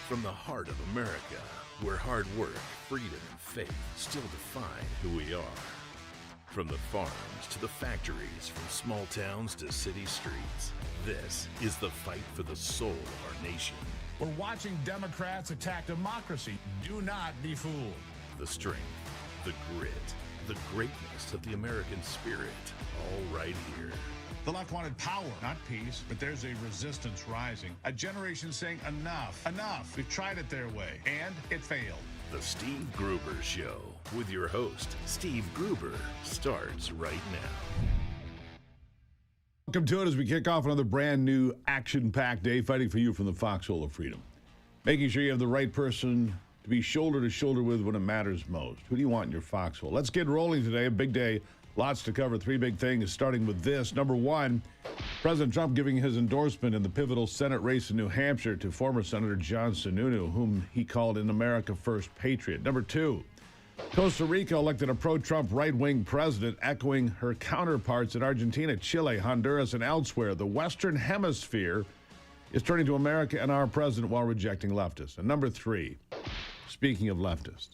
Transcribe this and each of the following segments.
From the heart of America, where hard work, freedom, and faith still define who we are. From the farms to the factories, from small towns to city streets, this is the fight for the soul of our nation. We're watching Democrats attack democracy. Do not be fooled. The strength, the grit, the greatness of the American spirit, all right here. The left wanted power, not peace, but there's a resistance rising. A generation saying enough, enough. We've tried it their way, and it failed. The Steve Gruber Show with your host, Steve Gruber, starts right now. Welcome to it as we kick off another brand new action-packed day, fighting for you from the foxhole of freedom. Making sure you have the right person to be shoulder to shoulder with when it matters most. Who do you want in your foxhole? Let's get rolling today. A big day. Lots to cover. Three big things, starting with this. Number one, President Trump giving his endorsement in the pivotal Senate race in New Hampshire to former Senator John Sununu, whom he called an America First patriot. Number two, Costa Rica elected a pro-Trump right-wing president, echoing her counterparts in Argentina, Chile, Honduras, and elsewhere. The Western Hemisphere is turning to America and our president while rejecting leftists. And number three, speaking of leftists,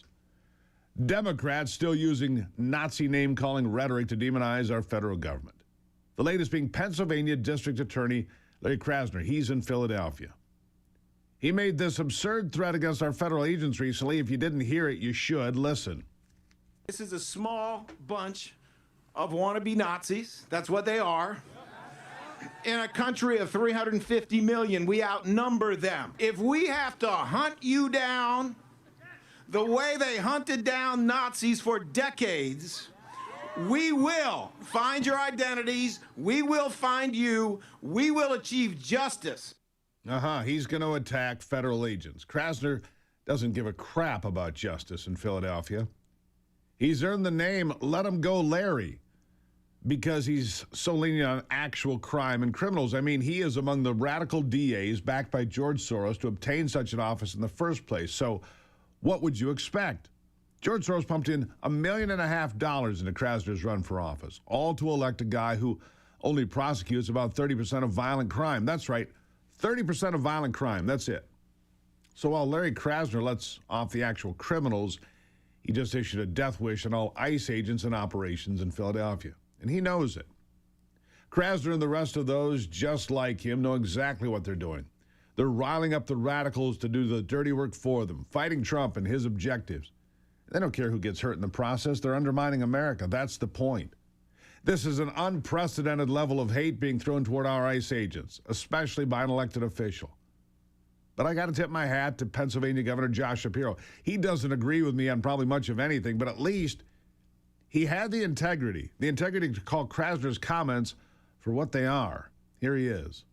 Democrats still using Nazi name-calling rhetoric to demonize our federal government. The latest being Pennsylvania District Attorney Larry Krasner. He's in Philadelphia. He made this absurd threat against our federal agents recently. If you didn't hear it, you should. Listen. This is a small bunch of wannabe Nazis. That's what they are. In a country of 350 million, we outnumber them. If we have to hunt you down the way they hunted down Nazis for decades, we will find your identities, we will find you, we will achieve justice. He's going to attack federal agents. Krasner doesn't give a crap about justice in Philadelphia. He's earned the name Let Him Go Larry because he's so lenient on actual crime and criminals. I mean, he is among the radical DAs backed by George Soros to obtain such an office in the first place. So what would you expect? George Soros pumped in $1.5 million into Krasner's run for office, all to elect a guy who only prosecutes about 30% of violent crime. That's right, 30% of violent crime, that's it. So while Larry Krasner lets off the actual criminals, he just issued a death wish on all ICE agents and operations in Philadelphia. And he knows it. Krasner and the rest of those just like him know exactly what they're doing. They're riling up the radicals to do the dirty work for them, fighting Trump and his objectives. They don't care who gets hurt in the process. They're undermining America. That's the point. This is an unprecedented level of hate being thrown toward our ICE agents, especially by an elected official. But I got to tip my hat to Pennsylvania Governor Josh Shapiro. He doesn't agree with me on probably much of anything, but at least he had the integrity to call Krasner's comments for what they are. Here he is.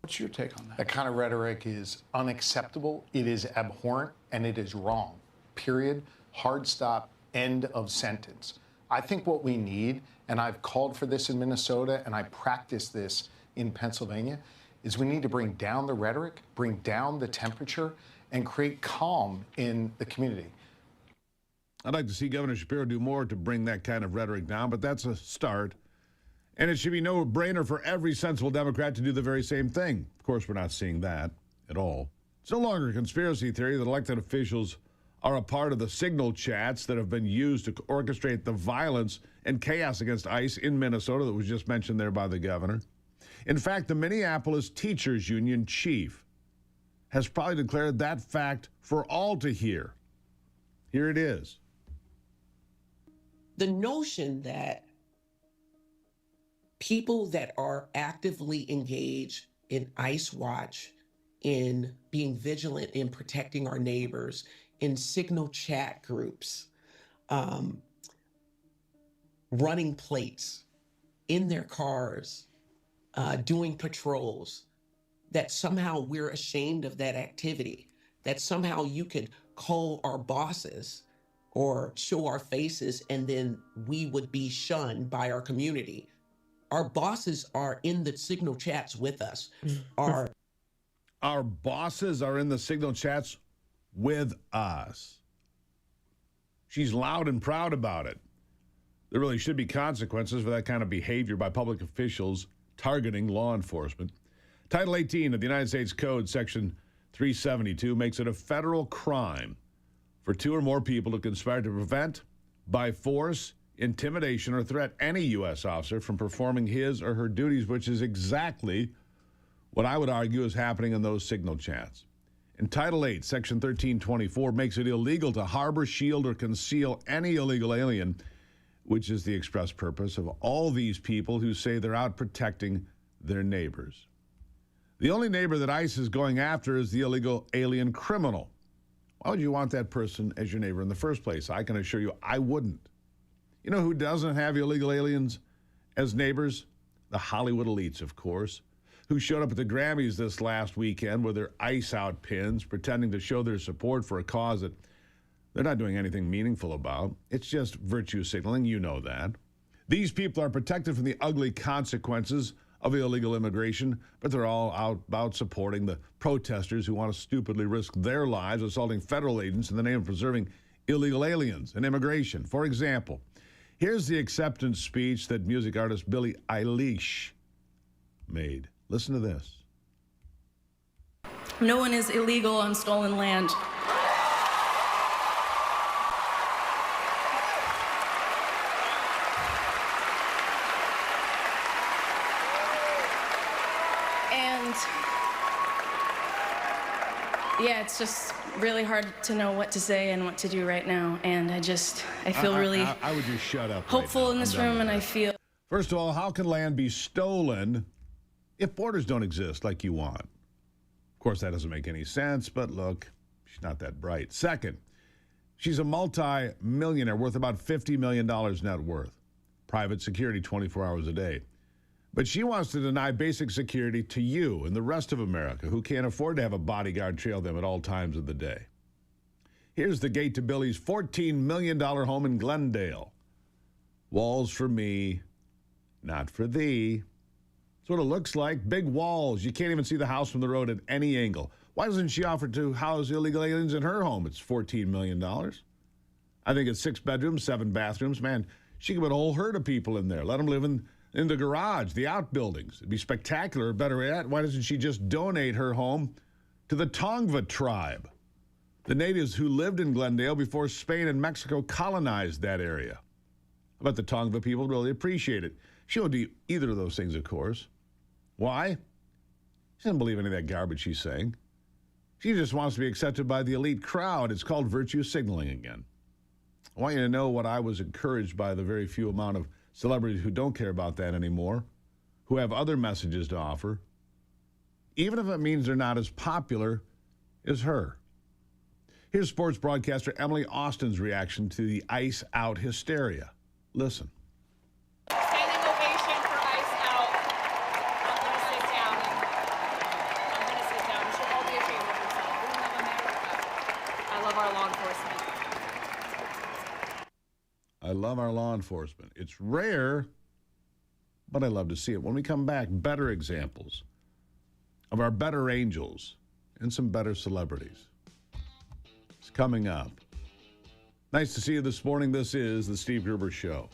What's your take on that? That kind of rhetoric is unacceptable, it is abhorrent, and it is wrong. Period. Hard stop. End of sentence. I think what we need, and I've called for this in Minnesota, and I practice this in Pennsylvania, is we need to bring down the rhetoric, bring down the temperature, and create calm in the community. I'd like to see Governor Shapiro do more to bring that kind of rhetoric down, but that's a start. And it should be no brainer for every sensible Democrat to do the very same thing. Of course, we're not seeing that at all. It's no longer a conspiracy theory that elected officials are a part of the signal chats that have been used to orchestrate the violence and chaos against ICE in Minnesota that was just mentioned there by the governor. In fact, the Minneapolis Teachers Union chief has probably declared that fact for all to hear. Here it is. The notion that people that are actively engaged in ICE Watch, in being vigilant in protecting our neighbors, in signal chat groups, running plates in their cars, doing patrols, that somehow we're ashamed of that activity, that somehow you could call our bosses or show our faces and then we would be shunned by our community. Our bosses are in the signal chats with us. Our bosses are in the signal chats with us. She's loud and proud about it. There really should be consequences for that kind of behavior by public officials targeting law enforcement. Title 18 of the United States Code, Section 372 makes it a federal crime for two or more people to conspire to prevent, by force, intimidation, or threat any U.S. officer from performing his or her duties, which is exactly what I would argue is happening in those signal chats. In Title 8, Section 1324 makes it illegal to harbor, shield, or conceal any illegal alien, which is the express purpose of all these people who say they're out protecting their neighbors. The only neighbor that ICE is going after is the illegal alien criminal. Why would you want that person as your neighbor in the first place? I can assure you I wouldn't. You know who doesn't have illegal aliens as neighbors? The Hollywood elites, of course, who showed up at the Grammys this last weekend with their ICE out pins, pretending to show their support for a cause that they're not doing anything meaningful about. It's just virtue signaling. You know that. These people are protected from the ugly consequences of illegal immigration, but they're all out about supporting the protesters who want to stupidly risk their lives assaulting federal agents in the name of preserving illegal aliens and immigration. For example, here's the acceptance speech that music artist Billie Eilish made. Listen to this. No one is illegal on stolen land. And yeah, it's just really hard to know what to say and what to do right now. And I feel really I would just shut up. hopeful right now. in this I'm done room, with and that. I feel. First of all, how can land be stolen if borders don't exist like you want? Of course, that doesn't make any sense, but look, she's not that bright. Second, she's a multi-millionaire worth about $50 million net worth. Private security 24 hours a day. But she wants to deny basic security to you and the rest of America who can't afford to have a bodyguard trail them at all times of the day. Here's the gate to Billie's $14 million home in Glendale. Walls for me, not for thee. That's what it looks like. Big walls. You can't even see the house from the road at any angle. Why doesn't she offer to house illegal aliens in her home? It's $14 million. I think it's 6 bedrooms, 7 bathrooms. Man, she could put a whole herd of people in there. Let them live in the garage, the outbuildings. It'd be spectacular. Better yet, why doesn't she just donate her home to the Tongva tribe, the natives who lived in Glendale before Spain and Mexico colonized that area? I bet the Tongva people really appreciate it. She won't do either of those things, of course. Why? She doesn't believe any of that garbage she's saying. She just wants to be accepted by the elite crowd. It's called virtue signaling again. I want you to know what I was encouraged by the very few amount of celebrities who don't care about that anymore, who have other messages to offer, even if it means they're not as popular as her. Here's sports broadcaster Emily Austin's reaction to the ICE out hysteria. Listen. Standing ovation for ICE out. I'm going to sit down. I'm going to sit down. You should all be ashamed of yourself. We love America. I love our law enforcement. I love our law enforcement. It's rare, but I love to see it. When we come back, better examples of our better angels and some better celebrities. It's coming up. Nice to see you this morning. This is the Steve Gruber Show.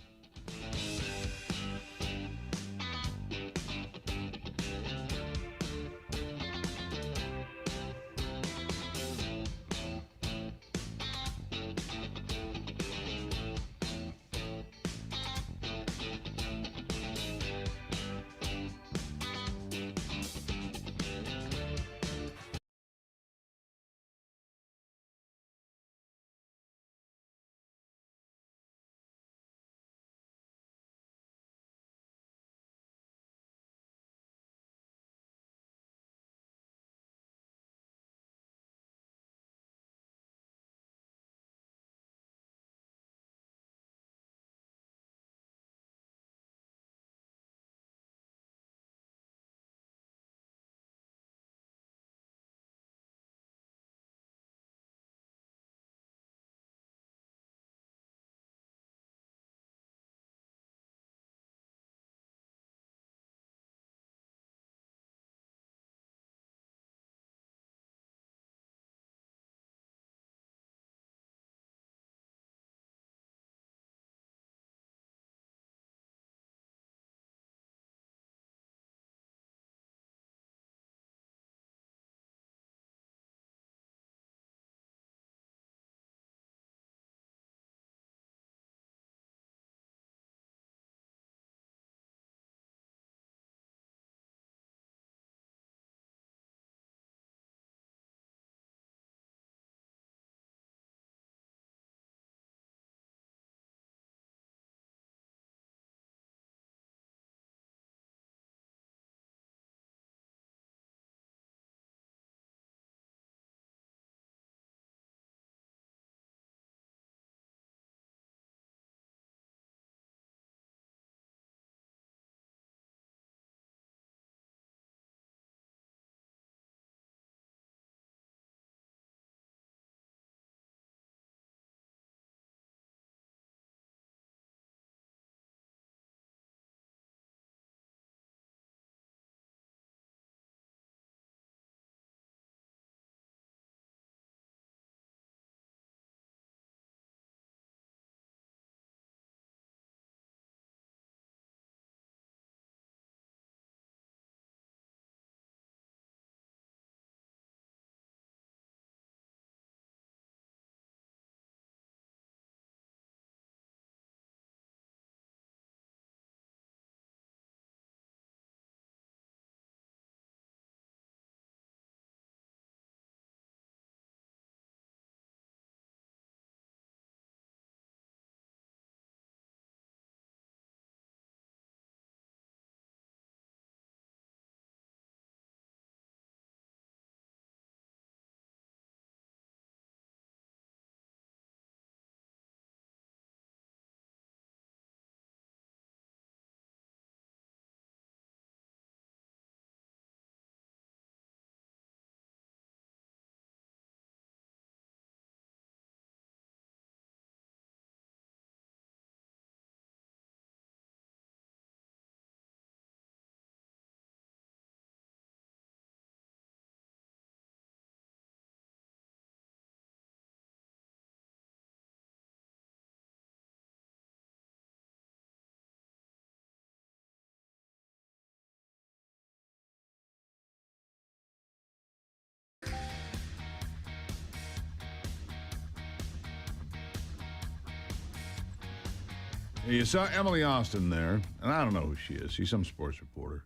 You saw Emily Austin there, and I don't know who she is. She's some sports reporter,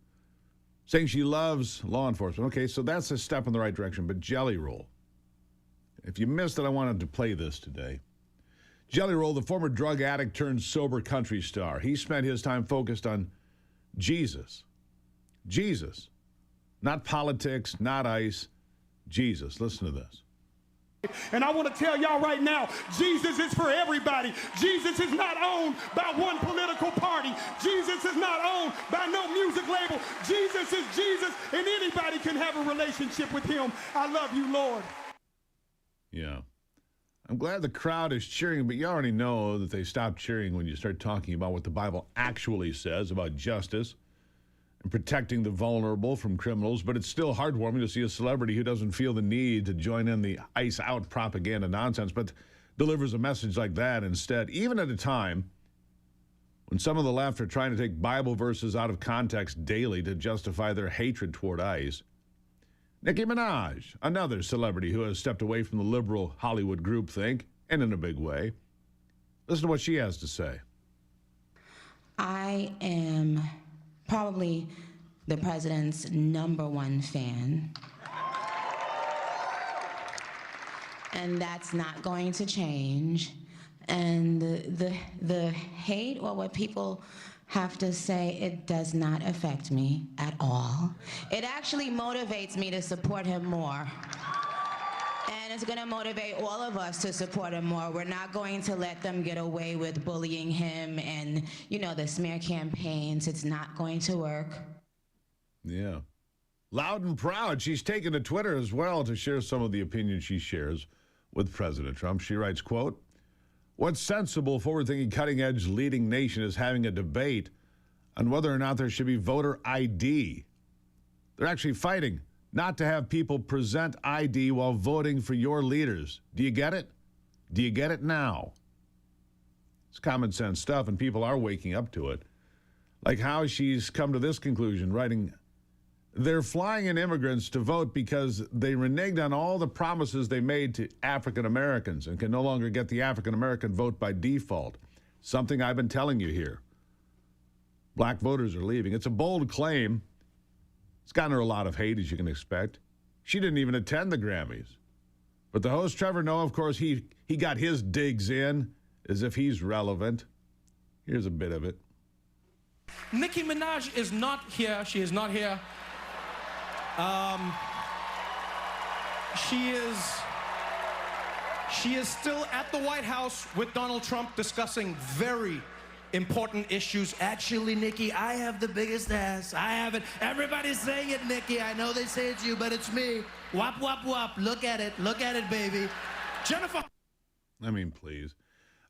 saying she loves law enforcement. Okay, so that's a step in the right direction, but Jelly Roll. If you missed it, I wanted to play this today. Jelly Roll, the former drug addict turned sober country star. He spent his time focused on Jesus. Jesus. Not politics, not ICE. Jesus. Listen to this. And I want to tell y'all right now, Jesus is for everybody. Jesus is not owned by one political party. Jesus is not owned by no music label. Jesus is Jesus, and anybody can have a relationship with him. I love you, Lord. Yeah. I'm glad the crowd is cheering, but you already know that they stop cheering when you start talking about what the Bible actually says about justice and protecting the vulnerable from criminals, but it's still heartwarming to see a celebrity who doesn't feel the need to join in the ICE out propaganda nonsense, but delivers a message like that instead, even at a time when some of the left are trying to take Bible verses out of context daily to justify their hatred toward ICE. Nicki Minaj, another celebrity who has stepped away from the liberal Hollywood groupthink, and in a big way. Listen to what she has to say. I am probably the president's #1 fan. And that's not going to change. And the hate or what people have to say, it does not affect me at all. It actually motivates me to support him more. And it's going to motivate all of us to support him more. We're not going to let them get away with bullying him and, the smear campaigns. It's not going to work. Yeah. Loud and proud. She's taken to Twitter as well to share some of the opinions she shares with President Trump. She writes, quote, "What sensible, forward-thinking, cutting-edge leading nation is having a debate on whether or not there should be voter ID? They're actually fighting not to have people present ID while voting for your leaders. Do you get it? Do you get it now?" It's common sense stuff, and people are waking up to it. Like how she's come to this conclusion, writing, "They're flying in immigrants to vote because they reneged on all the promises they made to African Americans and can no longer get the African American vote by default. Something I've been telling you here. Black voters are leaving." It's a bold claim. It's gotten her a lot of hate, as you can expect. She didn't even attend the Grammys. But the host, Trevor Noah, of course, he got his digs in as if he's relevant. Here's a bit of it. Nicki Minaj is not here. She is not here. She is still at the White House with Donald Trump discussing very important issues. Actually, Nikki, I have the biggest ass. I have it. Everybody's saying it, Nikki. I know they say it's you, but it's me. Wop, wop, wop. Look at it. Look at it, baby. Jennifer. I mean, please.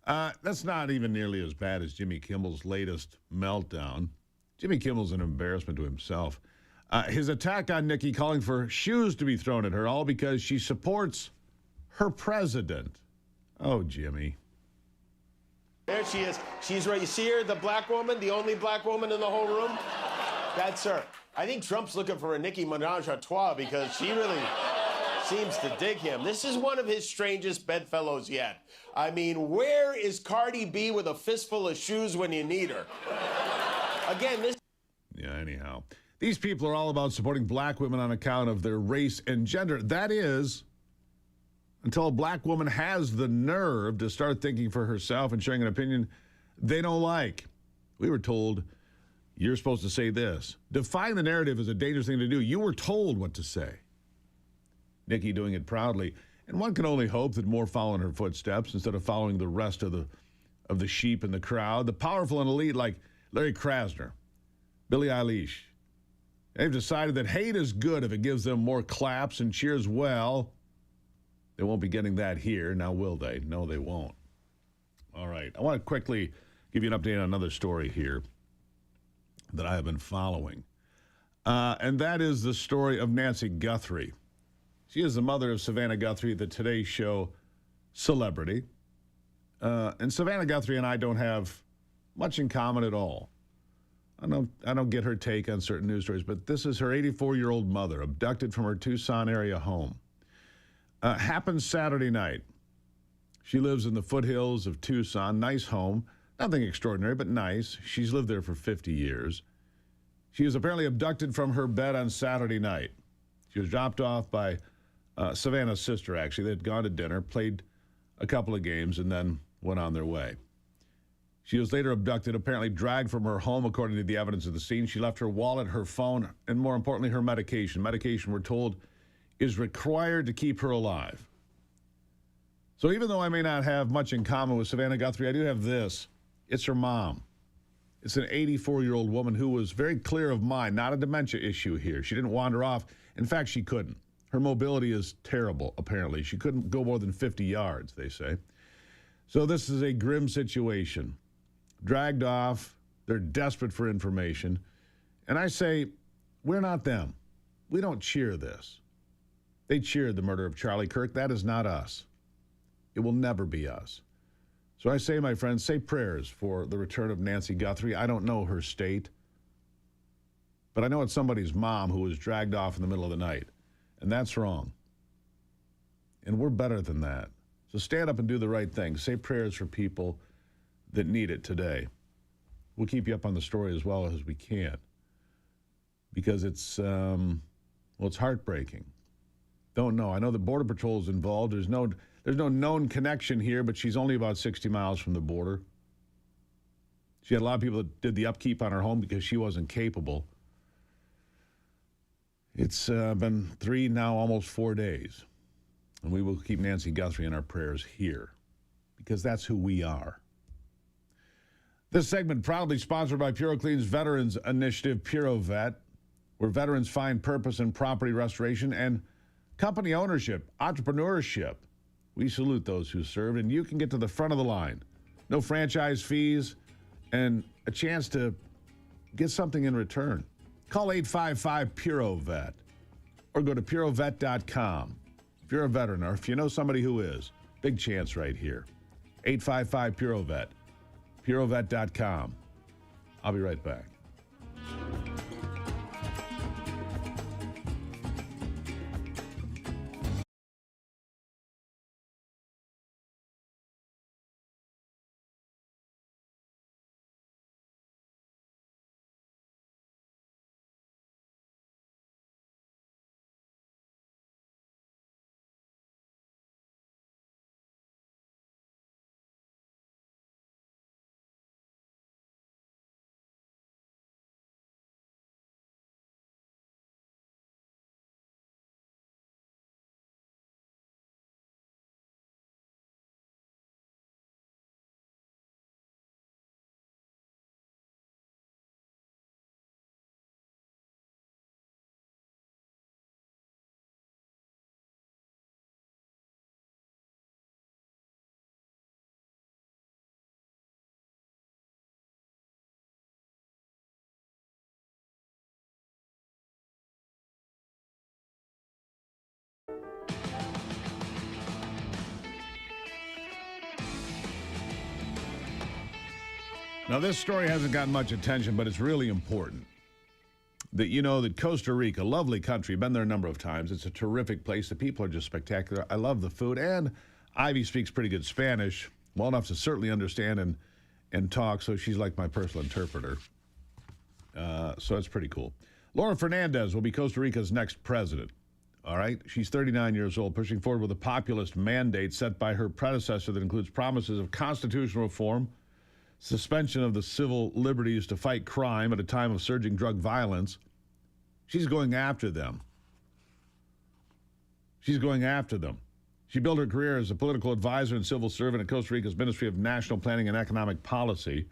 That's not even nearly as bad as Jimmy Kimmel's latest meltdown. Jimmy Kimmel's an embarrassment to himself. His attack on Nikki, calling for shoes to be thrown at her, all because she supports her president. Oh, Jimmy. There she is. She's right. You see her, the black woman, the only black woman in the whole room? That's her. I think Trump's looking for a Nicki Minaj à trois because she really seems to dig him. This is one of his strangest bedfellows yet. I mean, where is Cardi B with a fistful of shoes when you need her? Again, this... Yeah, anyhow. These people are all about supporting black women on account of their race and gender. That is, until a black woman has the nerve to start thinking for herself and sharing an opinion they don't like. We were told, you're supposed to say this. Defying the narrative is a dangerous thing to do. You were told what to say. Nikki doing it proudly. And one can only hope that more follow in her footsteps instead of following the rest of the sheep in the crowd. The powerful and elite like Larry Krasner, Billie Eilish. They've decided that hate is good if it gives them more claps and cheers. Well, they won't be getting that here. Now, will they? No, they won't. All right. I want to quickly give you an update on another story here that I have been following. And that is the story of Nancy Guthrie. She is the mother of Savannah Guthrie, the Today Show celebrity. And Savannah Guthrie and I don't have much in common at all. I don't get her take on certain news stories, but this is her 84-year-old mother, abducted from her Tucson area home. Happened Saturday night. She lives in the foothills of Tucson. Nice home. Nothing extraordinary, but nice. She's lived there for 50 years. She was apparently abducted from her bed on Saturday night. She was dropped off by Savannah's sister, actually. They had gone to dinner, played a couple of games, and then went on their way. She was later abducted, apparently dragged from her home, according to the evidence of the scene. She left her wallet, her phone, and more importantly, her medication. Medication, we're told, is required to keep her alive. So even though I may not have much in common with Savannah Guthrie, I do have this. It's her mom. It's an 84-year-old woman who was very clear of mind, not a dementia issue here. She didn't wander off. In fact, she couldn't. Her mobility is terrible, apparently. She couldn't go more than 50 yards, they say. So this is a grim situation. Dragged off. They're desperate for information. And I say, we're not them. We don't cheer this. They cheered the murder of Charlie Kirk. That is not us. It will never be us. So I say, my friends, say prayers for the return of Nancy Guthrie. I don't know her state, but I know it's somebody's mom who was dragged off in the middle of the night, and that's wrong. And we're better than that. So stand up and do the right thing. Say prayers for people that need it today. We'll keep you up on the story as well as we can, because it's heartbreaking. Don't know. I know the Border Patrol is involved. There's no known connection here, but she's only about 60 miles from the border. She had a lot of people that did the upkeep on her home because she wasn't capable. It's been 3, now almost 4 days. And we will keep Nancy Guthrie in our prayers here, because that's who we are. This segment proudly sponsored by PuroClean's Veterans Initiative, PuroVet, where veterans find purpose in property restoration and company ownership, entrepreneurship. We salute those who served, and you can get to the front of the line. No franchise fees and a chance to get something in return. Call 855-PuroVet or go to purovet.com. If you're a veteran or if you know somebody who is, big chance right here. 855-PuroVet, purovet.com. I'll be right back. Now, this story hasn't gotten much attention, but it's really important that you know that Costa Rica, lovely country, been there a number of times. It's a terrific place. The people are just spectacular. I love the food, and Ivy speaks pretty good Spanish, well enough to certainly understand and talk, so she's like my personal interpreter. So it's pretty cool. Laura Fernandez will be Costa Rica's next president. All right? She's 39 years old, pushing forward with a populist mandate set by her predecessor that includes promises of constitutional reform, suspension of the civil liberties to fight crime at a time of surging drug violence. She's going after them. She's going after them. She built her career as a political advisor and civil servant at Costa Rica's Ministry of National Planning and Economic Policy.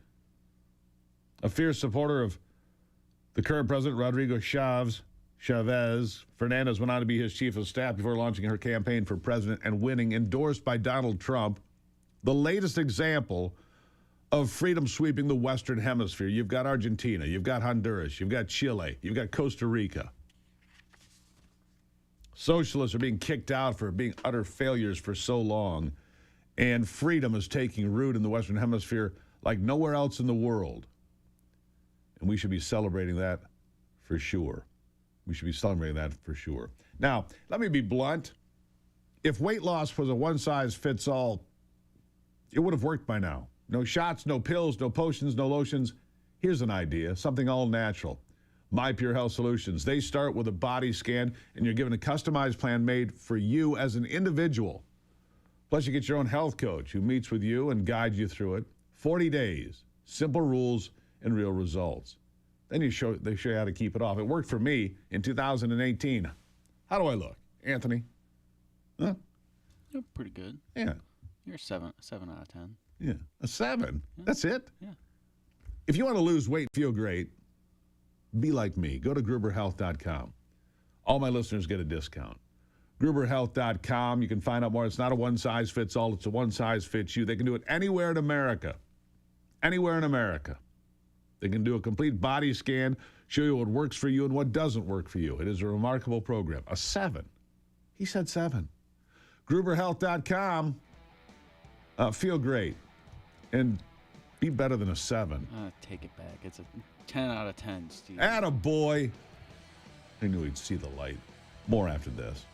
A fierce supporter of the current president, Rodrigo Chavez, Fernandez went on to be his chief of staff before launching her campaign for president and winning, endorsed by Donald Trump. The latest example of freedom sweeping the Western Hemisphere. You've got Argentina, you've got Honduras, you've got Chile, you've got Costa Rica. Socialists are being kicked out for being utter failures for so long, and freedom is taking root in the Western Hemisphere like nowhere else in the world. And we should be celebrating that for sure. We should be celebrating that for sure. Now, let me be blunt. If weight loss was a one-size-fits-all, it would have worked by now. No shots, no pills, no potions, no lotions. Here's an idea, something all natural. My Pure Health Solutions. They start with a body scan, and you're given a customized plan made for you as an individual. Plus, you get your own health coach who meets with you and guides you through it. 40 days, simple rules and real results. Then they show you how to keep it off. It worked for me in 2018. How do I look, Anthony? Huh? You're pretty good. Yeah. You're a 7 out of 10. Yeah, a 7. Yeah. That's it? Yeah. If you want to lose weight and feel great, be like me. Go to GruberHealth.com. All my listeners get a discount. GruberHealth.com. You can find out more. It's not a one-size-fits-all. It's a one-size-fits-you. They can do it anywhere in America. Anywhere in America. They can do a complete body scan, show you what works for you and what doesn't work for you. It is a remarkable program. A 7. He said 7. GruberHealth.com. Feel great. And be better than a 7. Take it back. It's a 10 out of 10, Steve. Attaboy. I knew he'd see the light. More after this.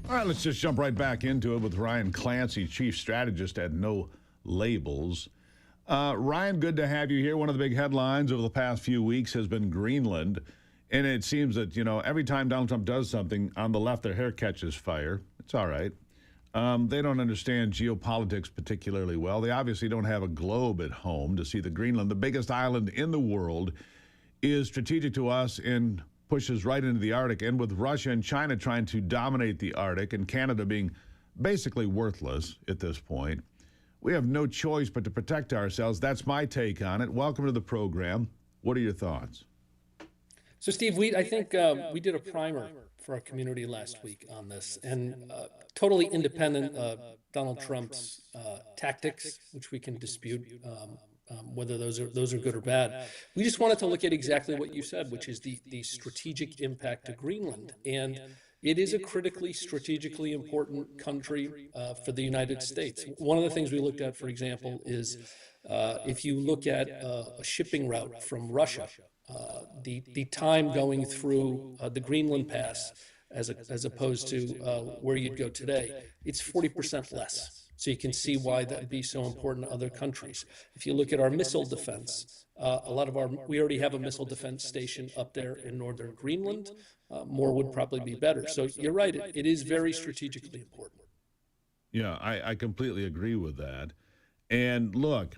All right, let's just jump right back into it with Ryan Clancy, Chief Strategist at No Labels. Ryan, good to have you here. One of the big headlines over the past few weeks has been Greenland. And it seems that, every time Donald Trump does something, on the left, their hair catches fire. It's all right. They don't understand geopolitics particularly well. They obviously don't have a globe at home to see that Greenland, the biggest island in the world, is strategic to us and pushes right into the Arctic. And with Russia and China trying to dominate the Arctic and Canada being basically worthless at this point, we have no choice but to protect ourselves. That's my take on it. Welcome to the program. What are your thoughts? So, Steve, I think we did a primer for our community last week on this, and totally independent of Donald Trump's tactics, which we can dispute whether those are good or bad. We just wanted to look at exactly what you said, which is the strategic impact to Greenland. And it is a critically strategically important country for the United States. One of the things we looked at, for example, is if you look at a shipping route from Russia, the time going through the Greenland Pass as opposed to where you'd go today, it's 40% less. So you can see why that would be so important to other countries. If you look at our missile defense, we already have a missile defense station up there in northern Greenland. More would probably be better. So you're right, it is very strategically important. Yeah, I completely agree with that. And look,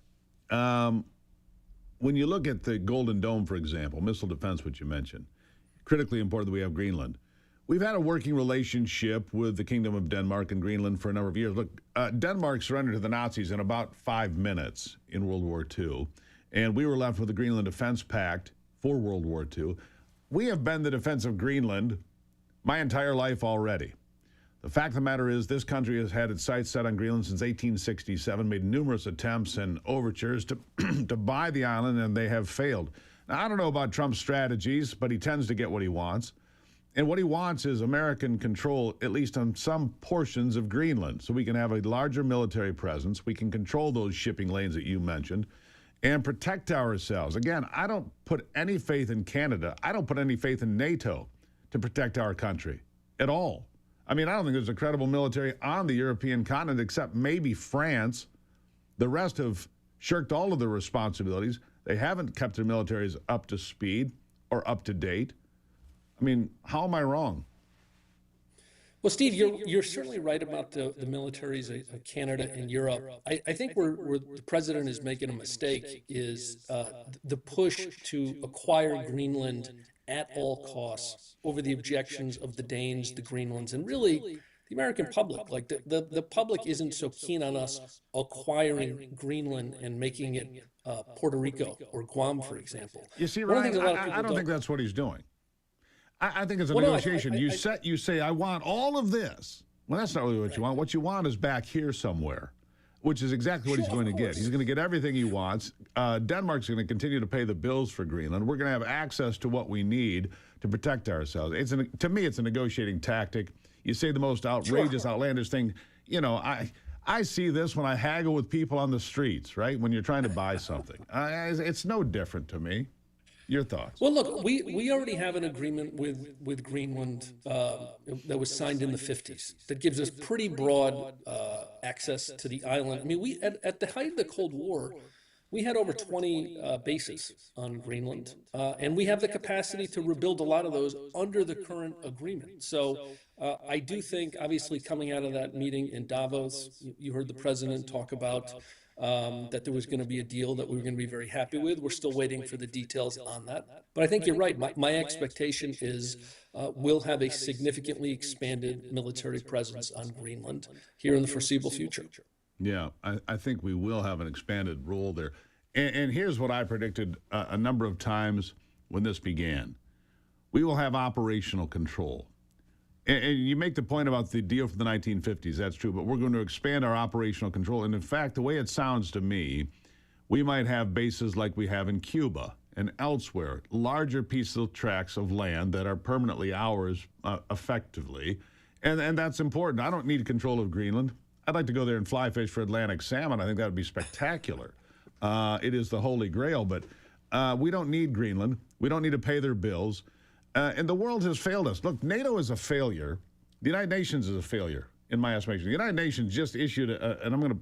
when you look at the Golden Dome, for example, missile defense, which you mentioned, critically important that we have Greenland. We've had a working relationship with the Kingdom of Denmark and Greenland for a number of years. Look, Denmark surrendered to the Nazis in about 5 minutes in World War II, and we were left with the Greenland Defense Pact for World War II. We have been the defense of Greenland my entire life already. The fact of the matter is this country has had its sights set on Greenland since 1867, made numerous attempts and overtures to, to buy the island, and they have failed. Now, I don't know about Trump's strategies, but he tends to get what he wants. And what he wants is American control, at least on some portions of Greenland, so we can have a larger military presence. We can control those shipping lanes that you mentioned and protect ourselves. Again, I don't put any faith in Canada. I don't put any faith in NATO to protect our country at all. I mean, I don't think there's a credible military on the European continent except maybe France. The rest have shirked all of their responsibilities. They haven't kept their militaries up to speed or up to date. I mean, how am I wrong? Well, Steve, you're certainly right about the militaries of Canada and Europe. I think where the president is making a mistake is the push to acquire Greenland at all costs over the objections of the Danes, the Greenlands, and really the American public. Like the public isn't so keen on us acquiring Greenland and making it Puerto Rico or Guam, for example. You see, Ryan, I don't think that's what he's doing. I think it's a negotiation. You say, I want all of this. Well, that's not really what you want. What you want is back here somewhere, which is exactly what he's going to get. He's going to get everything he wants. Denmark's going to continue to pay the bills for Greenland. We're going to have access to what we need to protect ourselves. To me, it's a negotiating tactic. You say the most outrageous, outlandish thing. You know, I see this when I haggle with people on the streets, right? When you're trying to buy something. It's no different to me. Your thoughts? Well, look, we already have an agreement with Greenland that was signed in the 50s that gives us pretty broad access to the island. I mean, we at the height of the Cold War, we had over 20 bases on Greenland, and we have the capacity to rebuild a lot of those under the current agreement. So I do think, obviously, coming out of that meeting in Davos, you heard the president talk about that there was going to be a deal that we were going to be very happy with. We're still waiting for the details on that. But I think you're right. My expectation is we'll have a significantly expanded military presence on Greenland here in the foreseeable future. Yeah, I think we will have an expanded role there. And here's what I predicted a number of times when this began. We will have operational control. And you make the point about the deal from the 1950s. That's true. But we're going to expand our operational control. And in fact, the way it sounds to me, we might have bases like we have in Cuba and elsewhere, larger pieces of tracts of land that are permanently ours effectively. And that's important. I don't need control of Greenland. I'd like to go there and fly fish for Atlantic salmon. I think that would be spectacular. It is the holy grail. But we don't need Greenland. We don't need to pay their bills. And the world has failed us. Look, NATO is a failure. The United Nations is a failure, in my estimation. The United Nations just issued, and I'm going to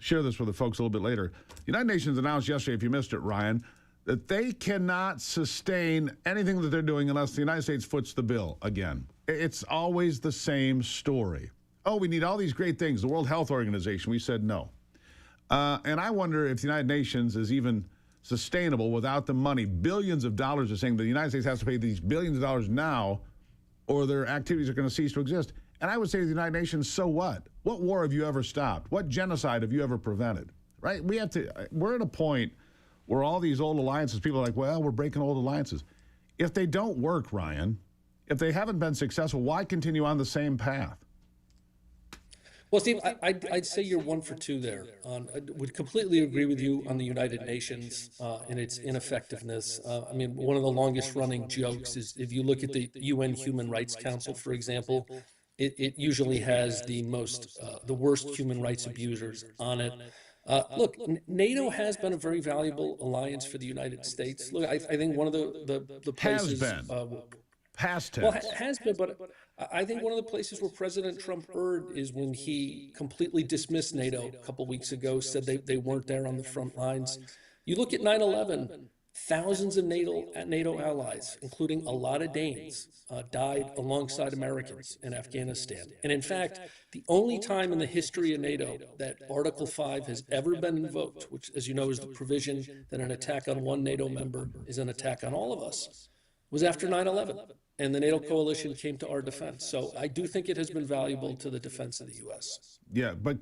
share this with the folks a little bit later. The United Nations announced yesterday, if you missed it, Ryan, that they cannot sustain anything that they're doing unless the United States foots the bill again. It's always the same story. Oh, we need all these great things. The World Health Organization, we said no. And I wonder if the United Nations is even sustainable without the money. Billions of dollars are saying the United States has to pay these billions of dollars now or their activities are going to cease to exist. And I would say to the United Nations, so what? What war have you ever stopped? What genocide have you ever prevented? Right? We're at a point where all these old alliances, people are like, well, we're breaking old alliances. If they don't work, Ryan, if they haven't been successful, why continue on the same path? Well, Steve, I'd say you're 1 for 2 there. I would completely agree with you on the United Nations and its ineffectiveness. I mean, one of the longest running jokes is if you look at the UN Human Rights Council, for example, it usually has the worst human rights abusers on it. Look, NATO has been a very valuable alliance for the United States. Look, I think one of the places... Has been. Past tense. Well, has been, but I think one of the places where President Trump erred is when he completely dismissed NATO a couple weeks ago, said they weren't there on the front lines. You look at 9/11, thousands of NATO allies, including a lot of Danes, died alongside Americans in Afghanistan. And in fact, the only time in the history of NATO that Article 5 has ever been invoked, which, as you know, is the provision that an attack on one NATO member is an attack on all of us, was after 9/11. And the NATO coalition came to our defense. So I do think it has been valuable to the defense of the U.S. Yeah, but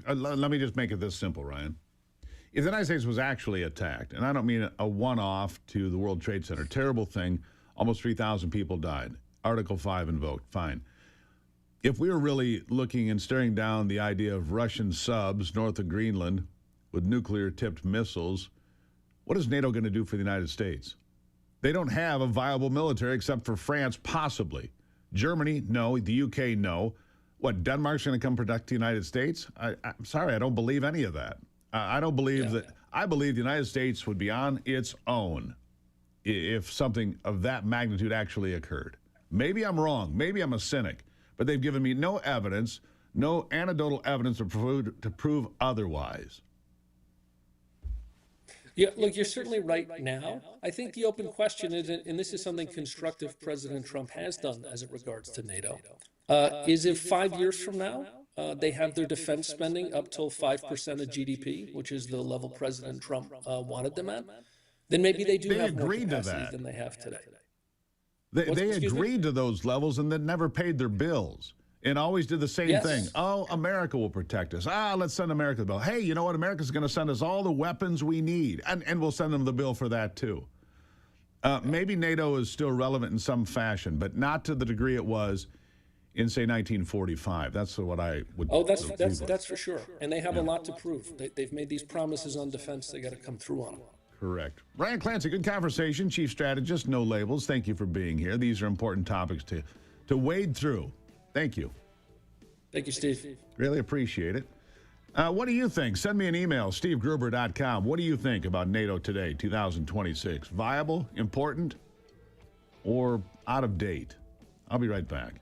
let me just make it this simple, Ryan. If the United States was actually attacked, and I don't mean a one-off to the World Trade Center, terrible thing, almost 3,000 people died, Article 5 invoked, fine. If we were really looking and staring down the idea of Russian subs north of Greenland with nuclear-tipped missiles, what is NATO going to do for the United States? They don't have a viable military except for France, possibly. Germany, no. The UK, no. What, Denmark's going to come protect the United States? I'm sorry, I don't believe any of that. I don't believe that. I believe the United States would be on its own if something of that magnitude actually occurred. Maybe I'm wrong. Maybe I'm a cynic. But they've given me no evidence, no anecdotal evidence to prove otherwise. Yeah, look, you're certainly right now. I think the open question is, and this is something constructive President Trump has done as it regards to NATO, is if 5 years from now, they have their defense spending up till 5% of GDP, which is the level President Trump wanted them at, then maybe they do have more capacity than they have today. They agreed to those levels and then never paid their bills and always did the same thing. Oh, America will protect us. Let's send America the bill. Hey, you know what? America's going to send us all the weapons we need, and we'll send them the bill for that, too. Maybe NATO is still relevant in some fashion, but not to the degree it was in, say, 1945. That's what I would... Oh, that's for sure. And they have a lot to prove. They've made these promises on defense. They got to come through on them. Correct. Ryan Clancy, good conversation. Chief strategist, no labels. Thank you for being here. These are important topics to wade through. Thank you. Thank you, Steve. Really appreciate it. What do you think? Send me an email, stevegruber.com. What do you think about NATO today, 2026? Viable, important, or out of date? I'll be right back.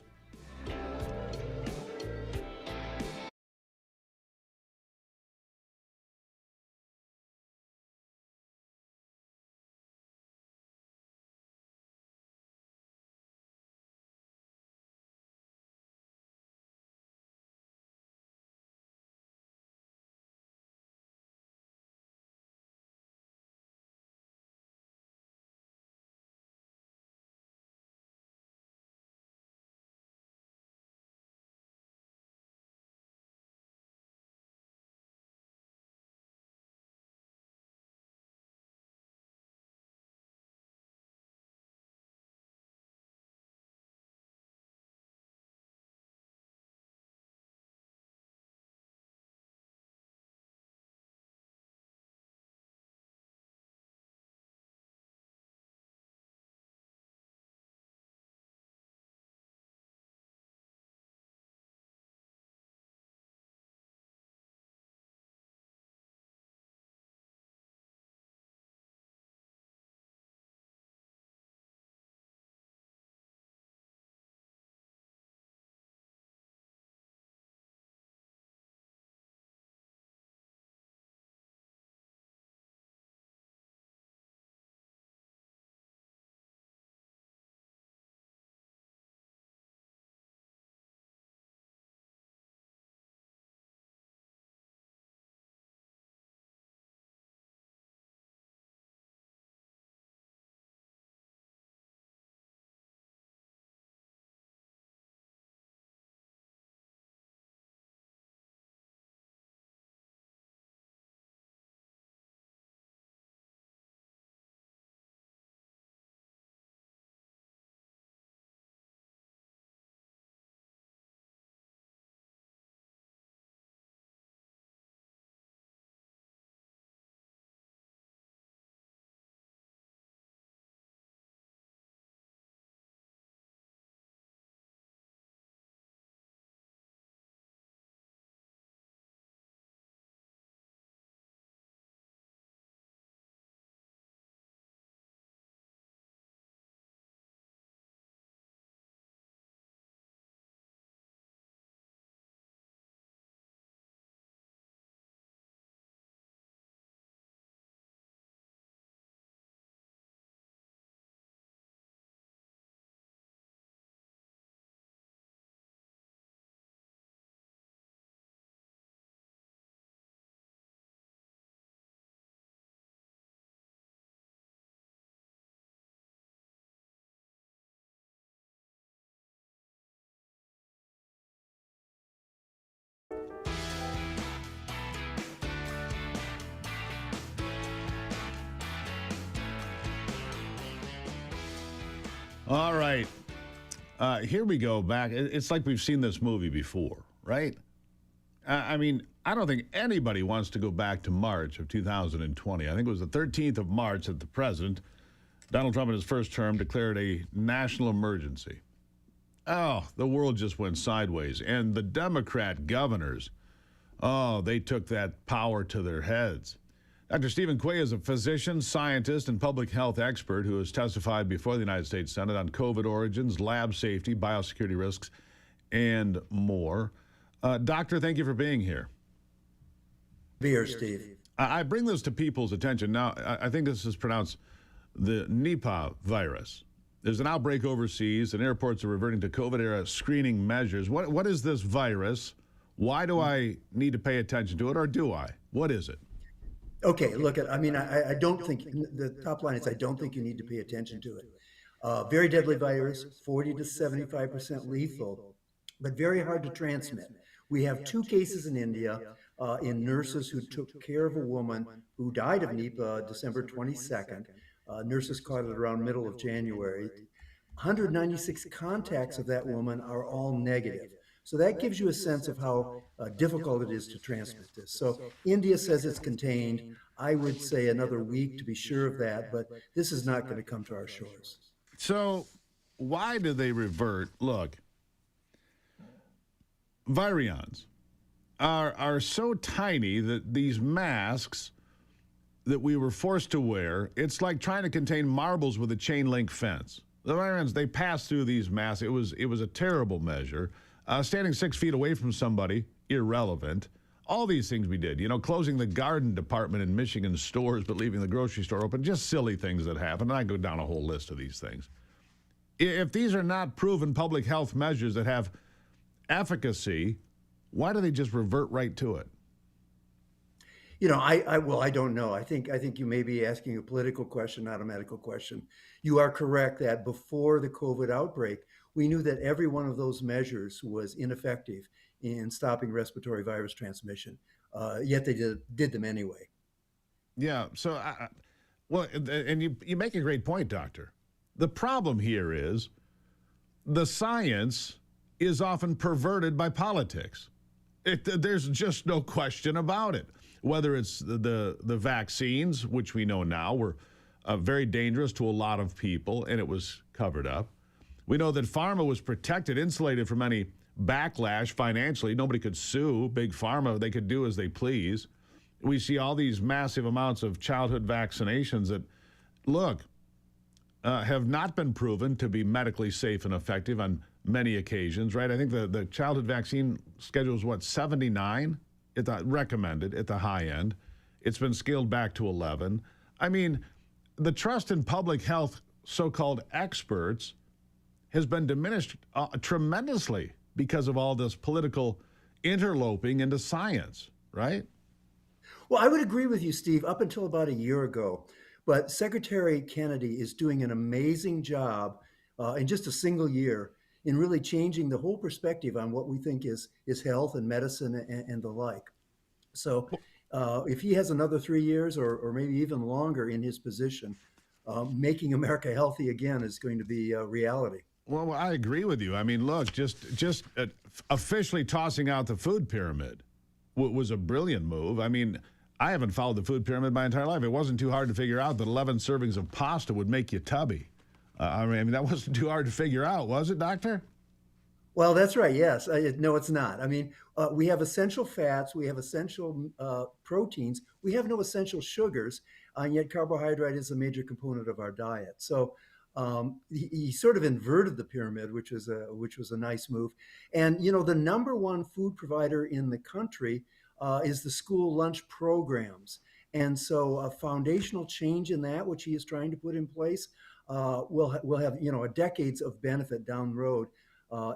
All right. Here we go back. It's like we've seen this movie before, right? I mean, I don't think anybody wants to go back to March of 2020. I think it was the 13th of March that the president, Donald Trump, in his first term, declared a national emergency. Oh, the world just went sideways. And the Democrat governors, oh, they took that power to their heads. Dr. Stephen Quay is a physician, scientist, and public health expert who has testified before the United States Senate on COVID origins, lab safety, biosecurity risks, and more. Doctor, thank you for being here. Be here, Steve. I bring this to people's attention. Now, I think this is pronounced the Nipah virus. There's an outbreak overseas, and airports are reverting to COVID-era screening measures. What is this virus? Why do I need to pay attention to it, or do I? What is it? Okay, look, I don't think, the top line is I don't think you need to pay attention to it. Very deadly virus, 40 to 75% lethal, but very hard to transmit. We have 2 cases in India in nurses who took care of a woman who died of Nipah December 22nd. Nurses caught it around middle of January. 196 contacts of that woman are all negative. So that gives you a sense of how difficult it is to transmit this. So India says it's contained. I would say another week to be sure of that, but this is not going to come to our shores. So why do they revert? Look, virions are so tiny that these masks that we were forced to wear, it's like trying to contain marbles with a chain link fence. The virions, they pass through these masks. It was a terrible measure. Standing 6 feet away from somebody, irrelevant. All these things we did, closing the garden department in Michigan stores but leaving the grocery store open, just silly things that happen. And I go down a whole list of these things. If these are not proven public health measures that have efficacy, why do they just revert right to it? I don't know. I think you may be asking a political question, not a medical question. You are correct that before the COVID outbreak, we knew that every one of those measures was ineffective in stopping respiratory virus transmission. Yet they did them anyway. Yeah. So, and you make a great point, Doctor. The problem here is the science is often perverted by politics. There's just no question about it. Whether it's the vaccines, which we know now were very dangerous to a lot of people, and it was covered up. We know that pharma was protected, insulated from any backlash financially. Nobody could sue Big Pharma. They could do as they please. We see all these massive amounts of childhood vaccinations that, look, have not been proven to be medically safe and effective on many occasions, right? I think the childhood vaccine schedule is, 79? Recommended at the high end. It's been scaled back to 11. I mean, the trust in public health so-called experts has been diminished tremendously because of all this political interloping into science, right? Well, I would agree with you, Steve, up until about a year ago. But Secretary Kennedy is doing an amazing job in just a single year in really changing the whole perspective on what we think is health and medicine and the like. So if he has another 3 years or maybe even longer in his position, making America healthy again is going to be a reality. Well, I agree with you. I mean, look, just officially tossing out the food pyramid was a brilliant move. I mean, I haven't followed the food pyramid my entire life. It wasn't too hard to figure out that 11 servings of pasta would make you tubby. I mean, that wasn't too hard to figure out, was it, Doctor? Well, that's right. Yes. No, it's not. I mean, we have essential fats. We have essential proteins. We have no essential sugars, and yet carbohydrate is a major component of our diet. So he sort of inverted the pyramid, which was a nice move. And, the number one food provider in the country is the school lunch programs. And so a foundational change in that, which he is trying to put in place, will have, a decades of benefit down the road.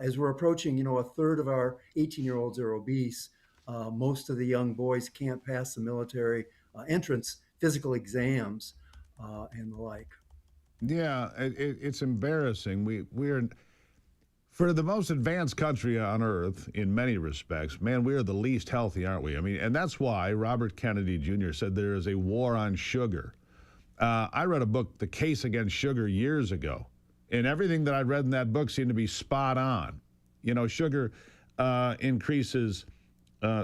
As we're approaching, a third of our 18-year-olds are obese. Most of the young boys can't pass the military entrance physical exams and the like. Yeah, it's embarrassing. We're for the most advanced country on earth in many respects, man, we are the least healthy, aren't we? I mean, and that's why Robert Kennedy Jr. said there is a war on sugar. I read a book, The Case Against Sugar, years ago. And everything that I read in that book seemed to be spot on. You know, sugar increases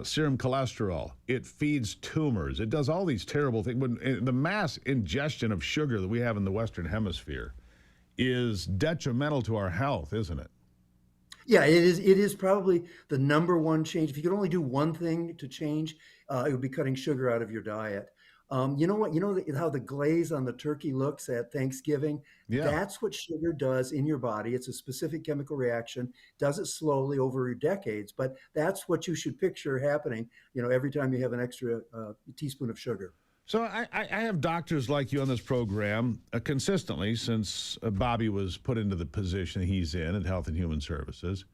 serum cholesterol. It feeds tumors. It does all these terrible things. When the mass ingestion of sugar that we have in the Western Hemisphere is detrimental to our health, isn't it? Yeah, it is. It is probably the number one change. If you could only do one thing to change, it would be cutting sugar out of your diet. You know what? You know how the glaze on the turkey looks at Thanksgiving? Yeah. That's what sugar does in your body. It's a specific chemical reaction, does it slowly over decades, but that's what you should picture happening, you know, every time you have an extra teaspoon of sugar. So I have doctors like you on this program consistently since Bobby was put into the position he's in at Health and Human Services.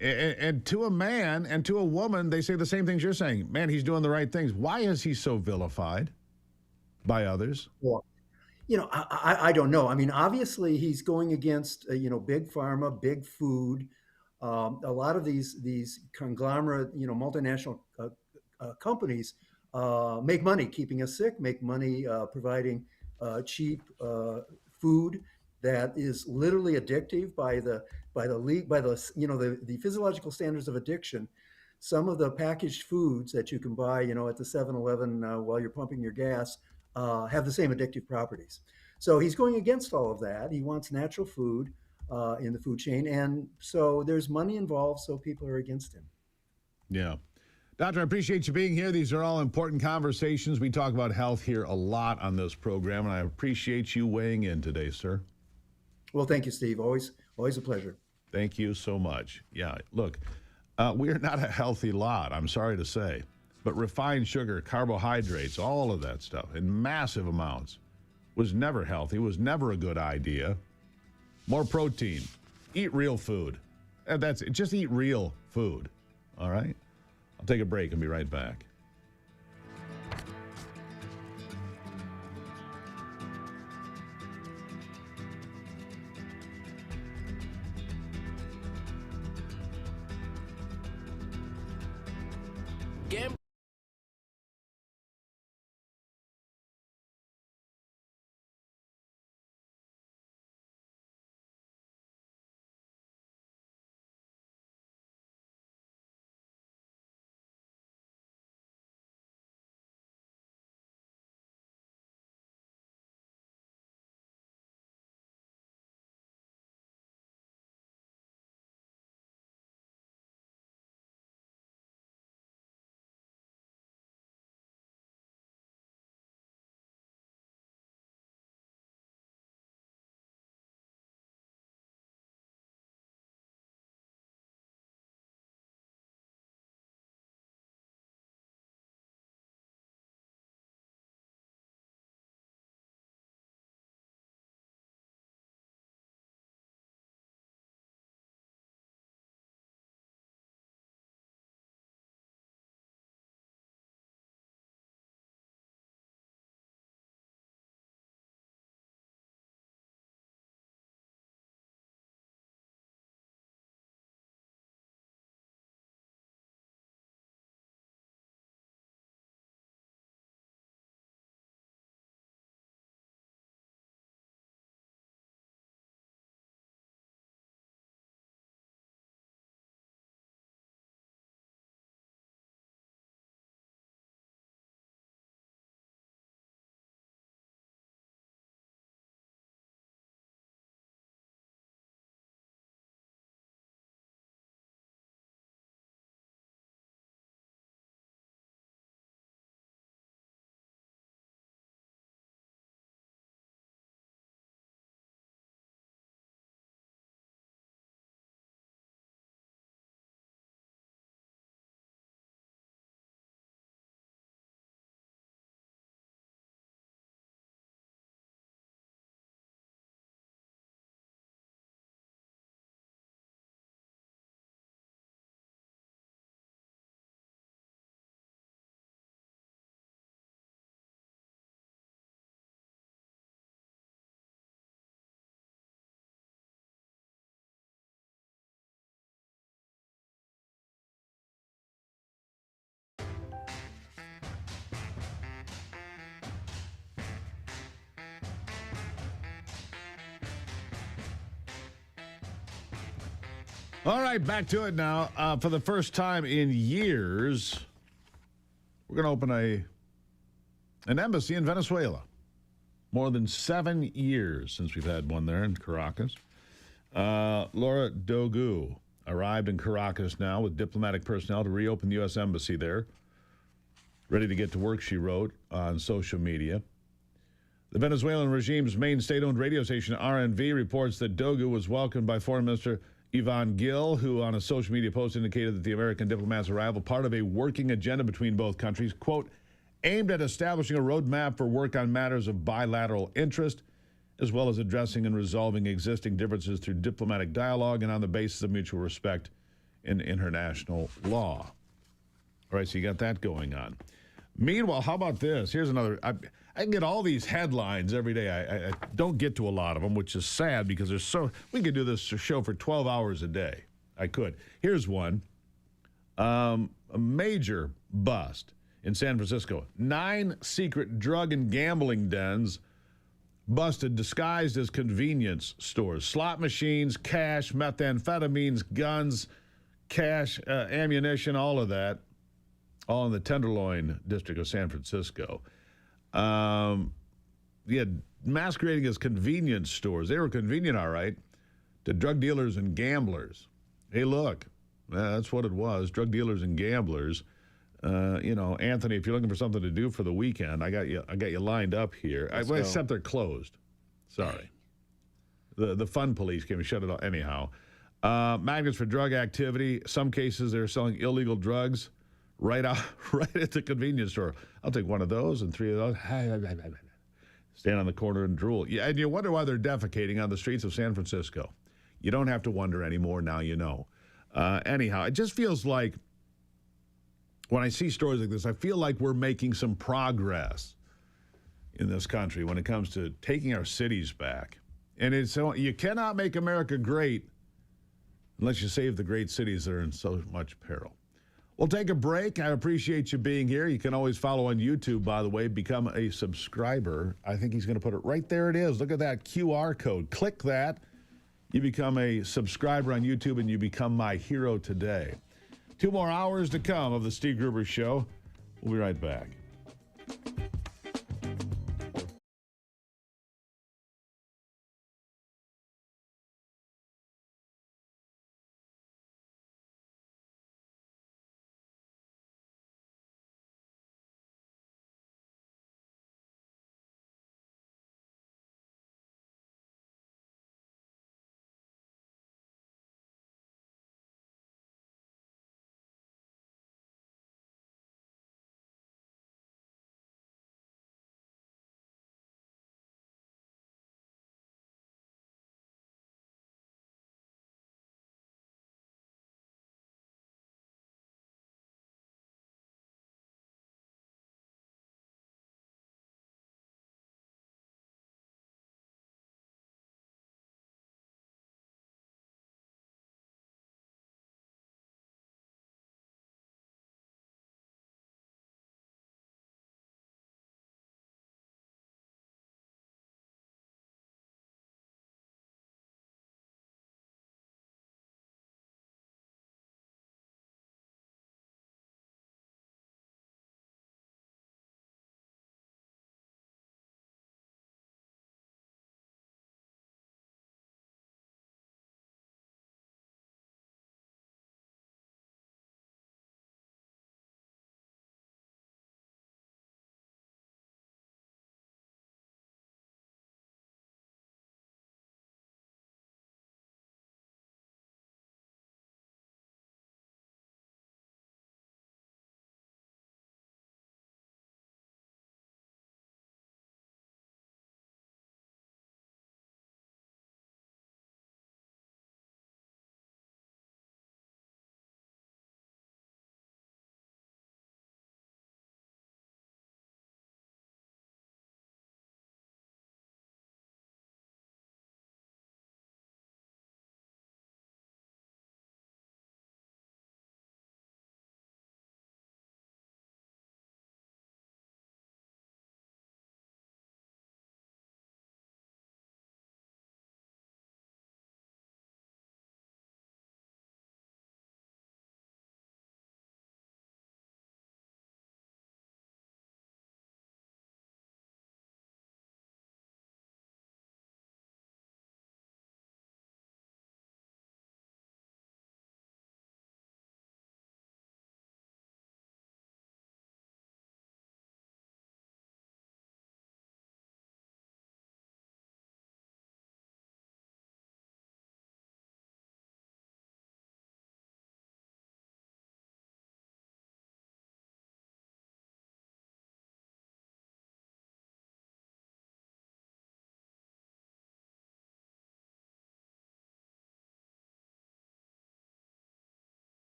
And to a man and to a woman, they say the same things you're saying. Man, he's doing the right things. Why is he so vilified by others? Well, you know, I don't know. I mean, obviously, he's going against you know, big pharma, big food. A lot of these conglomerate, you know, multinational companies make money keeping us sick, make money providing cheap food that is literally addictive by the you know, the physiological standards of addiction. Some of the packaged foods that you can buy, you know, at the 7-Eleven while you're pumping your gas have the same addictive properties. So he's going against all of that. He wants natural food in the food chain, and so there's money involved. So people are against him. Yeah. Doctor, I appreciate you being here. These are all important conversations. We talk about health here a lot on this program, and I appreciate you weighing in today, sir. Well, thank you, Steve. Always a pleasure. Thank you so much. Yeah, look, we are not a healthy lot, I'm sorry to say, but refined sugar, carbohydrates, all of that stuff in massive amounts was never healthy, was never a good idea. More protein. Eat real food. That's it. Just eat real food, all right? I'll take a break and be right back. All right, back to it now. For the first time in years, we're going to open an embassy in Venezuela. More than 7 years since we've had one there in Caracas. Laura Dogu arrived in Caracas now with diplomatic personnel to reopen the U.S. Embassy there. Ready to get to work, she wrote on social media. The Venezuelan regime's main state-owned radio station, RNV, reports that Dogu was welcomed by Foreign Minister Ivan Gil, who on a social media post indicated that the American diplomat's arrival, part of a working agenda between both countries, quote, aimed at establishing a roadmap for work on matters of bilateral interest, as well as addressing and resolving existing differences through diplomatic dialogue and on the basis of mutual respect in international law. All right, so you got that going on. Meanwhile, how about this? Here's another. I can get all these headlines every day. I don't get to a lot of them, which is sad because there's so. We could do this show for 12 hours a day. I could. Here's one. A major bust in San Francisco. 9 secret drug and gambling dens busted disguised as convenience stores. Slot machines, cash, methamphetamines, guns, cash, ammunition, all of that. All in the Tenderloin district of San Francisco. Masquerading as convenience stores. They were convenient, all right, to drug dealers and gamblers. Hey, look, that's what it was, drug dealers and gamblers. Anthony, if you're looking for something to do for the weekend, I got you lined up here. Except they're closed. Sorry. The fun police came and shut it off. Anyhow, magnets for drug activity. Some cases they're selling illegal drugs right at the convenience store. I'll take one of those and 3 of those. Stand on the corner and drool. Yeah, and you wonder why they're defecating on the streets of San Francisco. You don't have to wonder anymore. Now you know. Anyhow, it just feels like when I see stories like this, I feel like we're making some progress in this country when it comes to taking our cities back. And you cannot make America great unless you save the great cities that are in so much peril. We'll take a break. I appreciate you being here. You can always follow on YouTube, by the way. Become a subscriber. I think he's going to put it right there. It is. Look at that QR code. Click that. You become a subscriber on YouTube, and you become my hero today. 2 more hours to come of the Steve Gruber Show. We'll be right back.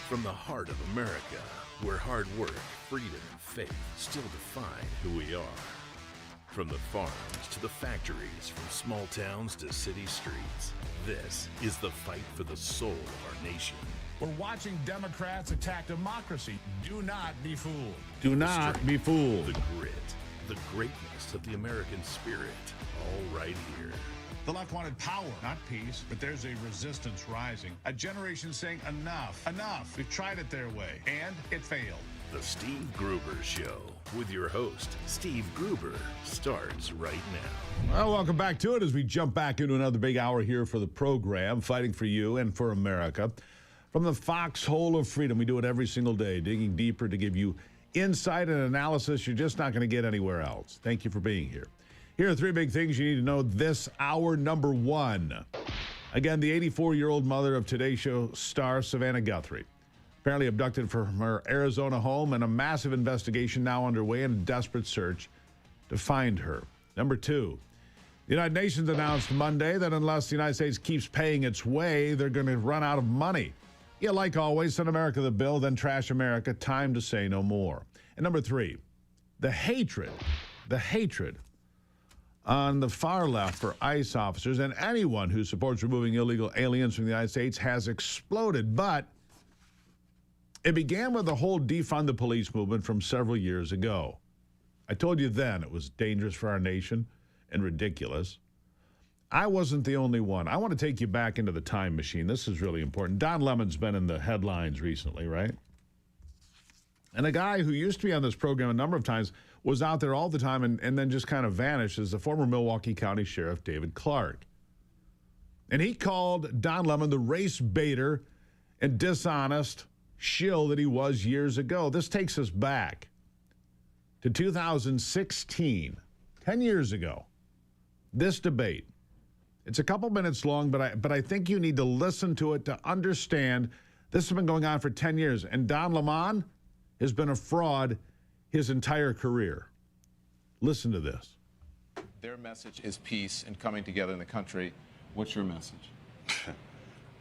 From the heart of America, where hard work, freedom, and faith still define who we are. From the farms to the factories, from small towns to city streets, this is the fight for the soul of our nation. We're watching Democrats attack democracy. Do not be fooled. Do not be fooled. The grit, the greatness of the American spirit, all right here. The left wanted power, not peace, but there's a resistance rising. A generation saying enough, enough. We've tried it their way, and it failed. The Steve Gruber Show with your host, Steve Gruber, starts right now. Well, welcome back to it as we jump back into another big hour here for the program, fighting for you and for America. From the foxhole of freedom, we do it every single day, digging deeper to give you insight and analysis you're just not going to get anywhere else. Thank you for being here. Here are three big things you need to know this hour. Number one, again, the 84-year-old mother of Today Show star Savannah Guthrie, apparently abducted from her Arizona home, and a massive investigation now underway and a desperate search to find her. Number two, the United Nations announced Monday that unless the United States keeps paying its way, they're going to run out of money. Yeah, like always, send America the bill, then trash America. Time to say no more. And number three, the hatred on the far left for ICE officers and anyone who supports removing illegal aliens from the United States has exploded. But it began with the whole defund the police movement from several years ago. I told you then it was dangerous for our nation and ridiculous. I wasn't the only one. I want to take you back into the time machine. This is really important. Don Lemon's been in the headlines recently, right? And a guy who used to be on this program a number of times was out there all the time and then just kind of vanished is the former Milwaukee County Sheriff David Clark. And he called Don Lemon the race baiter and dishonest shill that he was years ago. This takes us back to 2016, 10 years ago. This debate. It's a couple minutes long, but I think you need to listen to it to understand this has been going on for 10 years. And Don Lemon has been a fraud his entire career. Listen to this. Their message is peace and coming together in the country. What's your message?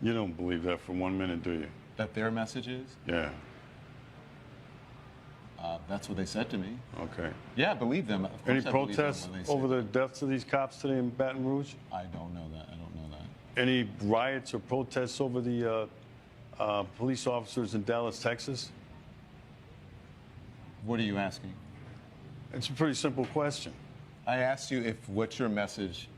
You don't believe that for 1 minute, do you? That their message is? Yeah. That's what they said to me. Okay. Yeah, I believe them. Of course Any I believe them protests when they say over the that. deaths of these cops today in Baton Rouge? I don't know that. I don't know that. Any riots or protests over the police officers in Dallas, Texas? What are you asking? It's a pretty simple question. I asked you what's your message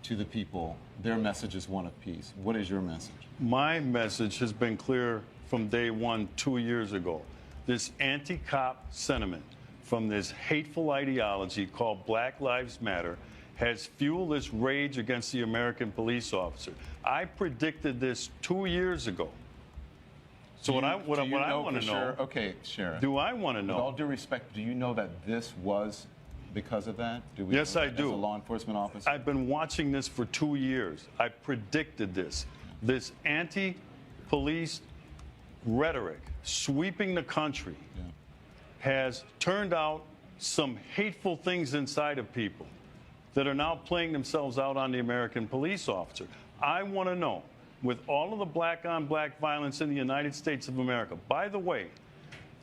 to the people. Their message is one of peace. What is your message? My message has been clear from day one 2 years ago. This anti-cop sentiment from this hateful ideology called Black Lives Matter has fueled this rage against the American police officer. I predicted this 2 years ago. So what I want to know, okay, Sheriff. Do I want to know? With all due respect, do you know that this was because of that? Yes, I do. As a law enforcement officer? I've been watching this for 2 years. I predicted this. This anti-police rhetoric sweeping the country has turned out some hateful things inside of people that are now playing themselves out on the American police officer. I want to know, with all of the black-on-black violence in the United States of America, by the way,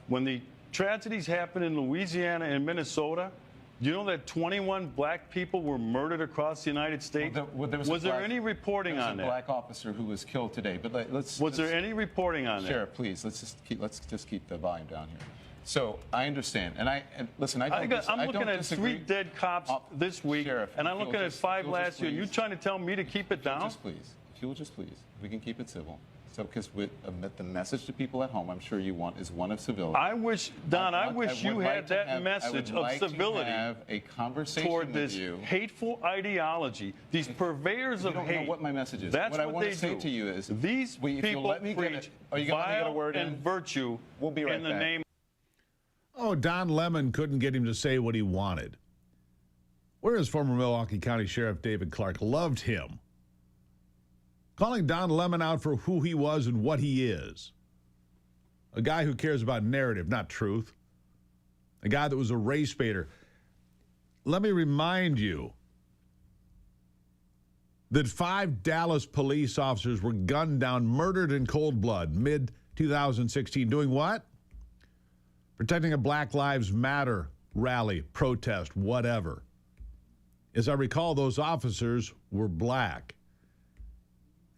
when the tragedies happened in Louisiana and Minnesota, you know that 21 black people were murdered across the United States? Was there any reporting on that? There was a black officer who was killed today, but Was there any reporting on that? Sheriff, please, let's just keep the volume down here. So I understand, and listen, I'm looking at 3 dead cops this week, Sheriff, and I'm looking at 5 last year. You trying to tell me to keep it down? If you'll just please, we can keep it civil. So, because the message to people at home, I'm sure you want, is one of civility. I wish, Don, I wish you had that message of civility to have a conversation toward this hateful ideology, these purveyors of hate. You don't know what my message is. That's what I what want they to say do. to you is, these people preach vile and virtue we'll be right in the back. name. Oh, Don Lemon couldn't get him to say what he wanted. Whereas former Milwaukee County Sheriff David Clark loved him, calling Don Lemon out for who he was and what he is. A guy who cares about narrative, not truth. A guy that was a race baiter. Let me remind you that 5 Dallas police officers were gunned down, murdered in cold blood, mid 2016. Doing what? Protecting a Black Lives Matter rally, protest, whatever. As I recall, those officers were black.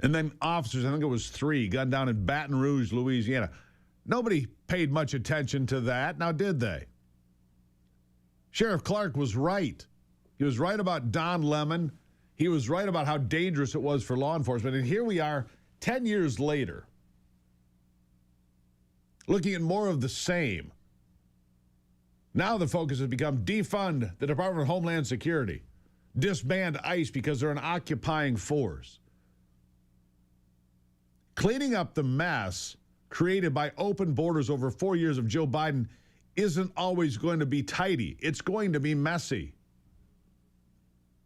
And then officers, I think it was 3, gunned down in Baton Rouge, Louisiana. Nobody paid much attention to that, now did they? Sheriff Clark was right. He was right about Don Lemon. He was right about how dangerous it was for law enforcement. And here we are 10 years later, looking at more of the same. Now the focus has become defund the Department of Homeland Security, disband ICE because they're an occupying force. Cleaning up the mess created by open borders over 4 years of Joe Biden isn't always going to be tidy. It's going to be messy.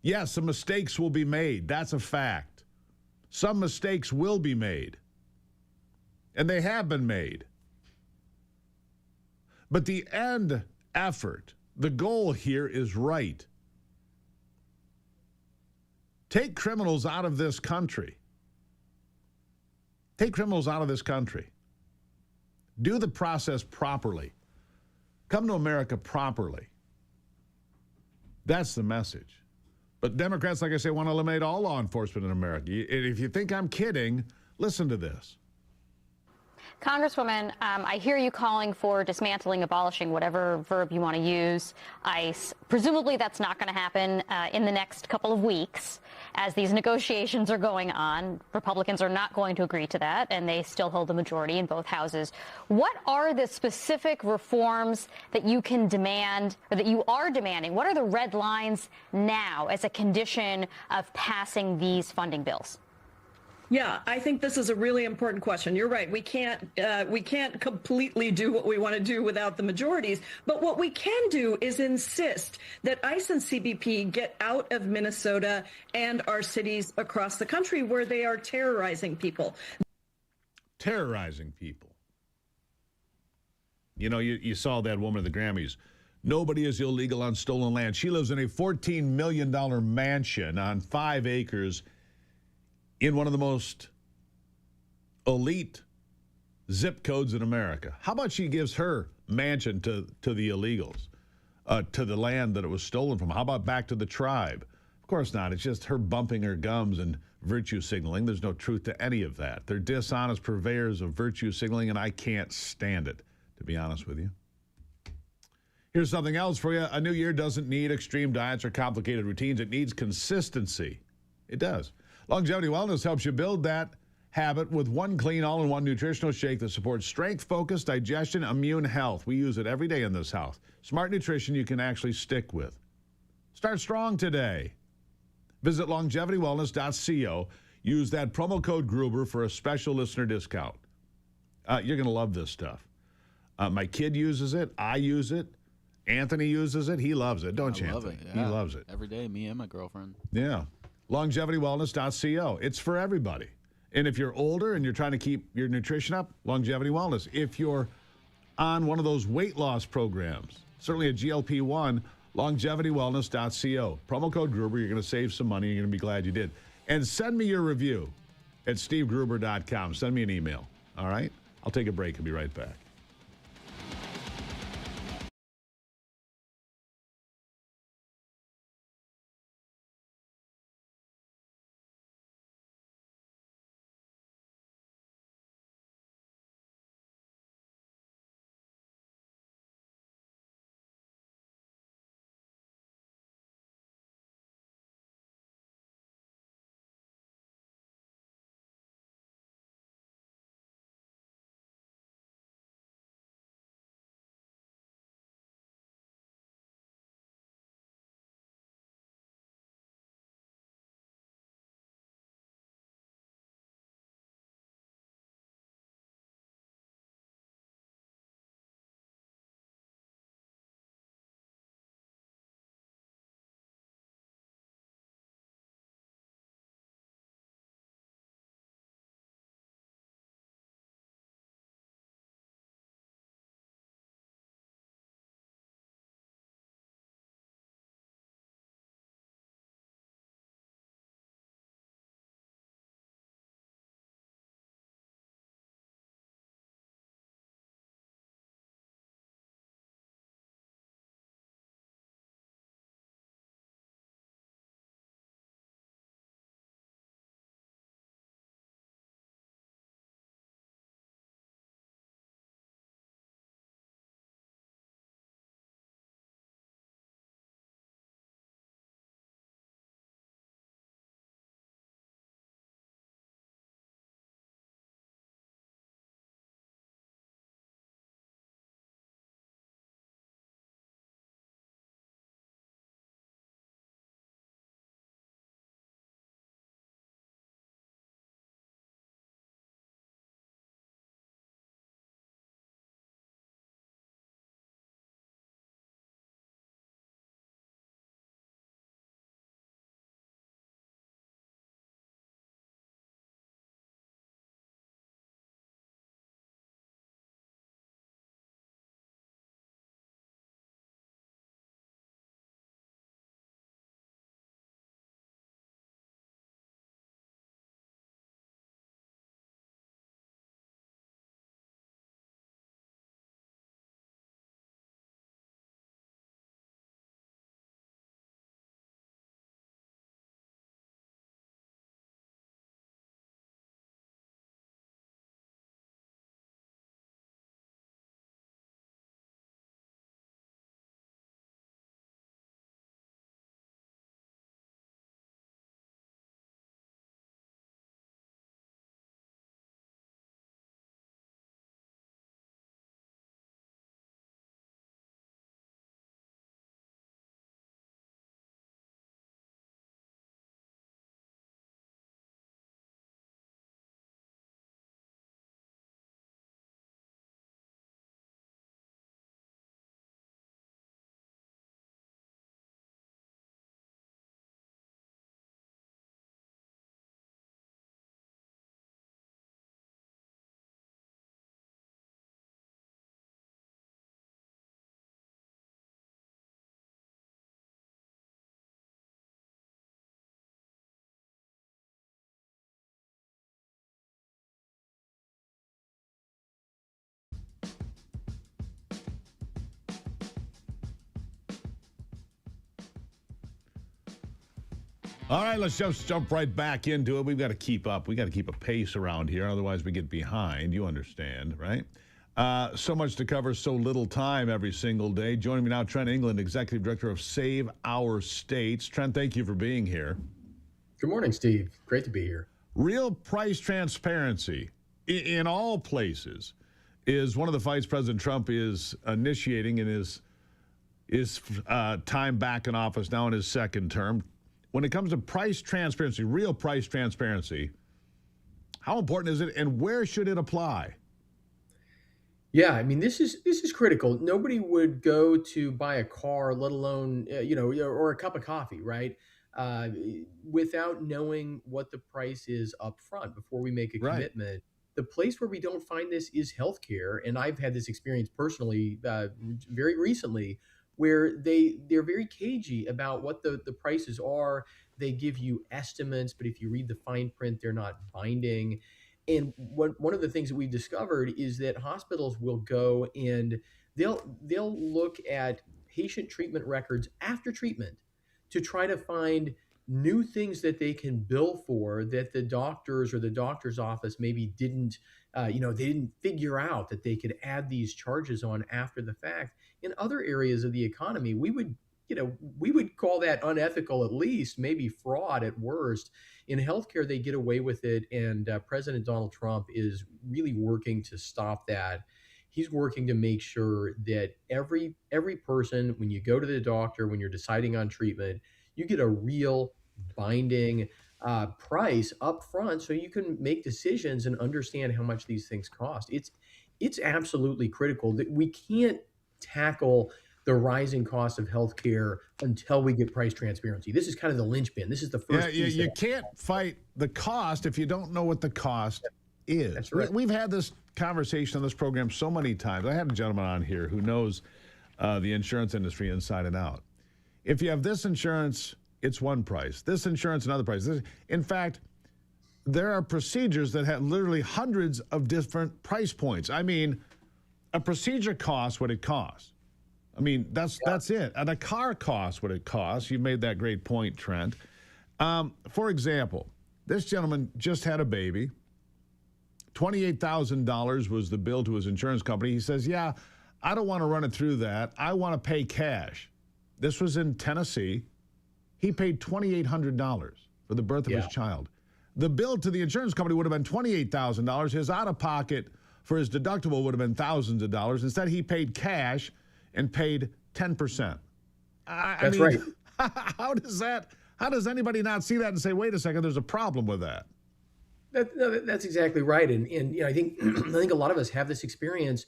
Yes, some mistakes will be made. That's a fact. Some mistakes will be made. And they have been made. But the end effort, the goal here is right. Take criminals out of this country. Take criminals out of this country. Do the process properly. Come to America properly. That's the message. But Democrats, like I say, want to eliminate all law enforcement in America. If you think I'm kidding, listen to this. Congresswoman, I hear you calling for dismantling, abolishing, whatever verb you want to use, ICE. Presumably that's not going to happen in the next couple of weeks as these negotiations are going on. Republicans are not going to agree to that, and they still hold the majority in both houses. What are the specific reforms that you can demand, or that you are demanding? What are the red lines now as a condition of passing these funding bills? Yeah, I think this is a really important question. You're right. We can't completely do what we want to do without the majorities. But what we can do is insist that ICE and CBP get out of Minnesota and our cities across the country where they are terrorizing people. Terrorizing people. You know, you saw that woman at the Grammys. Nobody is illegal on stolen land. She lives in a $14 million mansion on 5 acres in one of the most elite zip codes in America. How about she gives her mansion to the illegals, to the land that it was stolen from? How about back to the tribe? Of course not. It's just her bumping her gums and virtue signaling. There's no truth to any of that. They're dishonest purveyors of virtue signaling, and I can't stand it, to be honest with you. Here's something else for you. A new year doesn't need extreme diets or complicated routines. It needs consistency. It does. Longevity Wellness helps you build that habit with one clean, all-in-one nutritional shake that supports strength, focus, digestion, immune health. We use it every day in this house. Smart nutrition you can actually stick with. Start strong today. Visit longevitywellness.co. Use that promo code Gruber for a special listener discount. You're going to love this stuff. My kid uses it. I use it. Anthony uses it. He loves it. Don't you, Anthony? Yeah. He loves it. Every day, me and my girlfriend. Yeah. LongevityWellness.co. It's for everybody. And if you're older and you're trying to keep your nutrition up, Longevity Wellness. If you're on one of those weight loss programs, certainly a GLP-1, LongevityWellness.co. Promo code Gruber. You're going to save some money. You're going to be glad you did. And send me your review at SteveGruber.com. Send me an email. All right? I'll take a break and be right back. All right, let's just jump right back into it. We've got to keep up. We've got to keep a pace around here. Otherwise, we get behind. You understand, right? So much to cover, so little time every single day. Joining me now, Trent England, Executive Director of Save Our States. Trent, thank you for being here. Good morning, Steve. Great to be here. Real price transparency in all places is one of the fights President Trump is initiating in his time back in office, now in his second term. When it comes to price transparency, real price transparency, how important is it and where should it apply? Yeah, I mean, this is critical. Nobody would go to buy a car, let alone or a cup of coffee, right? Without knowing what the price is up front before we make a commitment. The place where we don't find this is healthcare, and I've had this experience personally very recently, where they're very cagey about what the prices are. They give you estimates, but if you read the fine print, they're not binding. And one of the things that we've discovered is that hospitals will go and they'll look at patient treatment records after treatment to try to find new things that they can bill for that the doctors or the doctor's office maybe didn't, they didn't figure out that they could add these charges on after the fact. In other areas of the economy, we would call that unethical, at least, maybe fraud at worst. In healthcare, they get away with it, and President Donald Trump is really working to stop that. He's working to make sure that every person, when you go to the doctor, when you're deciding on treatment, you get a real binding price up front so you can make decisions and understand how much these things cost. It's absolutely critical that we can't tackle the rising cost of healthcare until we get price transparency. This is kind of the linchpin. This is the first piece. You can't fight the cost if you don't know what the cost is. That's right. We've had this conversation on this program so many times. I had a gentleman on here who knows the insurance industry inside and out. If you have this insurance, it's one price. This insurance, another price. In fact, there are procedures that have literally hundreds of different price points. I mean, a procedure costs what it costs. I mean, that's it. And a car costs what it costs. You made that great point, Trent. For example, this gentleman just had a baby. $28,000 was the bill to his insurance company. He says, yeah, I don't want to run it through that. I want to pay cash. This was in Tennessee. He paid $2,800 for the birth of his child. The bill to the insurance company would have been $28,000. His out-of-pocket for his deductible would have been thousands of dollars. Instead, he paid cash and paid 10%. I mean, right. How does anybody not see that and say, wait a second, there's a problem with that? That's exactly right. And I think a lot of us have this experience,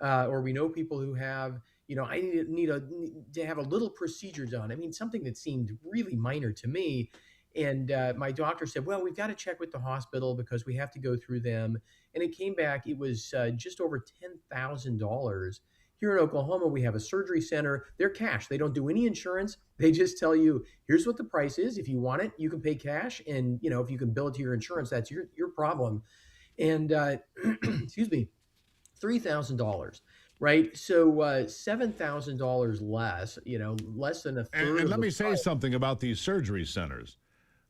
or we know people who have, I need to have a little procedure done. I mean, something that seemed really minor to me. And my doctor said, well, we've got to check with the hospital because we have to go through them. And it came back, it was just over $10,000. Here in Oklahoma, we have a surgery center. They're cash. They don't do any insurance. They just tell you, here's what the price is. If you want it, you can pay cash. And, if you can bill it to your insurance, that's your problem. And, excuse me, $3,000, right? So $7,000 less, less than a third. And let me say something about these surgery centers.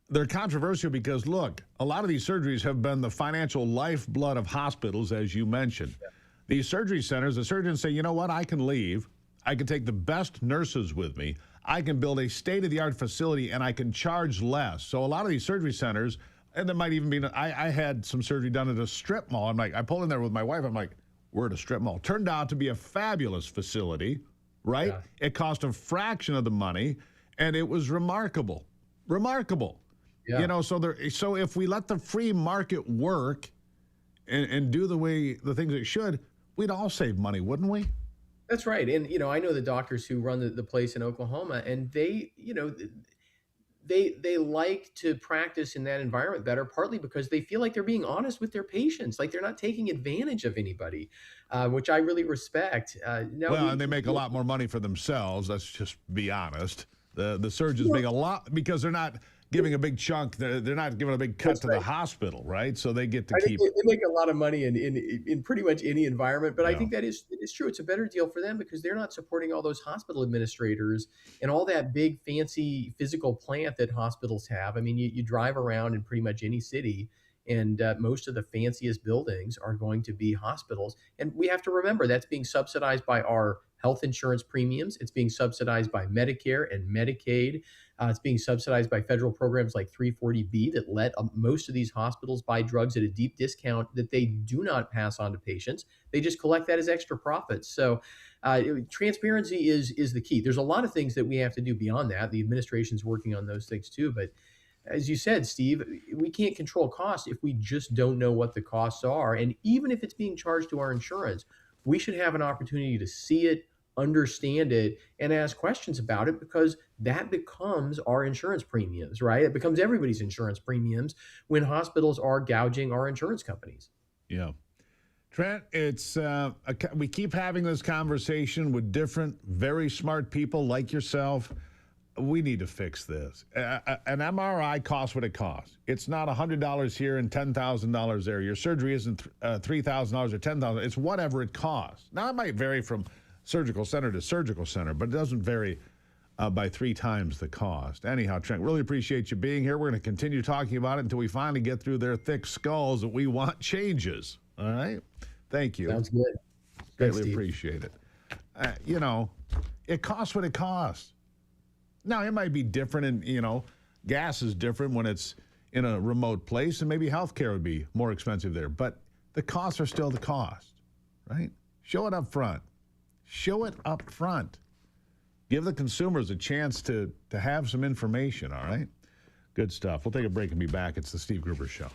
They're controversial because, look, a lot of these surgeries have been the financial lifeblood of hospitals, as you mentioned. Yeah. These surgery centers, the surgeons say, you know what, I can leave. I can take the best nurses with me. I can build a state-of-the-art facility, and I can charge less. So a lot of these surgery centers, and there might even be, I had some surgery done at a strip mall. I'm like, I pulled in there with my wife. I'm like, we're at a strip mall. Turned out to be a fabulous facility, right? Yeah. It cost a fraction of the money, and it was remarkable. Remarkable. Yeah. So if we let the free market work and do the things it should, we'd all save money, wouldn't we? That's right. And, I know the doctors who run the place in Oklahoma, and they like to practice in that environment better, partly because they feel like they're being honest with their patients, like they're not taking advantage of anybody, which I really respect. And they make a lot more money for themselves. Let's just be honest. The surgeons make a lot because they're not giving a big chunk. They're not giving a big cut to the hospital, right? So they get to I keep. think they make a lot of money in pretty much any environment, but I Yeah. think it is true. It's a better deal for them because they're not supporting all those hospital administrators and all that big fancy physical plant that hospitals have. I mean, you drive around in pretty much any city, and most of the fanciest buildings are going to be hospitals. And we have to remember that's being subsidized by our health insurance premiums. It's being subsidized by Medicare and Medicaid. It's being subsidized by federal programs like 340B that let most of these hospitals buy drugs at a deep discount that they do not pass on to patients. They just collect that as extra profits. So transparency is the key. There's a lot of things that we have to do beyond that. The administration's working on those things too. But as you said, Steve, we can't control costs if we just don't know what the costs are. And even if it's being charged to our insurance, we should have an opportunity to see it, understand it, and ask questions about it, because that becomes our insurance premiums, right? It becomes everybody's insurance premiums when hospitals are gouging our insurance companies. Yeah. Trent, it's we keep having this conversation with different, very smart people like yourself. We need to fix this. An MRI costs what it costs. It's not $100 here and $10,000 there. Your surgery isn't $3,000 or $10,000. It's whatever it costs. Now, it might vary from surgical center to surgical center, but it doesn't vary by 3 times the cost. Anyhow, Trent, really appreciate you being here. We're going to continue talking about it until we finally get through their thick skulls that we want changes. All right? Thank you. Sounds good. Greatly appreciate it. It costs what it costs. Now, it might be different, and, gas is different when it's in a remote place, and maybe healthcare would be more expensive there. But the costs are still the cost, right? Show it up front. Show it up front. Give the consumers a chance to have some information, all right? Good stuff. We'll take a break and be back. It's the Steve Gruber Show.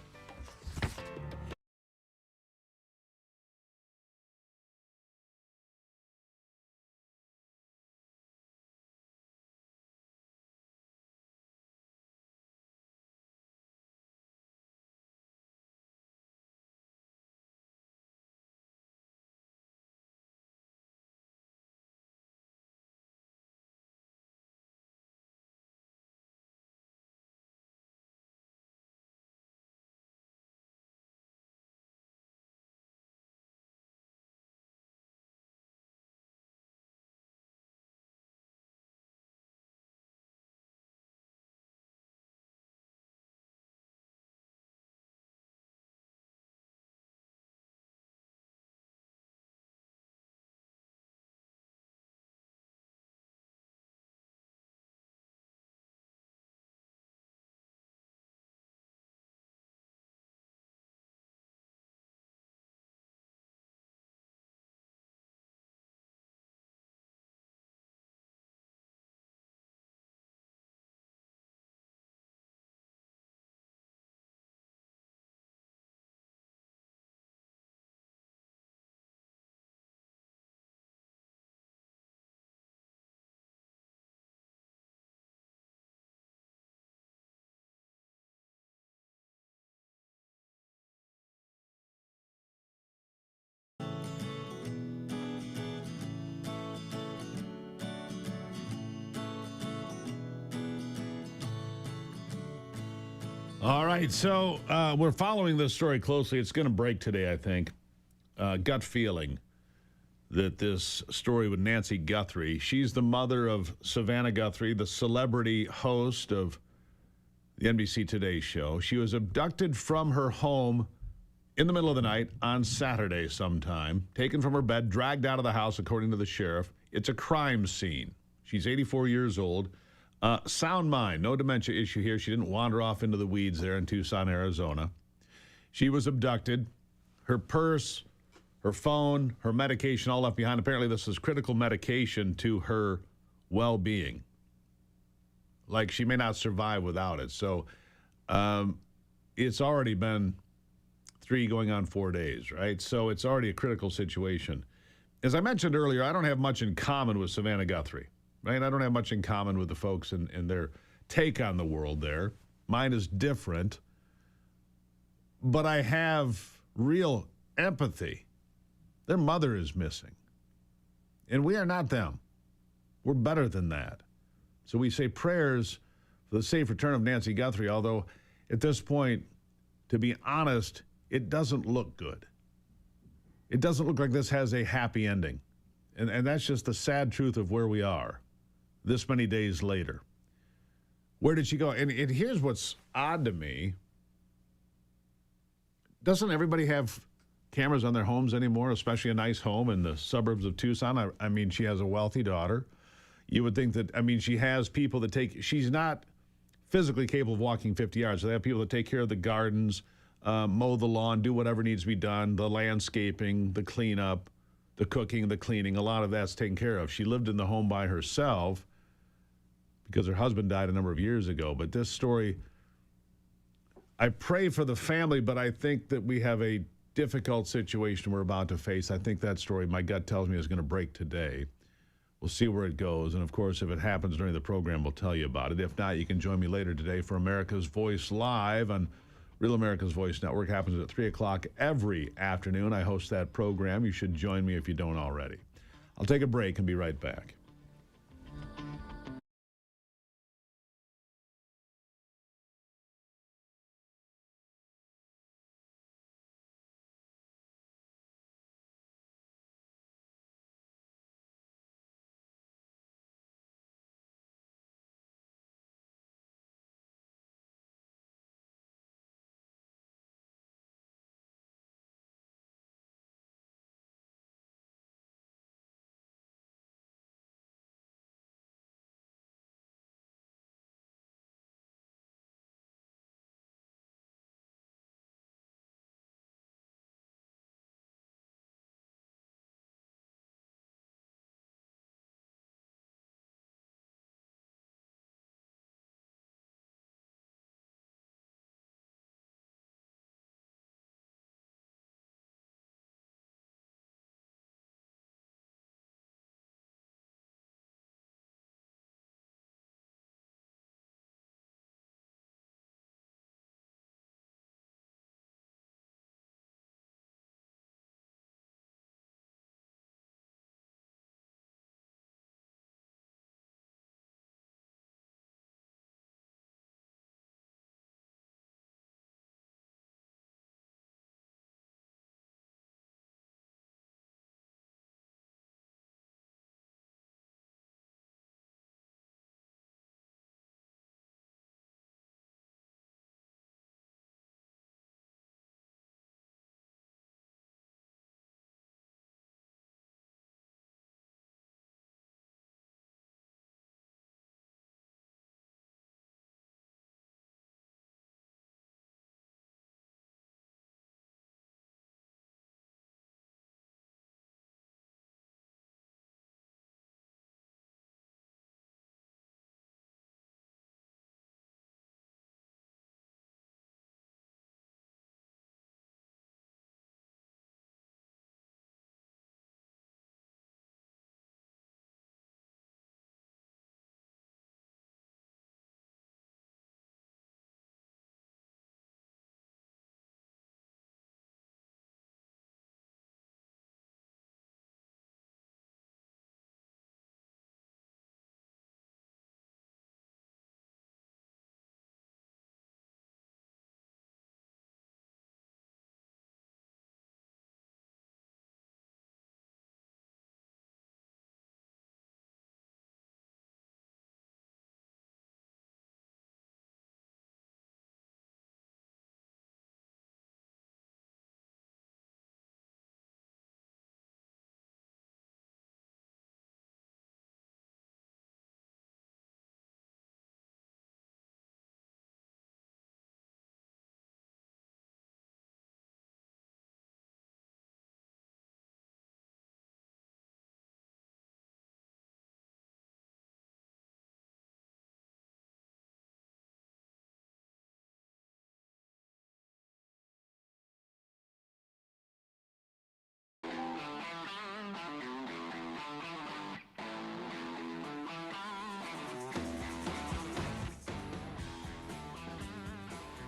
All right, so we're following this story closely. It's going to break today, I think. Gut feeling that this story with Nancy Guthrie, she's the mother of Savannah Guthrie, the celebrity host of the NBC Today show. She was abducted from her home in the middle of the night on Saturday sometime, taken from her bed, dragged out of the house, according to the sheriff. It's a crime scene. She's 84 years old. Sound mind, no dementia issue here. She didn't wander off into the weeds there in Tucson, Arizona. She was abducted. Her purse, her phone, her medication all left behind. Apparently this is critical medication to her well-being. Like she may not survive without it. So it's already been 3 going on 4 days, right? So it's already a critical situation. As I mentioned earlier, I don't have much in common with Savannah Guthrie. Right? I don't have much in common with the folks in their take on the world there. Mine is different. But I have real empathy. Their mother is missing. And we are not them. We're better than that. So we say prayers for the safe return of Nancy Guthrie, although at this point, to be honest, it doesn't look good. It doesn't look like this has a happy ending. And that's just the sad truth of where we are this many days later. Where did she go? And here's what's odd to me. Doesn't everybody have cameras on their homes anymore, especially a nice home in the suburbs of Tucson? I mean, she has a wealthy daughter. You would think that, I mean, she has people that she's not physically capable of walking 50 yards. So they have people that take care of the gardens, mow the lawn, do whatever needs to be done, the landscaping, the cleanup, the cooking, the cleaning. A lot of that's taken care of. She lived in the home by herself because her husband died a number of years ago. But this story, I pray for the family, but I think that we have a difficult situation we're about to face. I think that story, my gut tells me, is going to break today. We'll see where it goes. And, of course, if it happens during the program, we'll tell you about it. If not, you can join me later today for America's Voice Live on Real America's Voice Network. Happens at 3 o'clock every afternoon. I host that program. You should join me if you don't already. I'll take a break and be right back.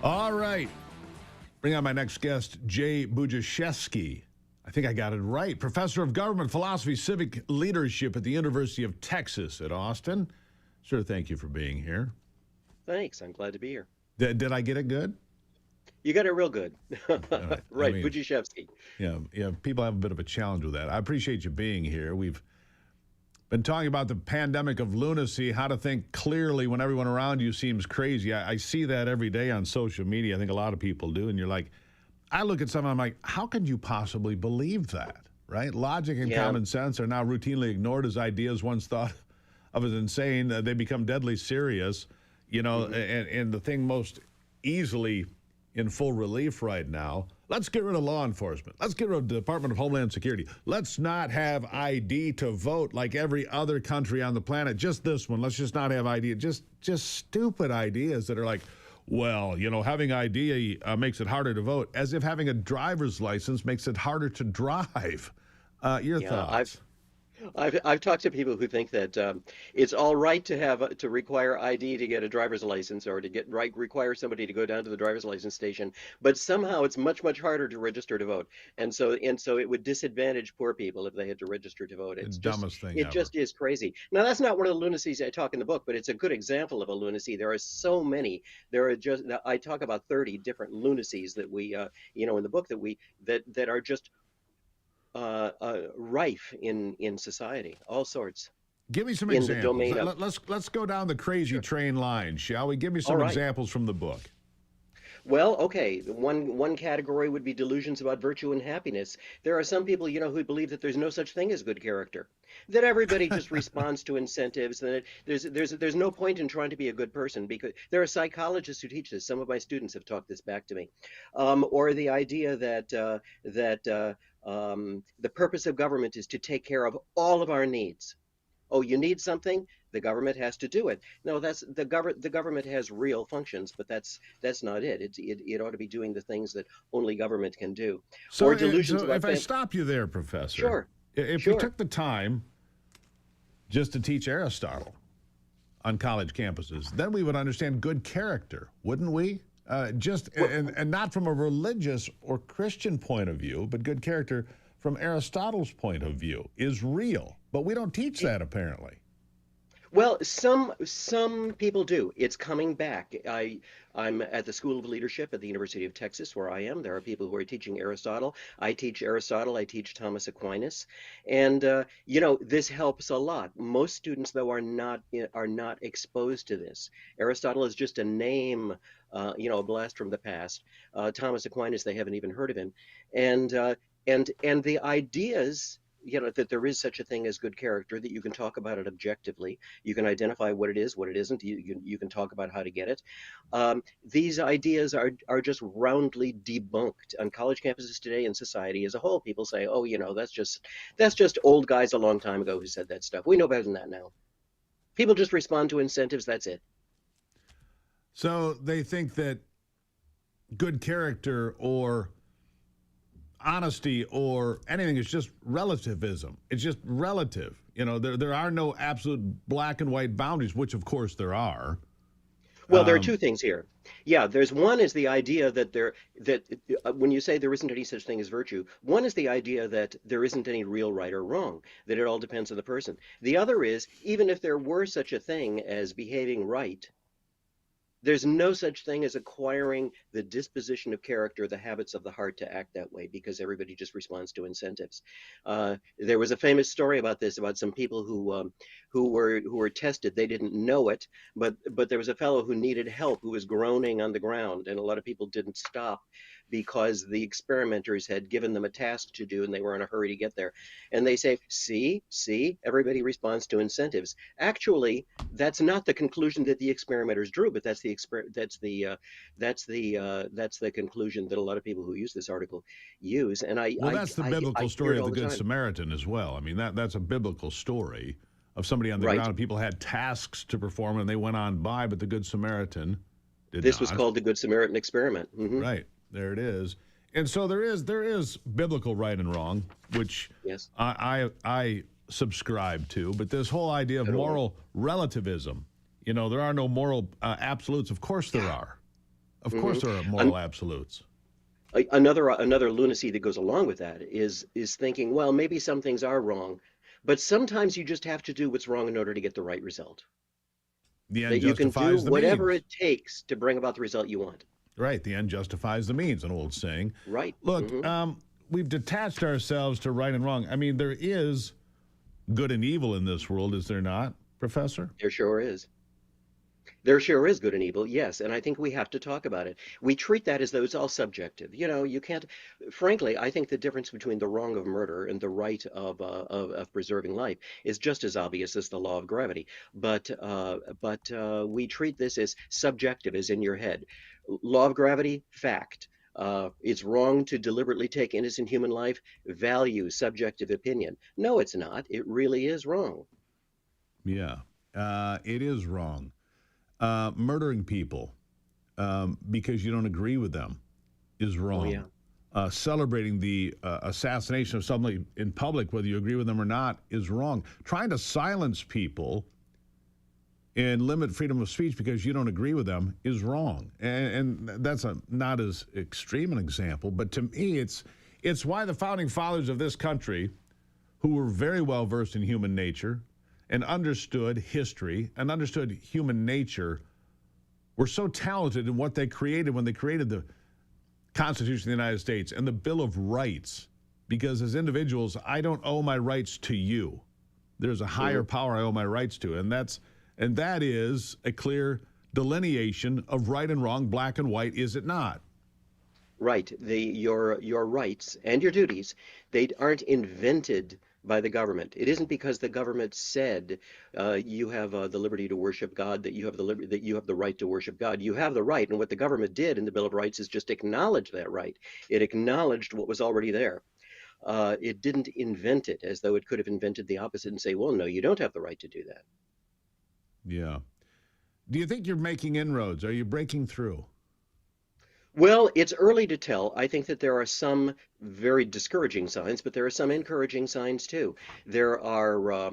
All right. Bring on my next guest, Jay Bujashevsky. I think I got it right. Professor of Government Philosophy, Civic Leadership at the University of Texas at Austin. Sir, thank you for being here. Thanks. I'm glad to be here. Did I get it good? You got it real good. Right. Right, I mean, Budziszewski. yeah, people have a bit of a challenge with that. I appreciate you being here. We've been talking about the pandemic of lunacy, how to think clearly when everyone around you seems crazy. I see that every day on social media. I think a lot of people do. And you're like, I look at someone, I'm like, how can you possibly believe that, right? Logic and common sense are now routinely ignored as ideas once thought of as insane. They become deadly serious, and the thing most easily in full relief right now, let's get rid of law enforcement. Let's get rid of the Department of Homeland Security. Let's not have ID to vote like every other country on the planet. Just this one. Let's just not have ID. Just stupid ideas that are like, well, having ID makes it harder to vote, as if having a driver's license makes it harder to drive. Your thoughts? I've talked to people who think that it's all right to require ID to get a driver's license or to require somebody to go down to the driver's license station, but somehow it's much harder to register to vote, and so it would disadvantage poor people if they had to register to vote. It's the dumbest thing it ever. just is crazy. Now that's not one of the lunacies I talk in the book, but it's a good example of a lunacy. There are so many. I talk about 30 different lunacies that we in the book that are just rife in society, all sorts. Give me some in examples. The domain of, let's go down the crazy train line, shall we? Give me some examples from the book. Well, okay. One category would be delusions about virtue and happiness. There are some people, who believe that there's no such thing as good character, that everybody just responds to incentives, that there's no point in trying to be a good person, because there are psychologists who teach this. Some of my students have talked this back to me, or the idea that the purpose of government is to take care of all of our needs. Oh, you need something? The government has to do it. No, that's the government has real functions, but that's not it. It ought to be doing the things that only government can do. So, or delusions if I stop you there, Professor. Sure. If we took the time just to teach Aristotle on college campuses, then we would understand good character, wouldn't we? And not from a religious or Christian point of view, but good character from Aristotle's point of view is real. But we don't teach that, apparently. Well, some people do. It's coming back. I'm at the School of Leadership at the University of Texas, where I am. There are people who are teaching Aristotle. I teach Aristotle. I teach Thomas Aquinas, and this helps a lot. Most students, though, are not exposed to this. Aristotle is just a name, a blast from the past. Thomas Aquinas, they haven't even heard of him, and the ideas, that there is such a thing as good character, that you can talk about it objectively. You can identify what it is, what it isn't. You can talk about how to get it. These ideas are just roundly debunked on college campuses today, in society as a whole. People say, oh, that's just old guys a long time ago who said that stuff. We know better than that now. People just respond to incentives. That's it. So they think that good character or honesty or anything is just relativism. It's just relative. There are no absolute black and white boundaries, which of course there are. Well, there are two things here. Yeah, there's one is the idea that when you say there isn't any such thing as virtue, one is the idea that there isn't any real right or wrong, that it all depends on the person. The other is, even if there were such a thing as behaving right, there's no such thing as acquiring the disposition of character, the habits of the heart to act that way, because everybody just responds to incentives. There was a famous story about this, about some people who were tested. They didn't know it, but there was a fellow who needed help, who was groaning on the ground, and a lot of people didn't stop because the experimenters had given them a task to do and they were in a hurry to get there. And they say, see, everybody responds to incentives. Actually, that's not the conclusion that the experimenters drew, but that's the conclusion that a lot of people who use this article use. And that's the biblical story of the Good Samaritan as well. I mean, that's a biblical story of somebody on the ground. People had tasks to perform and they went on by, but the Good Samaritan did not. This was called the Good Samaritan experiment. Mm-hmm. Right. There it is. And so there is biblical right and wrong, which yes. I subscribe to. But this whole idea of moral relativism, there are no moral absolutes. Of course there are. Of course there are moral absolutes. Another lunacy that goes along with that is thinking, well, maybe some things are wrong, but sometimes you just have to do what's wrong in order to get the right result. The end that you can do justifies the whatever means. it takes to bring about the result you want. Right. The end justifies the means, an old saying. Right. Look, we've detached ourselves to right and wrong. I mean, there is good and evil in this world, is there not, Professor? There sure is. There sure is good and evil, yes, and I think we have to talk about it. We treat that as though it's all subjective. You know, you can't. Frankly, I think the difference between the wrong of murder and the right of preserving life is just as obvious as the law of gravity. But we treat this as subjective, as in your head. Law of gravity, fact. It's wrong to deliberately take innocent human life. Value, subjective opinion. No, it's not. It really is wrong. Yeah, it is wrong. Murdering people because you don't agree with them is wrong. Oh, yeah. Celebrating the assassination of somebody in public, whether you agree with them or not, is wrong. Trying to silence people and limit freedom of speech because you don't agree with them is wrong. And that's not as extreme an example, but to me, it's why the founding fathers of this country, who were very well versed in human nature and understood history and understood human nature, were so talented in what they created when they created the Constitution of the United States and the Bill of Rights. Because as individuals, I don't owe my rights to you. There's a higher power I owe my rights to, and that is a clear delineation of right and wrong, black and white, is it not? Right. Your rights and your duties, they aren't invented by the government. It isn't because the government said you have the liberty to worship God that you have the right to worship God. You have the right, and what the government did in the Bill of Rights is just acknowledge that right. It acknowledged what was already there. It didn't invent it as though it could have invented the opposite and say, well, no, you don't have the right to do that. Yeah. Do you think you're making inroads? Are you breaking through? Well, it's early to tell. I think that there are some very discouraging signs, but there are some encouraging signs too. There are,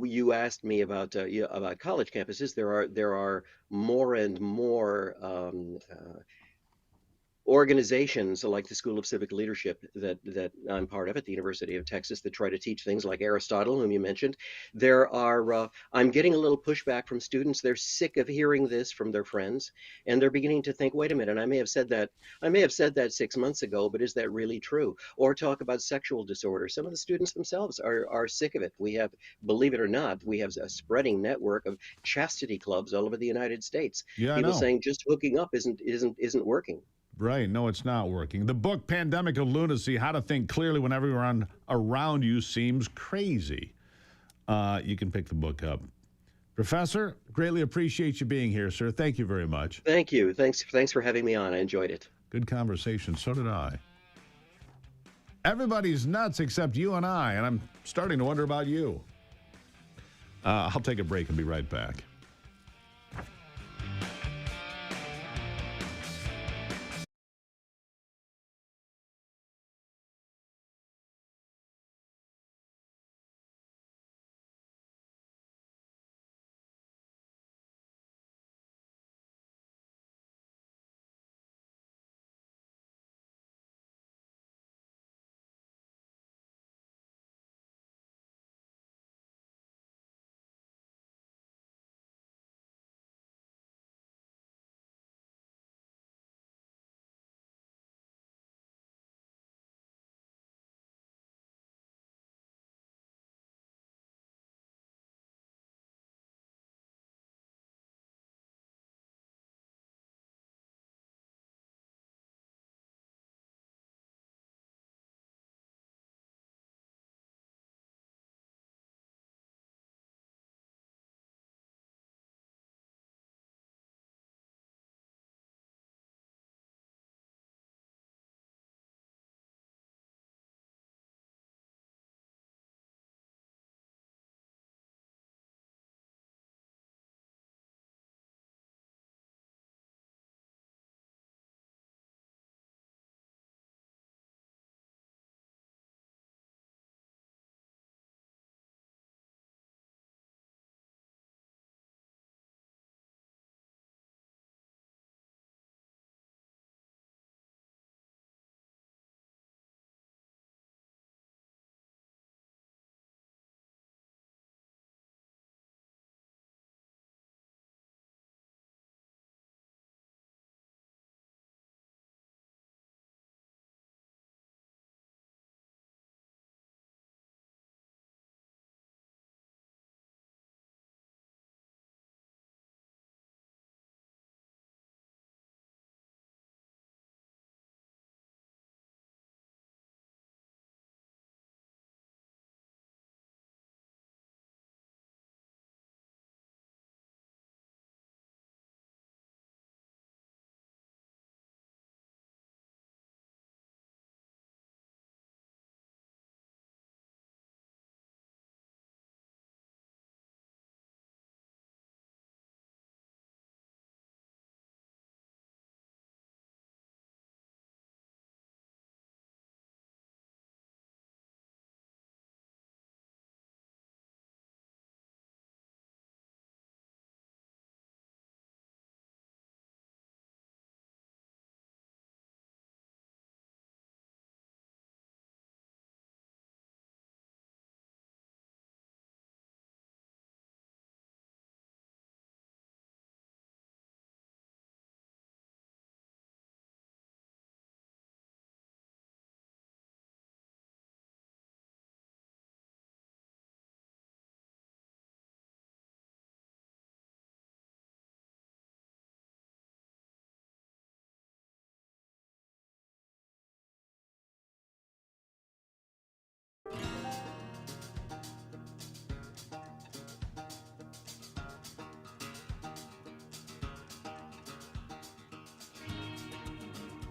you asked me about yeah, about college campuses. There are more and more organizations like the School of Civic Leadership that I'm part of at the University of Texas that try to teach things like Aristotle, whom you mentioned. I'm getting a little pushback from students. They're sick of hearing this from their friends, and they're beginning to think, wait a minute, I may have said that 6 months ago, but is that really true? Or talk about sexual disorder. Some of the students themselves are sick of it. We have, believe it or not, we have a spreading network of chastity clubs all over the United States. Yeah, I People know. saying just hooking up isn't working. Right. No, it's not working. The book, Pandemic of Lunacy, How to Think Clearly When Everyone Around You Seems Crazy. You can pick the book up. Professor, greatly appreciate you being here, sir. Thank you very much. Thank you. Thanks for having me on. I enjoyed it. Good conversation. So did I. Everybody's nuts except you and I, and I'm starting to wonder about you. I'll take a break and be right back.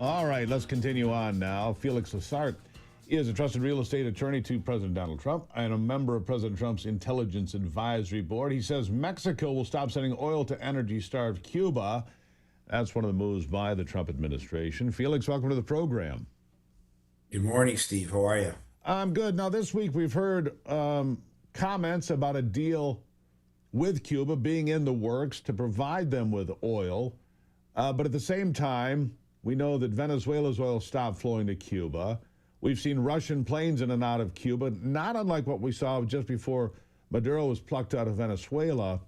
All right, let's continue on now. Felix Lassart is a trusted real estate attorney to President Donald Trump and a member of President Trump's Intelligence Advisory Board. He says Mexico will stop sending oil to energy-starved Cuba. That's one of the moves by the Trump administration. Felix, welcome to the program. Good morning, Steve. How are you? I'm good. Now, this week we've heard comments about a deal with Cuba being in the works to provide them with oil. But at the same time, we know that Venezuela's oil stopped flowing to Cuba. We've seen Russian planes in and out of Cuba, not unlike what we saw just before Maduro was plucked out of Venezuela.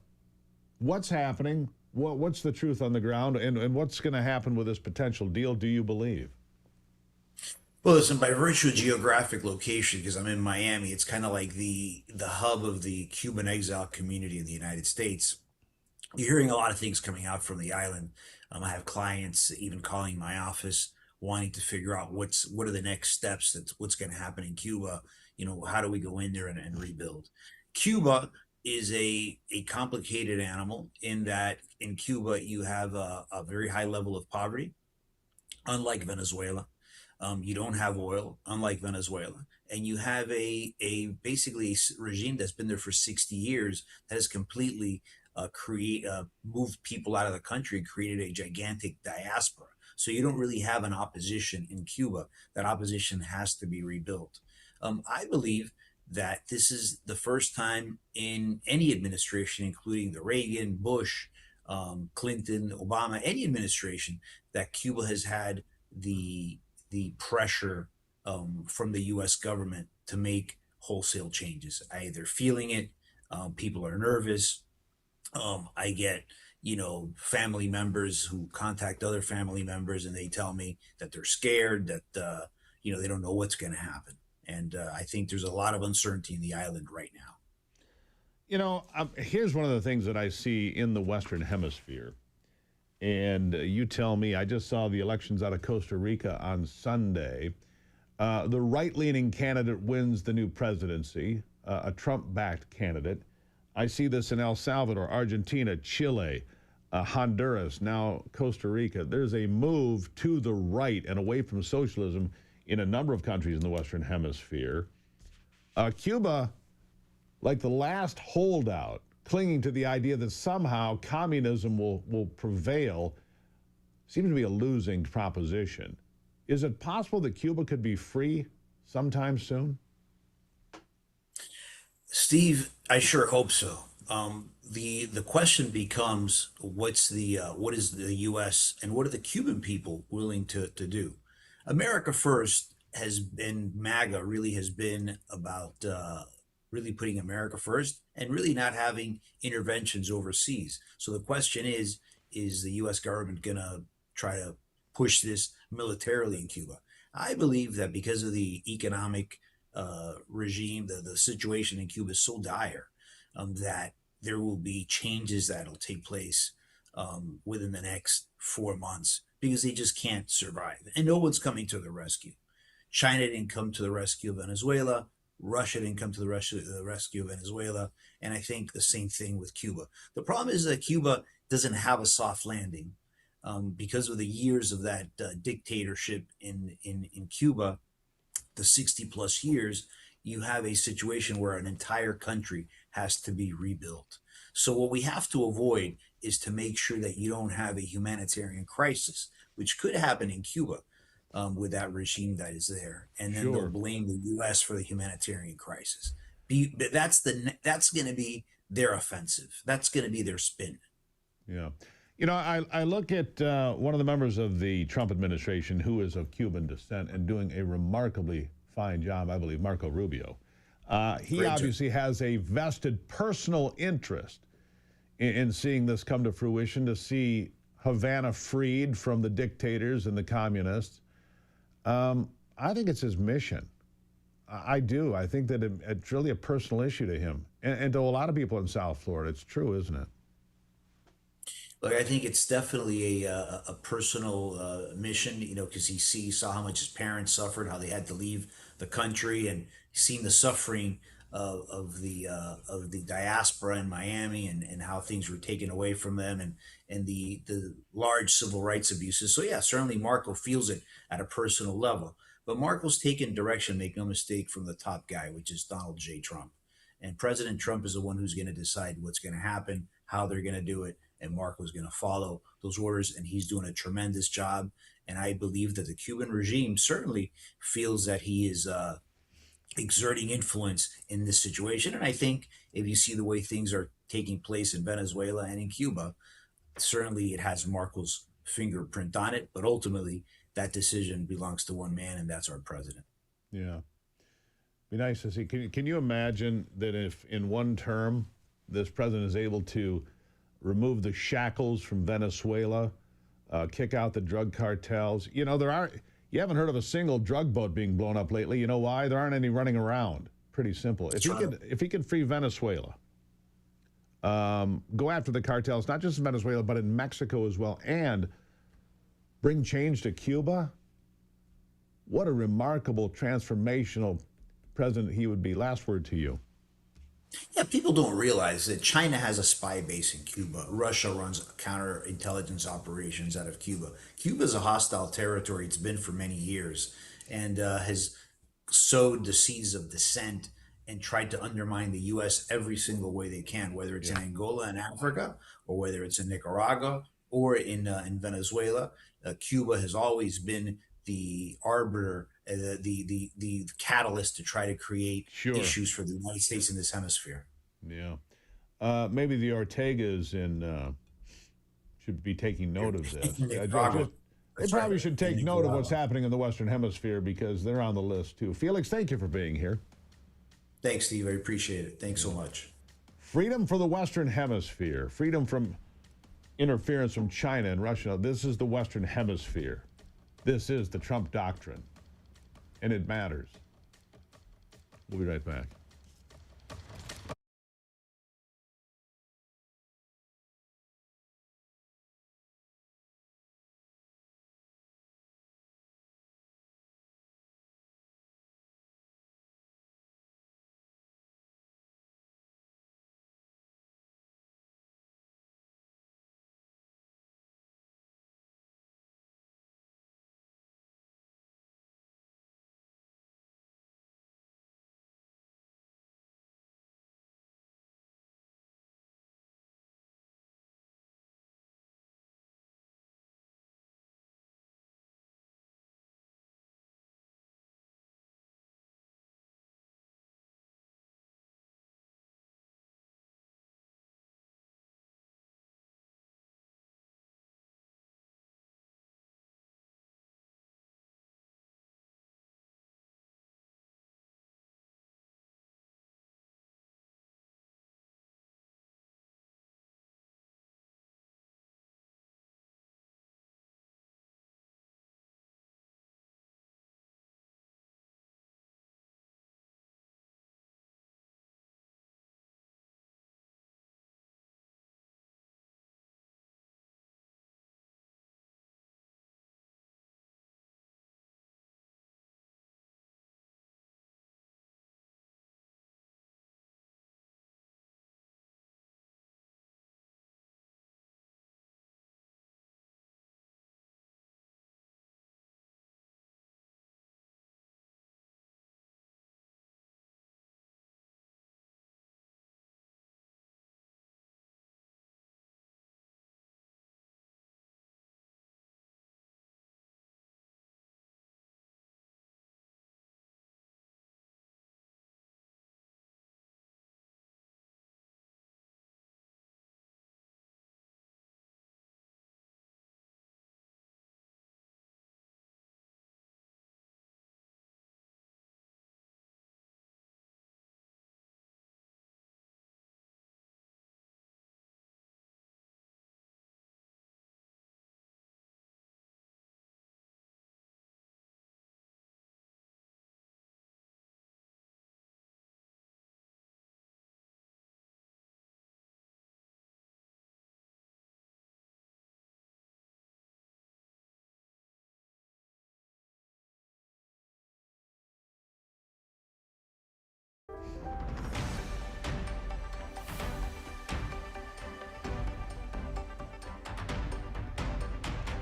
What's happening? What's the truth on the ground? And what's going to happen with this potential deal, do you believe? Well, listen, by virtue of geographic location, because I'm in Miami, it's kind of like the hub of the Cuban exile community in the United States. You're hearing a lot of things coming out from the island. I have clients even calling my office, wanting to figure out what are the next steps, what's going to happen in Cuba. You know, how do we go in there and rebuild? Cuba is a complicated animal in that in Cuba you have a very high level of poverty, unlike Venezuela. You don't have oil, unlike Venezuela, and you have a basically regime that's been there for 60 years that has completely moved people out of the country and created a gigantic diaspora. So you don't really have an opposition in Cuba. That opposition has to be rebuilt. I believe that this is the first time in any administration, including the Reagan, Bush, Clinton, Obama, any administration, that Cuba has had the pressure from the U.S. government to make wholesale changes. They're feeling it. People are nervous. I get, family members who contact other family members and they tell me that they're scared, that, they don't know what's going to happen. And I think there's a lot of uncertainty in the island right now. Here's one of the things that I see in the Western Hemisphere. And you tell me, I just saw the elections out of Costa Rica on Sunday. The right-leaning candidate wins the new presidency, a Trump-backed candidate. I see this in El Salvador, Argentina, Chile, Honduras, now Costa Rica. There's a move to the right and away from socialism in a number of countries in the Western Hemisphere. Cuba, like the last holdout, clinging to the idea that somehow communism will prevail, seems to be a losing proposition. Is it possible that Cuba could be free sometime soon? Steve, I sure hope so. The question becomes, what is the U.S. and what are the Cuban people willing to do? America First has been, MAGA really has been about really putting America first and really not having interventions overseas. So the question is the U.S. government going to try to push this militarily in Cuba? I believe that because of the economic regime, the situation in Cuba is so dire that there will be changes that'll take place within the next 4 months because they just can't survive. And no one's coming to the rescue. China didn't come to the rescue of Venezuela. Russia didn't come to the rescue of Venezuela. And I think the same thing with Cuba. The problem is that Cuba doesn't have a soft landing because of the years of that dictatorship in Cuba, the 60 plus years. You have a situation where an entire country has to be rebuilt. So what we have to avoid is to make sure that you don't have a humanitarian crisis, which could happen in Cuba with that regime that is there. And then they'll blame the U.S. for the humanitarian crisis. That's going to be their offensive. That's going to be their spin. Yeah. I look at one of the members of the Trump administration who is of Cuban descent and doing a remarkably fine job, I believe, Marco Rubio. He obviously has a vested personal interest in seeing this come to fruition, to see Havana freed from the dictators and the communists. I think it's his mission. I do. I think that it's really a personal issue to him and to a lot of people in South Florida. It's true, isn't it? Look, I think it's definitely a personal mission, because he saw how much his parents suffered, how they had to leave the country, and seen the suffering of the diaspora in Miami, and how things were taken away from them, and the large civil rights abuses. So yeah, certainly Marco feels it at a personal level. But Marco's taken direction, make no mistake, from the top guy, which is Donald J. Trump. And President Trump is the one who's going to decide what's going to happen, how they're going to do it, and Marco's going to follow those orders. And he's doing a tremendous job. And I believe that the Cuban regime certainly feels that he is exerting influence in this situation. And I think if you see the way things are taking place in Venezuela and in Cuba, certainly it has Marco's fingerprint on it. But ultimately, that decision belongs to one man, and that's our president. Yeah. Be nice to see. Can you imagine that if in one term this president is able to remove the shackles from Venezuela, kick out the drug cartels? You know, you haven't heard of a single drug boat being blown up lately. You know why? There aren't any running around. Pretty simple. If he could free Venezuela, go after the cartels, not just in Venezuela, but in Mexico as well, and bring change to Cuba, what a remarkable transformational president he would be. Last word to you. Yeah, people don't realize that China has a spy base in Cuba. Russia runs counterintelligence operations out of Cuba. Cuba is a hostile territory. It's been for many years, and has sowed the seeds of dissent and tried to undermine the U.S. every single way they can, whether it's in Angola in Africa, or whether it's in Nicaragua, or in Venezuela. Cuba has always been the arbiter, the catalyst to try to create issues for the United States in this hemisphere. Yeah. Maybe the Ortegas should be taking note of this. Nicaragua. They probably should take note of what's happening in the Western Hemisphere, because they're on the list too. Felix, thank you for being here. Thanks, Steve. I appreciate it. Thanks so much. Freedom for the Western Hemisphere. Freedom from interference from China and Russia. This is the Western Hemisphere. This is the Trump doctrine. And it matters. We'll be right back.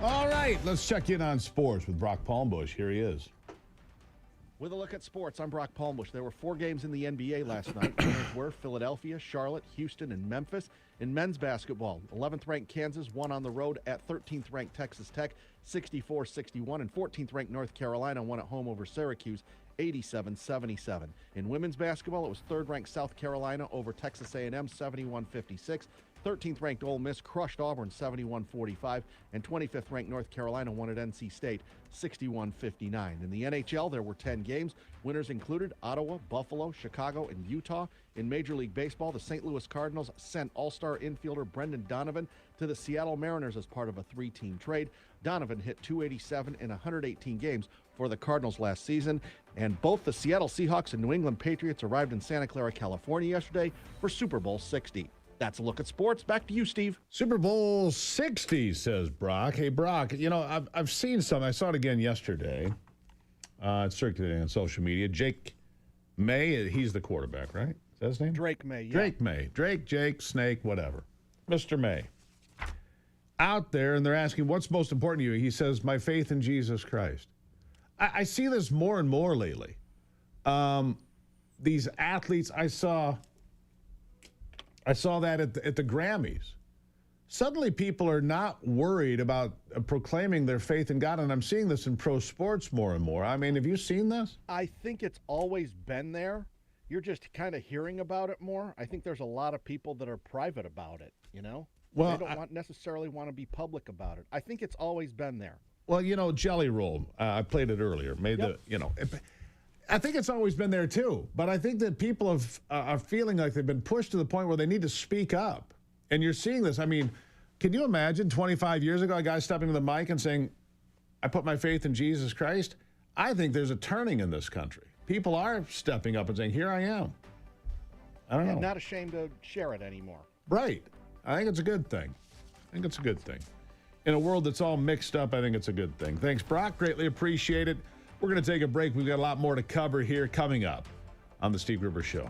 All right, let's check in on sports with Brock Palmbush. Here he is. With a look at sports, I'm Brock Palmbush. There were 4 games in the NBA last night. Winners were Philadelphia, Charlotte, Houston, and Memphis. In men's basketball, 11th-ranked Kansas won on the road at 13th-ranked Texas Tech, 64-61, and 14th-ranked North Carolina won at home over Syracuse, 87-77. In women's basketball, it was 3rd-ranked South Carolina over Texas A&M, 71-56. 13th-ranked Ole Miss crushed Auburn 71-45, and 25th-ranked North Carolina won at NC State 61-59. In the NHL, there were 10 games. Winners included Ottawa, Buffalo, Chicago, and Utah. In Major League Baseball, the St. Louis Cardinals sent all-star infielder Brendan Donovan to the Seattle Mariners as part of a 3-team trade. Donovan hit .287 in 118 games for the Cardinals last season, and both the Seattle Seahawks and New England Patriots arrived in Santa Clara, California yesterday for Super Bowl 60. That's a look at sports. Back to you, Steve. Super Bowl 60, says Brock. Hey, Brock, you know, I've seen some. I saw it again yesterday. It's circulating on social media. Jake May, he's the quarterback, right? Is that his name? Drake May, yeah. Drake May. Drake, Jake, Snake, whatever. Mr. May. Out there, and they're asking, what's most important to you? He says, my faith in Jesus Christ. I see this more and more lately. These athletes, I saw that at the Grammys. Suddenly people are not worried about proclaiming their faith in God, and I'm seeing this in pro sports more and more. I mean, have you seen this? I think it's always been there. You're just kind of hearing about it more. I think there's a lot of people that are private about it, you know? Well, they don't necessarily want to be public about it. I think it's always been there. Well, you know, Jelly Roll, I played it earlier, I think it's always been there too, but I think that people are feeling like they've been pushed to the point where they need to speak up. And you're seeing this. I mean, can you imagine 25 years ago, a guy stepping to the mic and saying, I put my faith in Jesus Christ? I think there's a turning in this country. People are stepping up and saying, here I am. I don't know. And not ashamed to share it anymore. Right. I think it's a good thing. In a world that's all mixed up, I think it's a good thing. Thanks, Brock. Greatly appreciate it. We're going to take a break. We've got a lot more to cover here coming up on The Steve Gruber Show.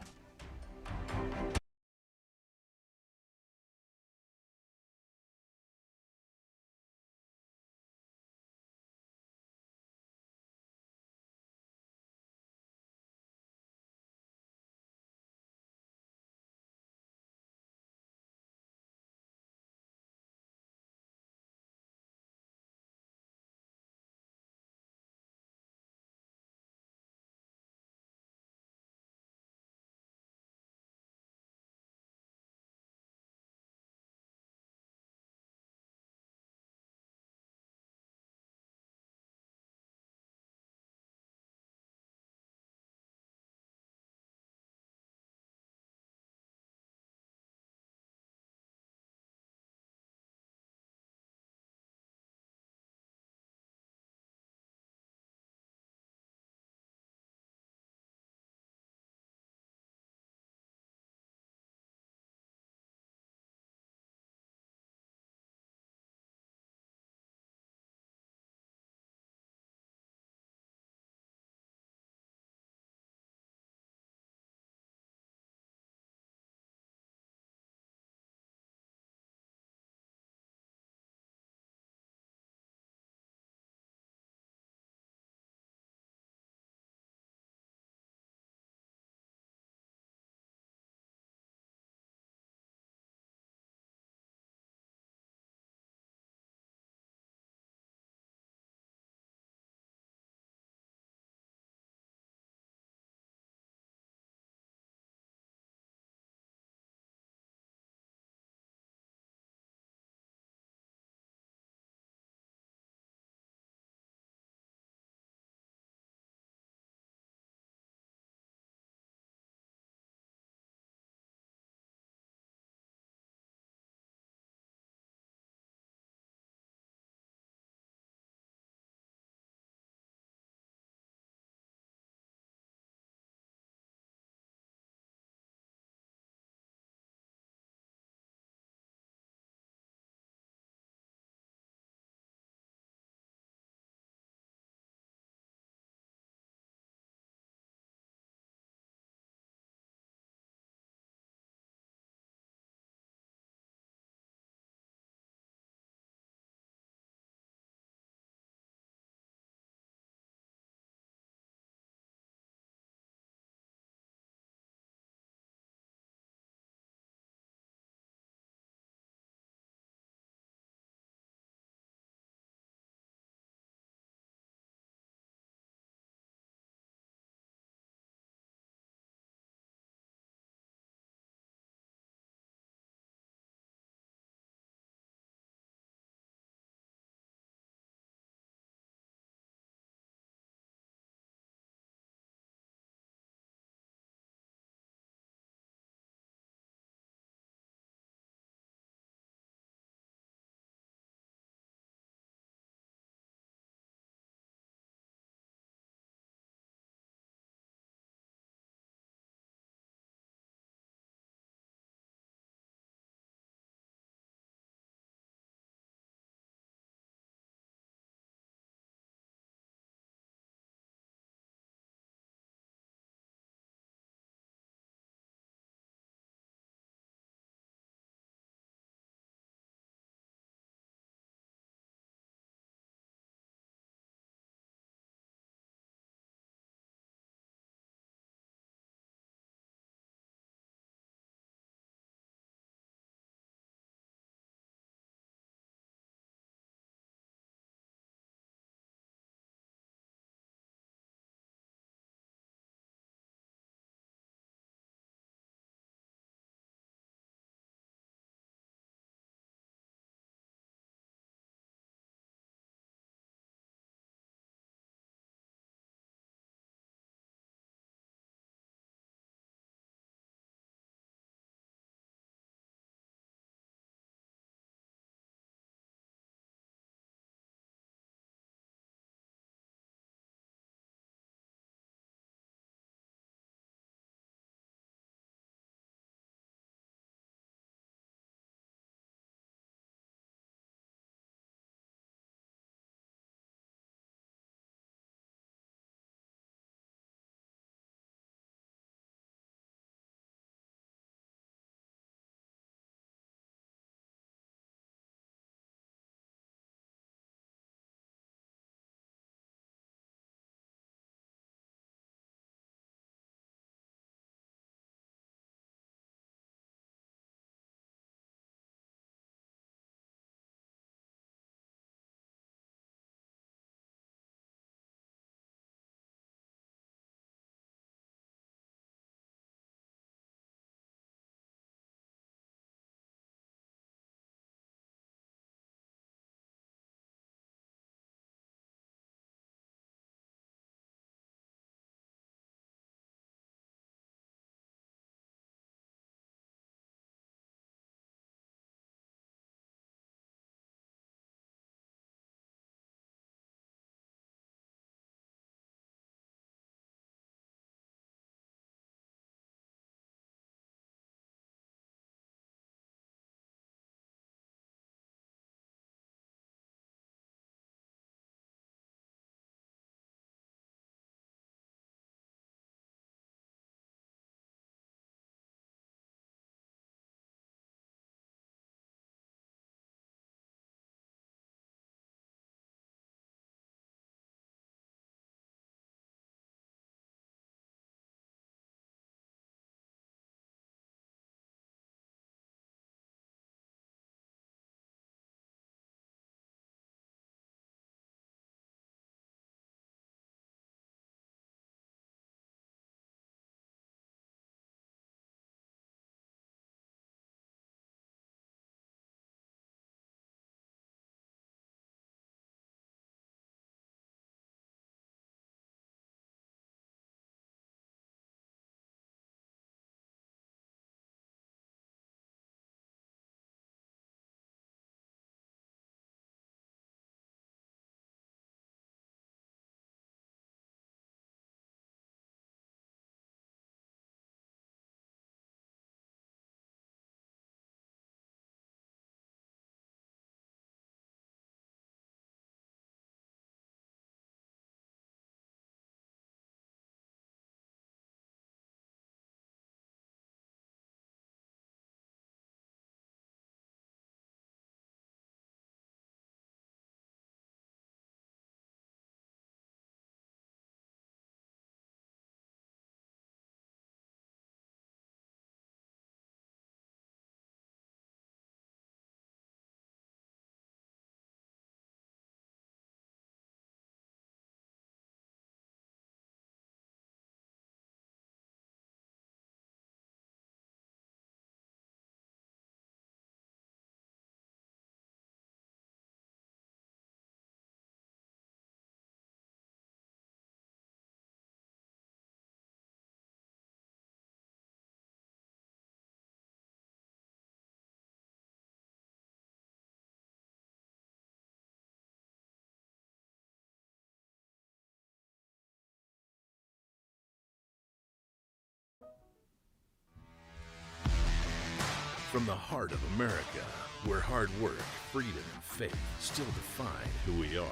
From the heart of America, where hard work, freedom, and faith still define who we are.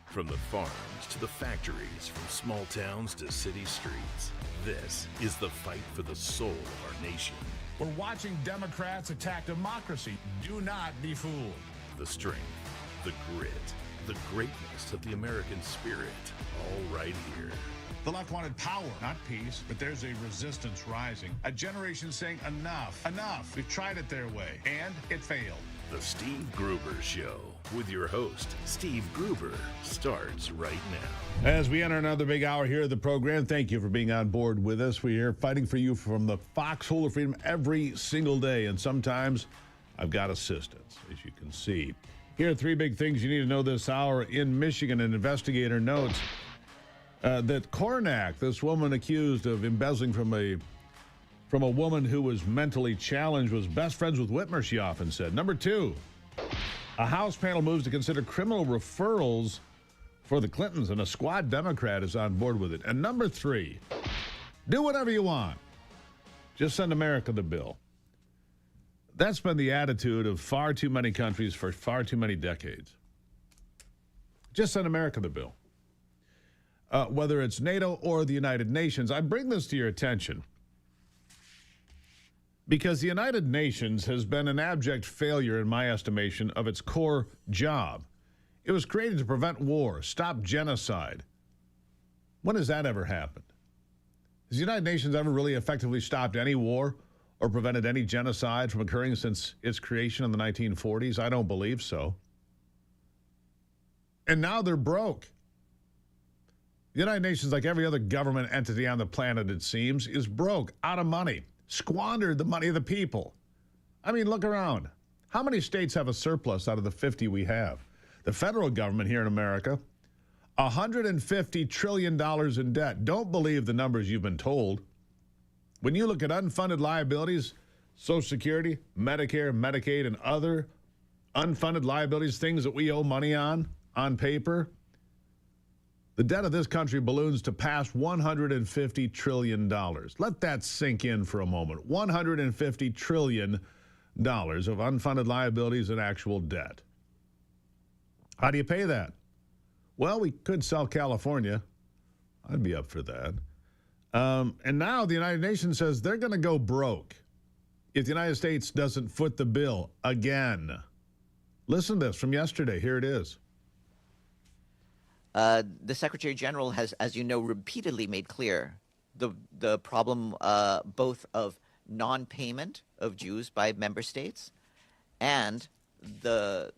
From the farms to the factories, from small towns to city streets, this is the fight for the soul of our nation. We're watching Democrats attack democracy. Do not be fooled. The strength, the grit, the greatness of the American spirit, all right here. The left wanted power, not peace, but there's a resistance rising. A generation saying enough, enough. We've tried it their way, and it failed. The Steve Gruber Show with your host, Steve Gruber, starts right now. As we enter another big hour here of the program, thank you for being on board with us. We're here fighting for you from the foxhole of freedom every single day, and sometimes I've got assistance, as you can see. Here are three big things you need to know this hour. In Michigan, an investigator notes that Kornak, this woman accused of embezzling from a woman who was mentally challenged, was best friends with Whitmer, she often said. Number two, a House panel moves to consider criminal referrals for the Clintons, and a squad Democrat is on board with it. And number three, do whatever you want. Just send America the bill. That's been the attitude of far too many countries for far too many decades. Just send America the bill. Whether it's NATO or the United Nations, I bring this to your attention because the United Nations has been an abject failure, in my estimation, of its core job. It was created to prevent war, stop genocide. When has that ever happened? Has the United Nations ever really effectively stopped any war or prevented any genocide from occurring since its creation in the 1940s? I don't believe so. And now they're broke. The United Nations, like every other government entity on the planet, it seems, is broke, out of money, squandered the money of the people. I mean, look around. How many states have a surplus out of the 50 we have? The federal government here in America, $150 trillion in debt. Don't believe the numbers you've been told. When you look at unfunded liabilities, Social Security, Medicare, Medicaid, and other unfunded liabilities, things that we owe money on paper, the debt of this country balloons to past $150 trillion. Let that sink in for a moment. $150 trillion of unfunded liabilities and actual debt. How do you pay that? Well, we could sell California. I'd be up for that. And now the United Nations says they're going to go broke if the United States doesn't foot the bill again. Listen to this from yesterday. Here it is. The Secretary General has, as you know, repeatedly made clear the problem both of non-payment of Jews by member states and the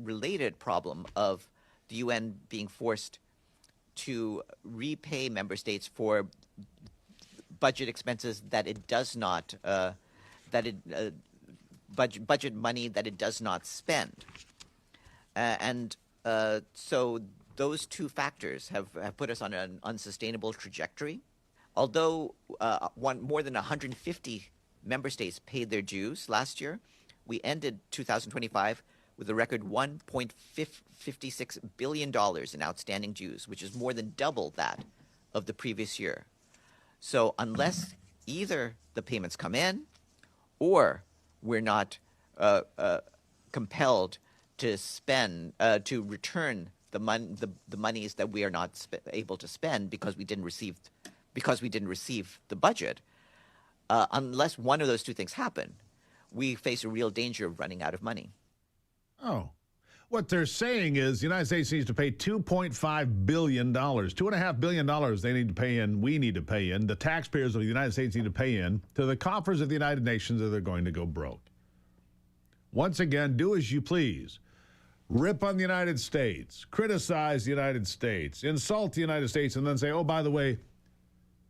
related problem of the UN being forced to repay member states for budget expenses that it does not budget money that it does not spend, so those two factors have put us on an unsustainable trajectory. Although more than 150 member states paid their dues last year, we ended 2025 with a record $1.56 billion in outstanding dues, which is more than double that of the previous year. So unless either the payments come in or we're not compelled to spend, to return the monies that we are not able to spend because we didn't receive the budget, unless one of those two things happen, we face a real danger of running out of money. Oh, what they're saying is the United States needs to pay $2.5 billion, $2.5 billion they need to pay in, we need to pay in, the taxpayers of the United States need to pay in to the coffers of the United Nations, or they're going to go broke. Once again, do as you please. Rip on the United States, criticize the United States, insult the United States, and then say, oh, by the way,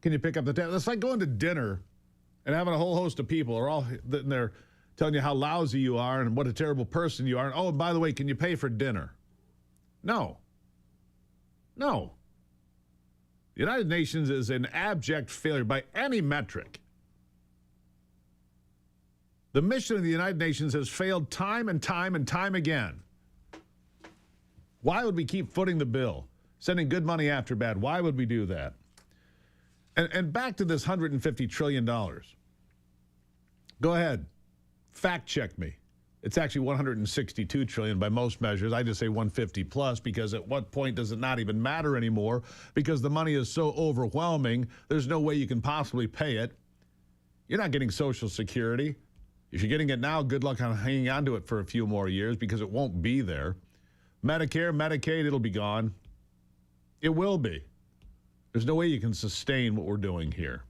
can you pick up the tab? It's like going to dinner and having a whole host of people are all in there telling you how lousy you are and what a terrible person you are. And, oh, by the way, can you pay for dinner? No. The United Nations is an abject failure by any metric. The mission of the United Nations has failed time and time and time again. Why would we keep footing the bill, sending good money after bad? Why would we do that? And back to this $150 trillion. Go ahead. Fact check me. It's actually 162 trillion by most measures. I just say 150 plus because at what point does it not even matter anymore because the money is so overwhelming, there's no way you can possibly pay it. You're not getting Social Security. If you're getting it now, good luck on hanging on to it for a few more years because it won't be there. Medicare, Medicaid, it'll be gone. It will be. There's no way you can sustain what we're doing here.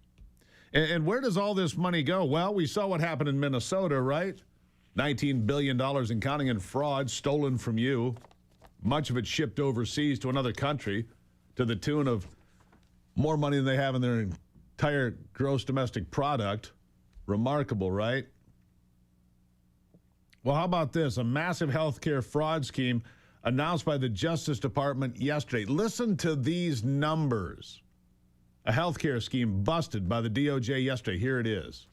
And where does all this money go? Well, we saw what happened in Minnesota, right? $19 billion and counting in fraud stolen from you. Much of it shipped overseas to another country to the tune of more money than they have in their entire gross domestic product. Remarkable, right? Well, how about this? A massive healthcare fraud scheme announced by the Justice Department yesterday. Listen to these numbers. A healthcare scheme busted by the DOJ yesterday. Here it is.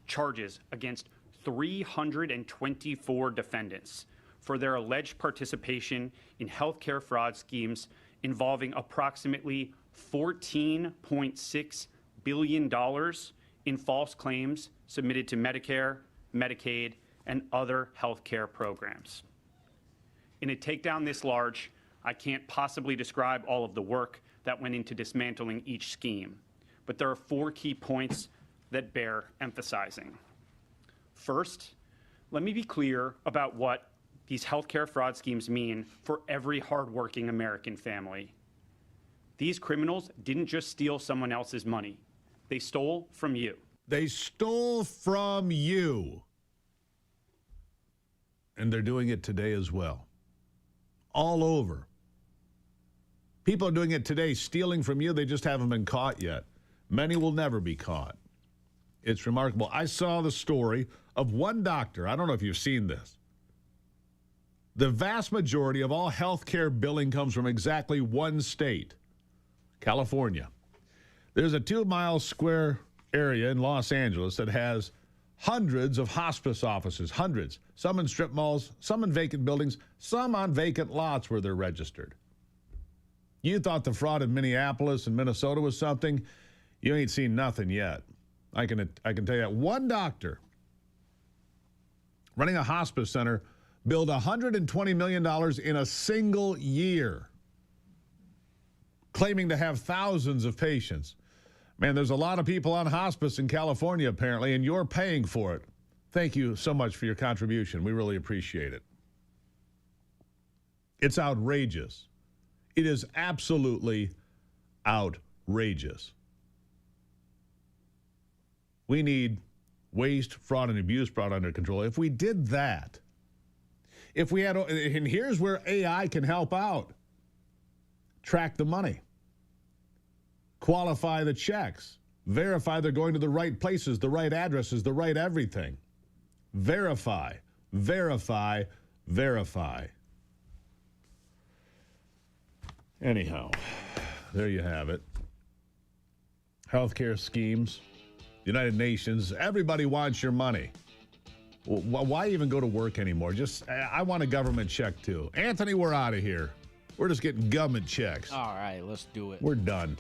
Charges against 324 defendants for their alleged participation in healthcare fraud schemes involving approximately $14.6 billion in false claims submitted to Medicare, Medicaid, and other healthcare programs. In a takedown this large, I can't possibly describe all of the work that went into dismantling each scheme, but there are 4 key points that bear emphasizing. First, let me be clear about what these healthcare fraud schemes mean for every hardworking American family. These criminals didn't just steal someone else's money. They stole from you. They stole from you. And they're doing it today as well. All over. People are doing it today, stealing from you. They just haven't been caught yet. Many will never be caught. It's remarkable. I saw the story of one doctor. I don't know if you've seen this. The vast majority of all healthcare billing comes from exactly one state, California. There's a 2-mile square area in Los Angeles that has hundreds of hospice offices, hundreds. Some in strip malls, some in vacant buildings, some on vacant lots where they're registered. You thought the fraud in Minneapolis and Minnesota was something? You ain't seen nothing yet. I can tell you that. One doctor running a hospice center billed $120 million in a single year, claiming to have thousands of patients. Man, there's a lot of people on hospice in California, apparently, and you're paying for it. Thank you so much for your contribution. We really appreciate it. It's outrageous. It is absolutely outrageous. We need waste, fraud, and abuse brought under control. If we did that, if we had, and here's where AI can help out. Track the money. Qualify the checks. Verify they're going to the right places, the right addresses, the right everything. Verify, verify, verify. Anyhow, there you have it. Healthcare schemes, United Nations, everybody wants your money. Why even go to work anymore? I want a government check too. Anthony, we're out of here. We're just getting government checks. All right, let's do it. We're done.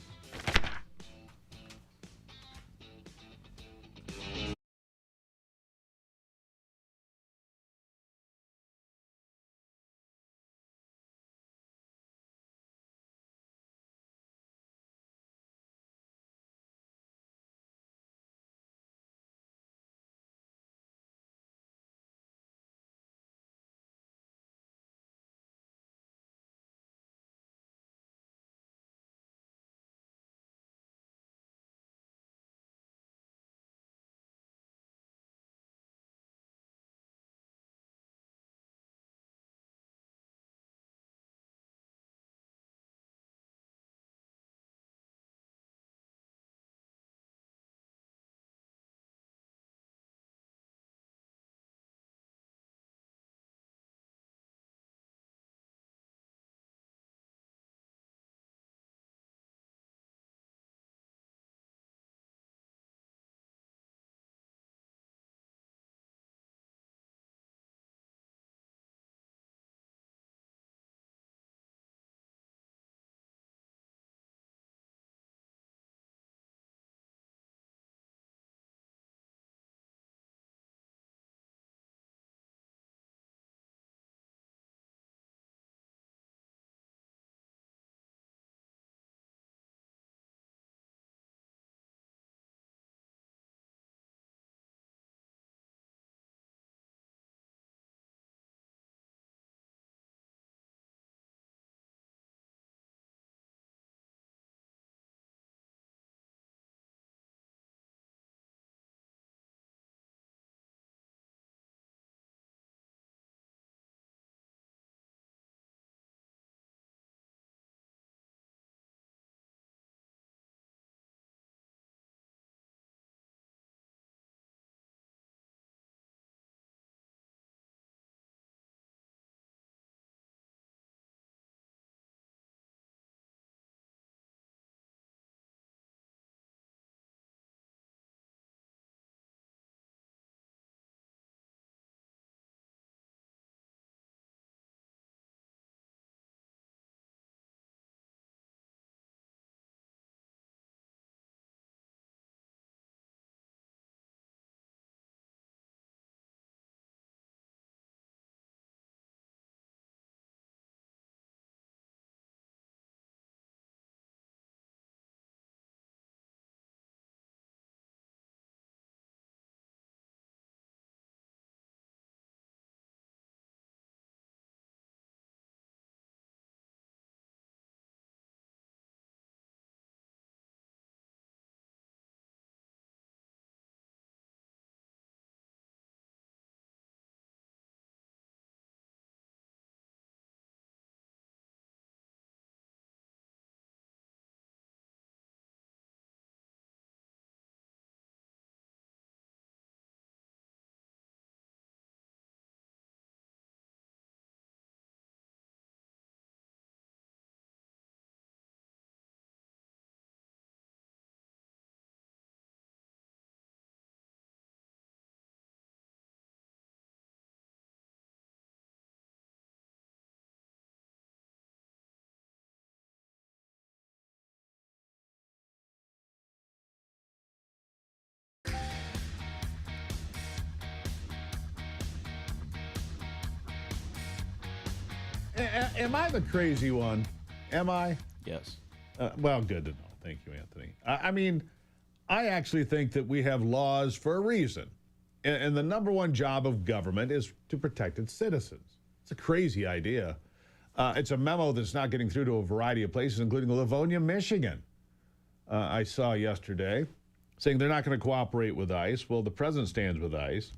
Am I the crazy one? Am I? Yes. Well, good to know. Thank you, Anthony. I mean, I actually think that we have laws for a reason. And the number one job of government is to protect its citizens. It's a crazy idea. It's a memo that's not getting through to a variety of places, including Livonia, Michigan. I saw yesterday saying they're not going to cooperate with ICE. Well, the president stands with ICE.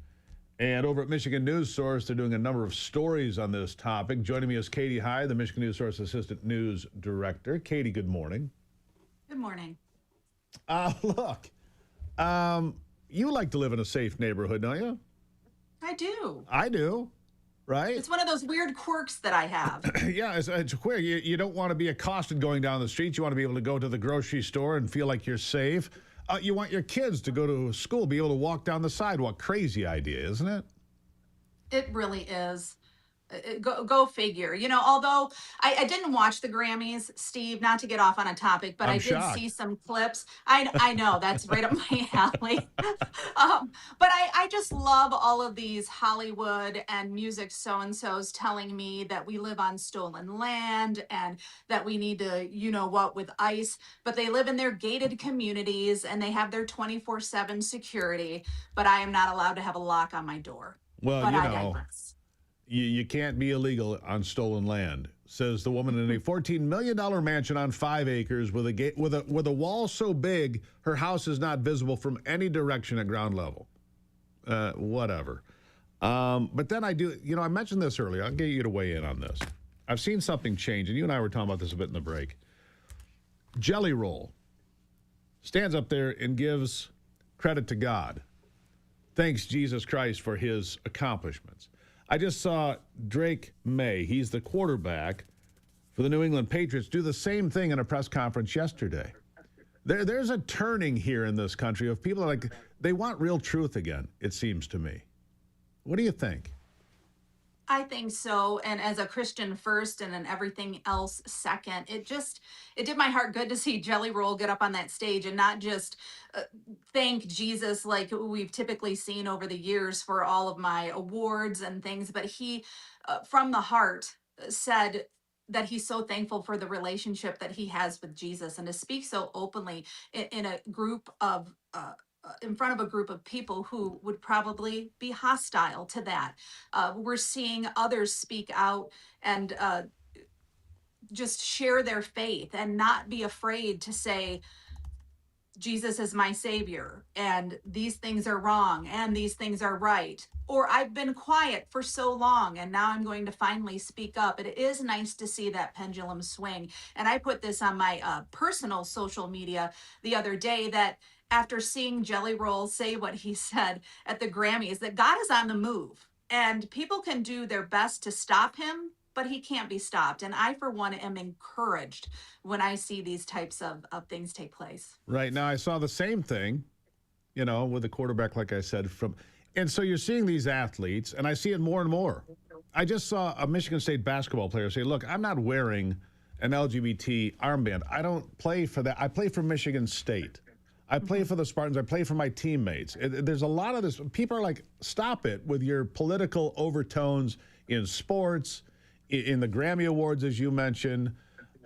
And over at Michigan News Source, they're doing a number of stories on this topic. Joining me is Katie Hyde, the Michigan News Source Assistant News Director. Katie, good morning. Good morning. Look, you like to live in a safe neighborhood, don't you? I do. I do, right? It's one of those weird quirks that I have. Yeah, it's queer. You don't want to be accosted going down the street. You want to be able to go to the grocery store and feel like you're safe. You want your kids to go to school, be able to walk down the sidewalk. Crazy idea, isn't it? It really is. Go figure. You know, although I didn't watch the Grammys, Steve, not to get off on a topic, but I'm I did shocked. see some clips. I know that's right up my alley. But I just love all of these Hollywood and music so-and-sos telling me that we live on stolen land and that we need to, you know what, with ICE. But they live in their gated communities and they have their 24/7 security. But I am not allowed to have a lock on my door. Well, but you I know. digress. You can't be illegal on stolen land, says the woman in a $14 million mansion on 5 acres with a gate with a wall so big her house is not visible from any direction at ground level. Whatever. But then I do, I mentioned this earlier. I'll get you to weigh in on this. I've seen something change, and you and I were talking about this a bit in the break. Jelly Roll stands up there and gives credit to God. Thanks Jesus Christ for his accomplishments. I just saw Drake May, he's the quarterback for the New England Patriots, do the same thing in a press conference yesterday. There's a turning here in this country of people like, they want real truth again, it seems to me. What do you think? I think so. And as a Christian first and then everything else second, it did my heart good to see Jelly Roll get up on that stage and not just thank Jesus like we've typically seen over the years for all of my awards and things, but he, from the heart, said that he's so thankful for the relationship that he has with Jesus and to speak so openly in a group of in front of a group of people who would probably be hostile to that. We're seeing others speak out and just share their faith and not be afraid to say, Jesus is my savior and these things are wrong and these things are right. Or I've been quiet for so long and now I'm going to finally speak up. It is nice to see that pendulum swing. And I put this on my personal social media the other day that after seeing Jelly Roll say what he said at the Grammys, that God is on the move and people can do their best to stop him, but he can't be stopped. And I, for one, am encouraged when I see these types of things take place. Right. Now, I saw the same thing, with the quarterback, like I said, and so you're seeing these athletes, and I see it more and more. I just saw a Michigan State basketball player say, look, I'm not wearing an LGBT armband. I don't play for that. I play for Michigan State. I play for the Spartans. I play for my teammates. There's a lot of this. People are like, stop it with your political overtones in sports, in the Grammy Awards, as you mentioned.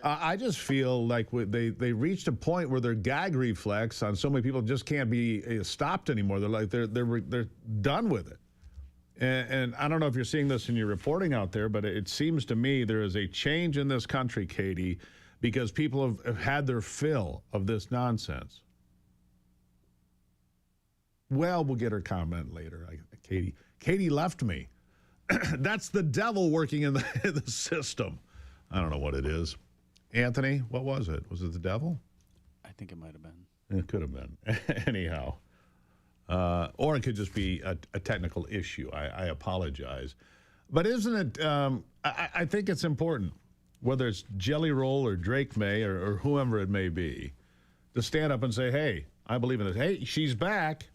I just feel like they reached a point where their gag reflex on so many people just can't be stopped anymore. They're like they're done with it. And I don't know if you're seeing this in your reporting out there, but it seems to me there is a change in this country, Katie, because people have had their fill of this nonsense. Well, we'll get her comment later. Katie left me. That's the devil working in the system. I don't know what it is. Anthony, what was it? Was it the devil? I think it might have been. It could have been. Anyhow. Or it could just be a technical issue. I apologize. But isn't it, I think it's important, whether it's Jelly Roll or Drake May or whoever it may be, to stand up and say, hey, I believe in this. Hey, she's back.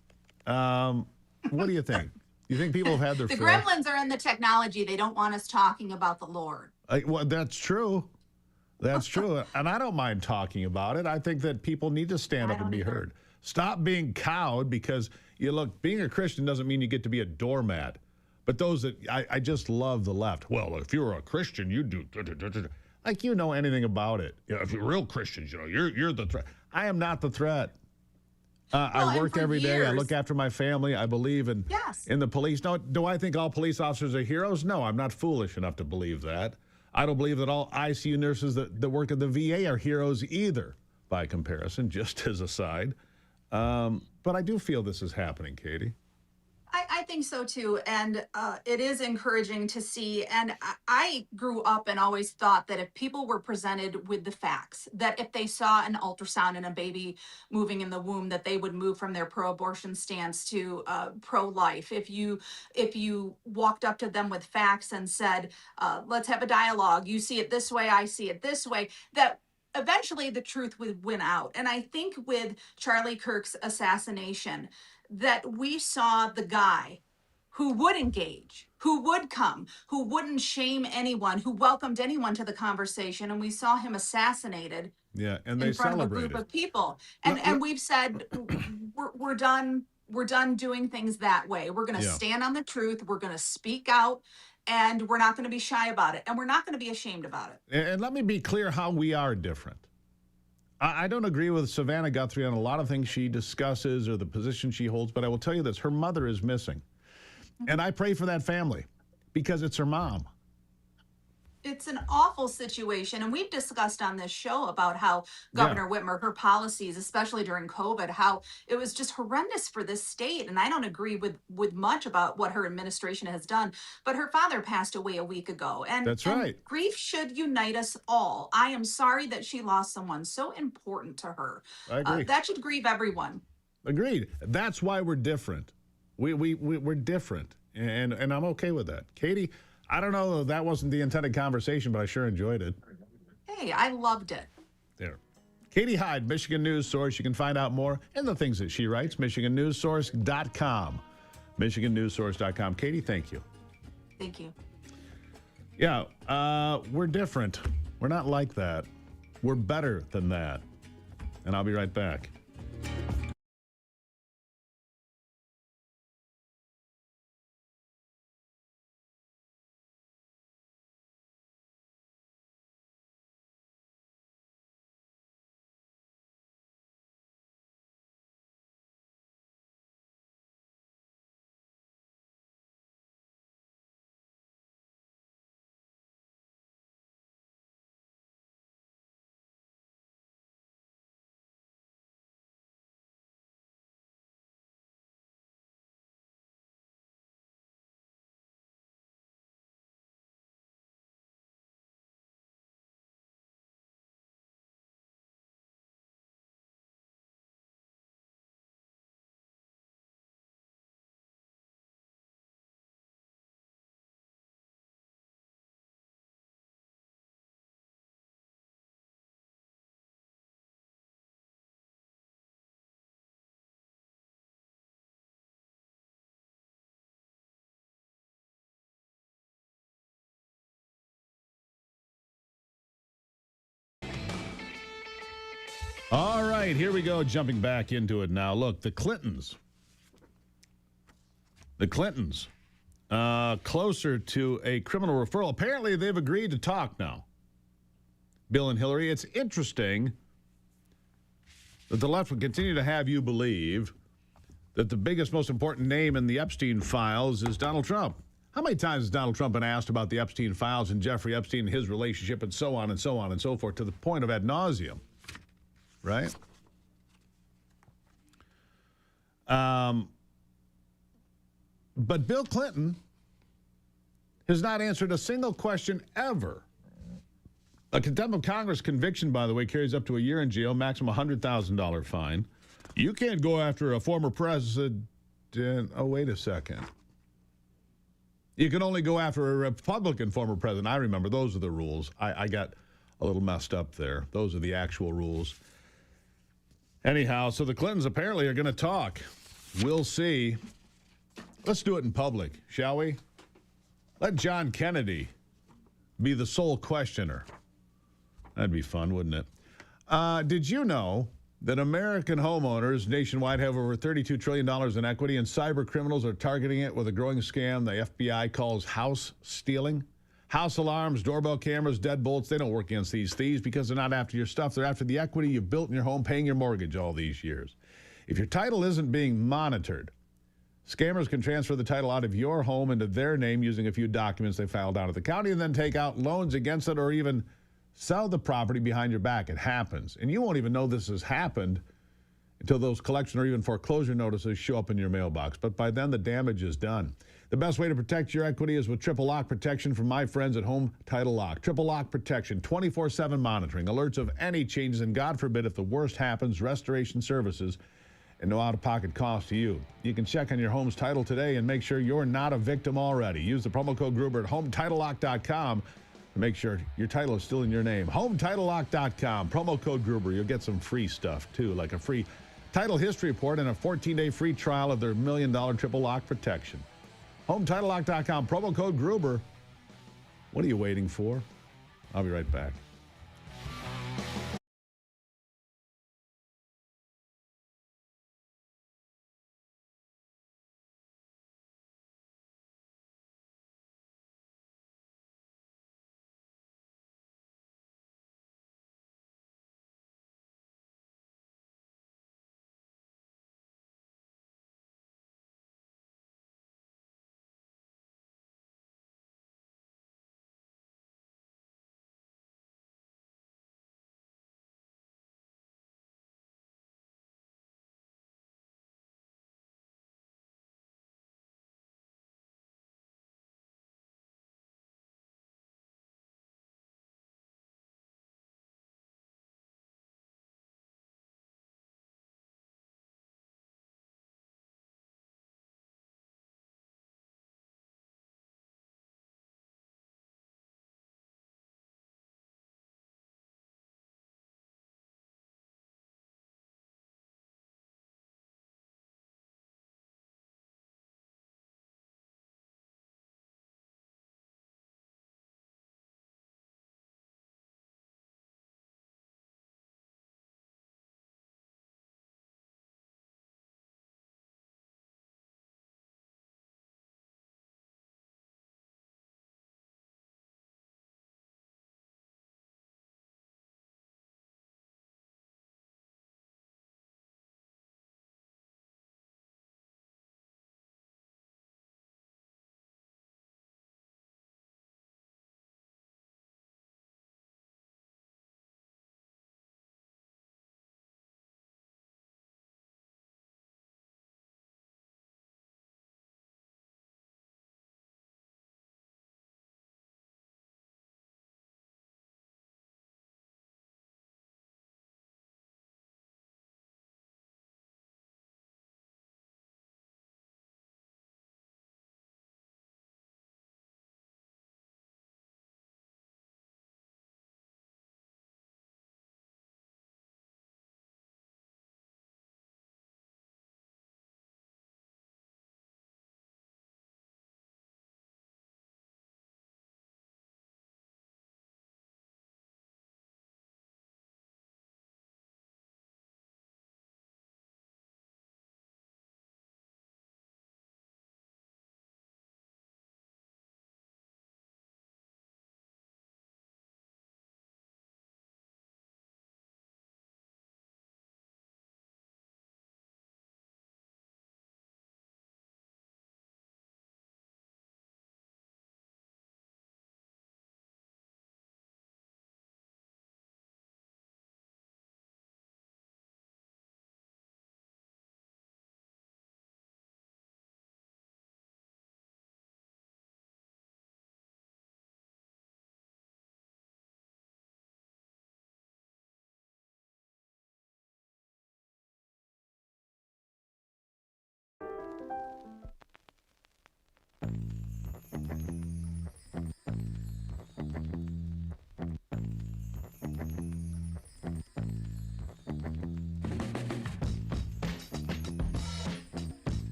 What do you think? You think people have had their The fill? gremlins are in the technology. They don't want us talking about the Lord. Well, that's true. That's true. And I don't mind talking about it. I think that people need to stand up and be heard. Stop being cowed because, being a Christian doesn't mean you get to be a doormat. But those that I just love the left. Well, if you're a Christian, you do like you know anything about it. You know, if you're real Christians, you know, you're the threat. I am not the threat. I work every day. I look after my family. I believe in the police. Now, do I think all police officers are heroes? No, I'm not foolish enough to believe that. I don't believe that all ICU nurses that work at the VA are heroes either, by comparison, just as a side. But I do feel this is happening, Katie. I think so too, and it is encouraging to see. And I grew up and always thought that if people were presented with the facts, that if they saw an ultrasound and a baby moving in the womb, that they would move from their pro-abortion stance to pro-life. If you walked up to them with facts and said, "Let's have a dialogue. You see it this way, I see it this way," that eventually the truth would win out. And I think with Charlie Kirk's assassination, that we saw the guy who would engage, who would come, who wouldn't shame anyone, who welcomed anyone to the conversation, and we saw him assassinated. Yeah, and they in front celebrated. of a group of people, and we've said we're done. We're done doing things that way. We're going to stand on the truth. We're going to speak out, and we're not going to be shy about it, and we're not going to be ashamed about it. And let me be clear how we are different. I don't agree with Savannah Guthrie on a lot of things she discusses or the position she holds, but I will tell you this. Her mother is missing. And I pray for that family because it's her mom. It's an awful situation. And we've discussed on this show about how Governor Whitmer, her policies, especially during COVID, how it was just horrendous for this state. And I don't agree with much about what her administration has done. But her father passed away a week ago. And that's right. And grief should unite us all. I am sorry that she lost someone so important to her. I agree. That should grieve everyone. Agreed. That's why we're different. We're different. And I'm okay with that. Katie, I don't know, that wasn't the intended conversation, but I sure enjoyed it. Hey, I loved it. There. Katie Hyde, Michigan News Source. You can find out more and the things that she writes, MichiganNewsSource.com. MichiganNewsSource.com. Katie, thank you. Thank you. Yeah, we're different. We're not like that. We're better than that. And I'll be right back. All right, here we go, jumping back into it now. Look, the Clintons, closer to a criminal referral. Apparently, they've agreed to talk now. Bill and Hillary, it's interesting that the left would continue to have you believe that the biggest, most important name in the Epstein files is Donald Trump. How many times has Donald Trump been asked about the Epstein files and Jeffrey Epstein and his relationship and so on and so on and so forth to the point of ad nauseum? Right? But Bill Clinton has not answered a single question ever. A contempt of Congress conviction, by the way, carries up to a year in jail, maximum $100,000 fine. You can't go after a former president. Oh, wait a second. You can only go after a Republican former president. I remember those are the rules. I got a little messed up there. Those are the actual rules. Anyhow, so the Clintons apparently are going to talk. We'll see. Let's do it in public, shall we? Let John Kennedy be the sole questioner. That'd be fun, wouldn't it? Did you know that American homeowners nationwide have over $32 trillion in equity, and cyber criminals are targeting it with a growing scam the FBI calls house stealing. House alarms, doorbell cameras, deadbolts, they don't work against these thieves because they're not after your stuff. They're after the equity you've built in your home, paying your mortgage all these years. If your title isn't being monitored, scammers can transfer the title out of your home into their name using a few documents they filed down at the county and then take out loans against it or even sell the property behind your back. It happens. And you won't even know this has happened until those collection or even foreclosure notices show up in your mailbox. But by then, the damage is done. The best way to protect your equity is with triple lock protection from my friends at Home Title Lock. Triple lock protection, 24/7 monitoring, alerts of any changes, and God forbid if the worst happens, restoration services and no out-of-pocket cost to you. You can check on your home's title today and make sure you're not a victim already. Use the promo code Gruber at HomeTitleLock.com to make sure your title is still in your name. HomeTitleLock.com, promo code Gruber. You'll get some free stuff, too, like a free title history report and a 14-day free trial of their $1 million triple lock protection. HomeTitleLock.com, promo code Gruber. What are you waiting for? I'll be right back.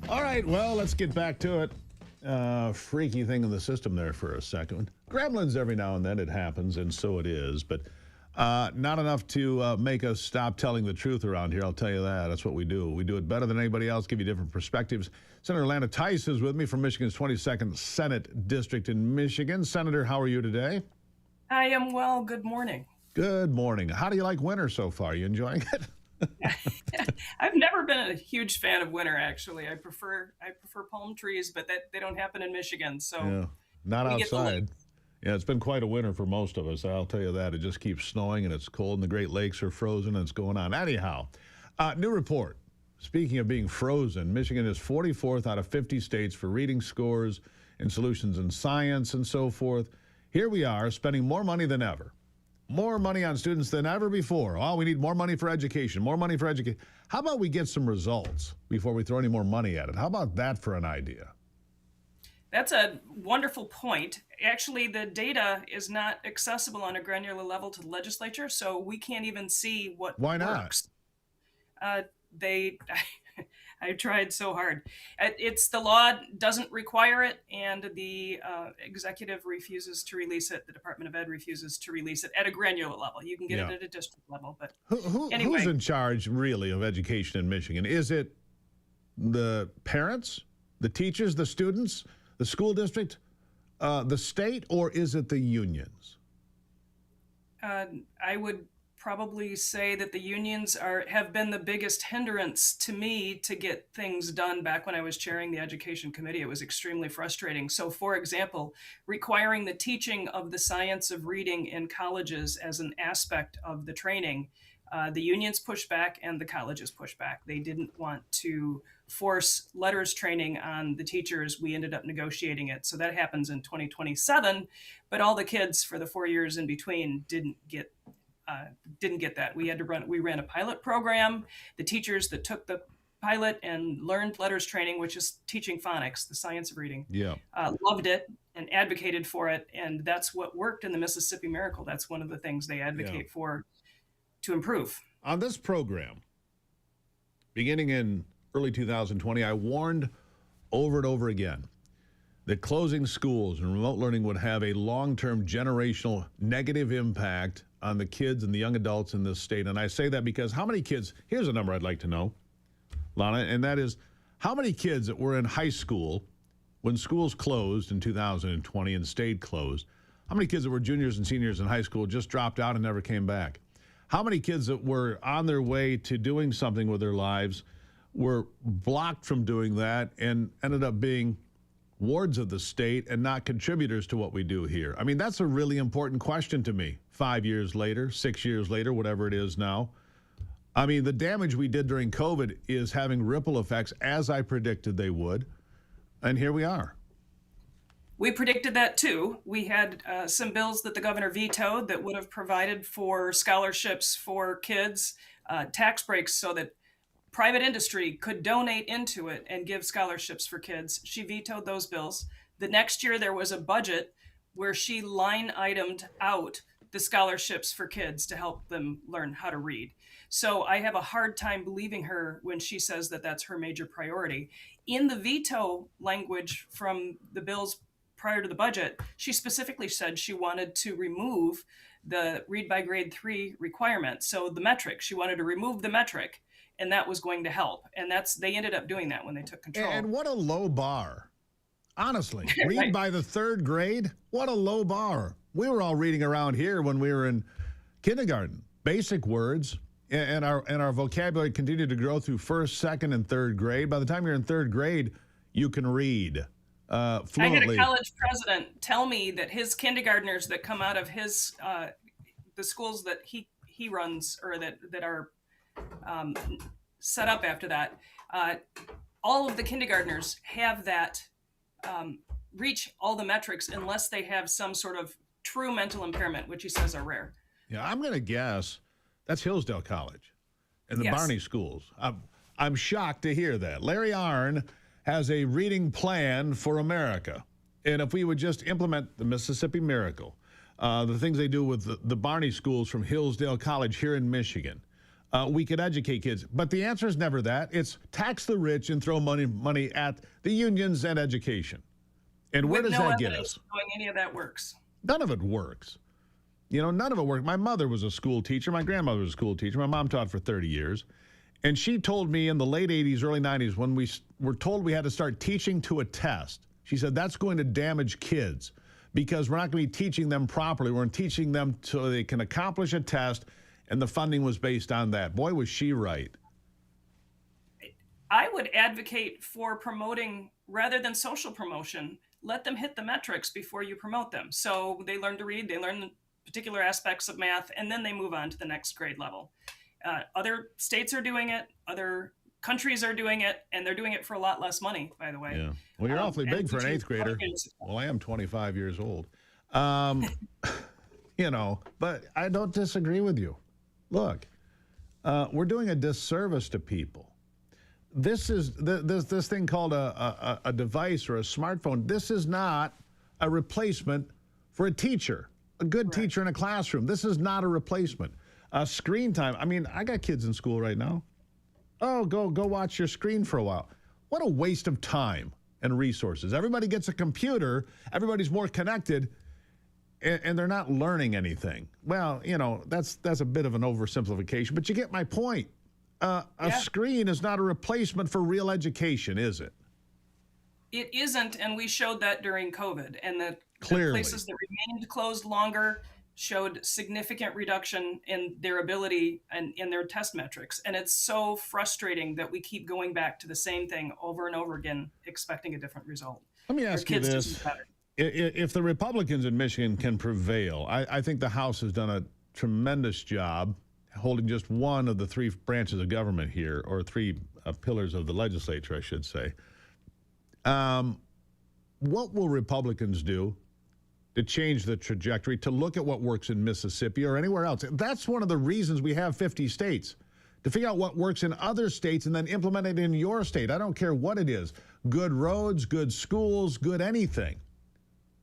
All right, well, let's get back to it. Freaky thing in the system there for a second. Gremlins every now and then, it happens, and so it is. But Not enough to make us stop telling the truth around here, I'll tell you that. That's what we do. We do it better than anybody else, give you different perspectives. Senator Lana Tice is with me from Michigan's 22nd Senate District in Michigan. Senator, how are you today? I am well. Good morning. Good morning. How do you like winter so far? You enjoying it? I've never been a huge fan of winter, actually. I prefer palm trees, but they don't happen in Michigan, so Yeah, not outside. Yeah, it's been quite a winter for most of us, I'll tell you that. It just keeps snowing and it's cold and the Great Lakes are frozen and it's going on. Anyhow, new report. Speaking of being frozen, Michigan is 44th out of 50 states for reading scores and solutions in science and so forth. Here we are spending more money than ever. More money on students than ever before. Oh, we need more money for education, more money for education. How about we get some results before we throw any more money at it? How about that for an idea? That's a wonderful point. Actually, the data is not accessible on a granular level to the legislature, so we can't even see what Why not? works. I tried so hard. It's the law doesn't require it, and the executive refuses to release it. The Department of Ed refuses to release it at a granular level. You can get it at a district level, but anyway. Who's in charge really of education in Michigan? Is it the parents, the teachers, the students, the school district, the state, or is it the unions? I would probably say that the unions have been the biggest hindrance to me to get things done. Back when I was chairing the education committee, it was extremely frustrating. So, for example, requiring the teaching of the science of reading in colleges as an aspect of the training, the unions pushed back and the colleges pushed back. They didn't want to force letters training on the teachers. We ended up negotiating it. So that happens in 2027, but all the kids for the 4 years in between didn't get that. We ran a pilot program. The teachers that took the pilot and learned letters training, which is teaching phonics, the science of reading, loved it and advocated for it. And that's what worked in the Mississippi Miracle. That's one of the things they advocate for to improve. On this program, beginning in early 2020, I warned over and over again that closing schools and remote learning would have a long-term generational negative impact on the kids and the young adults in this state. And I say that because how many kids, here's a number I'd like to know, Lana, and that is how many kids that were in high school when schools closed in 2020 and stayed closed, how many kids that were juniors and seniors in high school just dropped out and never came back? How many kids that were on their way to doing something with their lives were blocked from doing that and ended up being wards of the state and not contributors to what we do here? I mean, that's a really important question to me. 5 years later, 6 years later, whatever it is now. I mean, the damage we did during COVID is having ripple effects as I predicted they would. And here we are. We predicted that too. We had some bills that the governor vetoed that would have provided for scholarships for kids, tax breaks so that private industry could donate into it and give scholarships for kids. She vetoed those bills. The next year there was a budget where she line itemed out the scholarships for kids to help them learn how to read. So I have a hard time believing her when she says that that's her major priority. In the veto language from the bills prior to the budget, she specifically said she wanted to remove the read by grade 3 requirement. So the metric, she wanted to remove the metric, and that was going to help. And they ended up doing that when they took control. And what a low bar. Honestly, read Right. by the third grade? What a low bar. We were all reading around here when we were in kindergarten. Basic words, and our vocabulary continued to grow through first, second, and third grade. By the time you're in third grade, you can read fluently. I had a college president tell me that his kindergartners that come out of his the schools that he runs or that are set up after that, all of the kindergartners have that reach all the metrics unless they have some sort of true mental impairment, which he says are rare. Yeah, I'm going to guess that's Hillsdale College and the Yes. Barney schools. I'm shocked to hear that. Larry Arnn has a reading plan for America. And if we would just implement the Mississippi Miracle, the things they do with the Barney schools from Hillsdale College here in Michigan, we could educate kids. But the answer is never that. It's tax the rich and throw money at the unions and education. And where With does no that get evidence us? showing any of that works. None of it works. None of it worked. My mother was a school teacher. My grandmother was a school teacher. My mom taught for 30 years. And she told me in the late 80s, early 90s, when we were told we had to start teaching to a test, she said, that's going to damage kids because we're not going to be teaching them properly. We're teaching them so they can accomplish a test, and the funding was based on that. Boy, was she right. I would advocate for promoting rather than social promotion. Let them hit the metrics before you promote them. So they learn to read, they learn particular aspects of math, and then they move on to the next grade level. Other states are doing it, other countries are doing it, and they're doing it for a lot less money, by the way. Yeah. Well, you're awfully big for an 8th grader. Well, I am 25 years old. But I don't disagree with you. Look, we're doing a disservice to people. This is this thing called a device or a smartphone. This is not a replacement for a teacher, a good teacher in a classroom. This is not a replacement. Screen time. I mean, I got kids in school right now. Oh, go watch your screen for a while. What a waste of time and resources. Everybody gets a computer. Everybody's more connected, and they're not learning anything. Well, that's a bit of an oversimplification, but you get my point. A screen is not a replacement for real education, is it? It isn't, and we showed that during COVID, and the places that remained closed longer showed significant reduction in their ability and in their test metrics. And it's so frustrating that we keep going back to the same thing over and over again, expecting a different result. Let me ask you this. If the Republicans in Michigan can prevail, I think the House has done a tremendous job holding just one of the 3 branches of government here, or 3 pillars of the legislature, I should say. What will Republicans do to change the trajectory, to look at what works in Mississippi or anywhere else? That's one of the reasons we have 50 states, to figure out what works in other states and then implement it in your state. I don't care what it is. Good roads, good schools, good anything.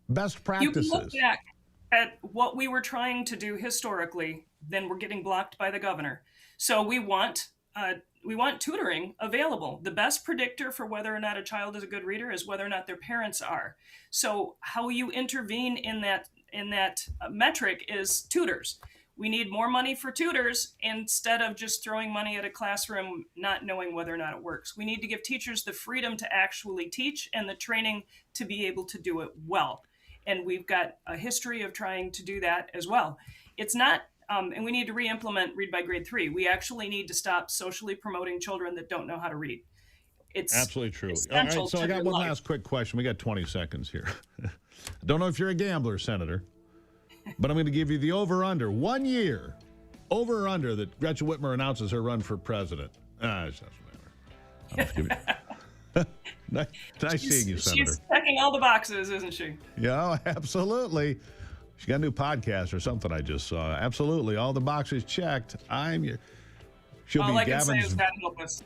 Best practices. You can look back at what we were trying to do historically, then we're getting blocked by the governor. So we want tutoring available. The best predictor for whether or not a child is a good reader is whether or not their parents are. So how you intervene in that metric is tutors. We need more money for tutors instead of just throwing money at a classroom, not knowing whether or not it works. We need to give teachers the freedom to actually teach and the training to be able to do it well. And we've got a history of trying to do that as well. It's not, and we need to re-implement Read by Grade 3. We actually need to stop socially promoting children that don't know how to read. It's absolutely true. All right, so I got one last quick question. We got 20 seconds here. I don't know if you're a gambler, Senator, but I'm going to give you the over-under. 1 year, over-under that Gretchen Whitmer announces her run for president. It doesn't matter. Nice seeing you, Senator. She's checking all the boxes, isn't she? Yeah, absolutely. She got a new podcast or something I just saw. Absolutely. All the boxes checked. She'll all be I can say Gavin's is God help us.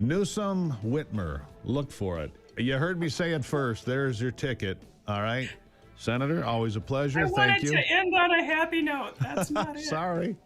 Newsom Whitmer. Look for it. You heard me say it first. There's your ticket. All right. Senator, always a pleasure. Thank you. I wanted to end on a happy note. That's not it. Sorry.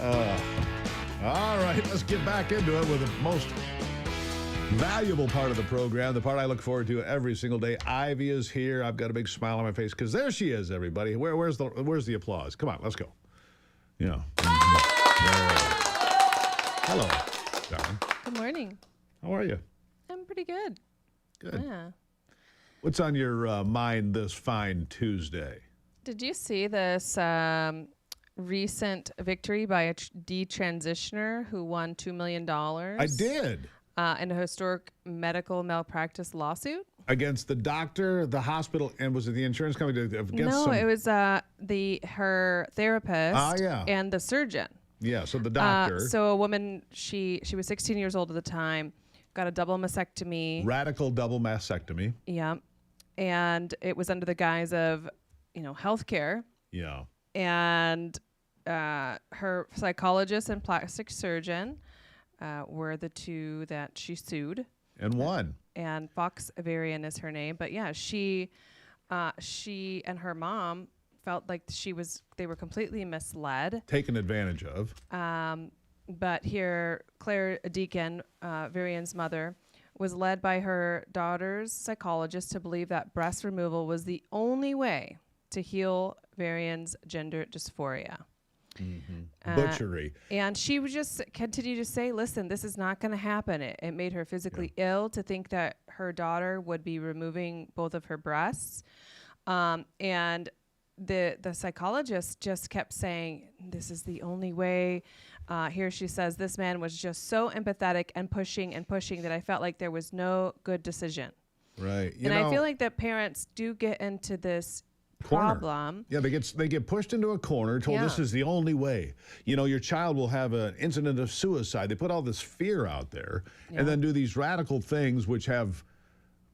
All right, let's get back into it with the most valuable part of the program, the part I look forward to every single day. Ivy is here. I've got a big smile on my face because there she is, everybody. Where's the applause? Come on, let's go. Yeah. Hello, darling. Good morning. How are you? I'm pretty good. Good. Yeah. What's on your mind this fine Tuesday? Did you see this recent victory by a detransitioner who won $2 million? I did. In a historic medical malpractice lawsuit? Against the doctor, the hospital, and was it the insurance company? It was her therapist and the surgeon. Yeah, so the doctor. So a woman, she was 16 years old at the time, got a double mastectomy. Radical double mastectomy. Yeah. And it was under the guise of, healthcare. Yeah. And her psychologist and plastic surgeon were the two that she sued. And won. And Fox Averian is her name. But yeah, she and her mom felt like they were completely misled. Taken advantage of. But here, Claire Deacon, Varian's mother, was led by her daughter's psychologist to believe that breast removal was the only way to heal Varian's gender dysphoria. Mm-hmm. Butchery. And she would just continue to say, listen, this is not going to happen. It made her physically ill to think that her daughter would be removing both of her breasts. And the psychologist just kept saying, this is the only way. Here she says, this man was just so empathetic and pushing that I felt like there was no good decision. Right. I feel like that parents do get into this problem. Yeah, they get pushed into a corner, told this is the only way. Your child will have an incident of suicide. They put all this fear out there and then do these radical things which have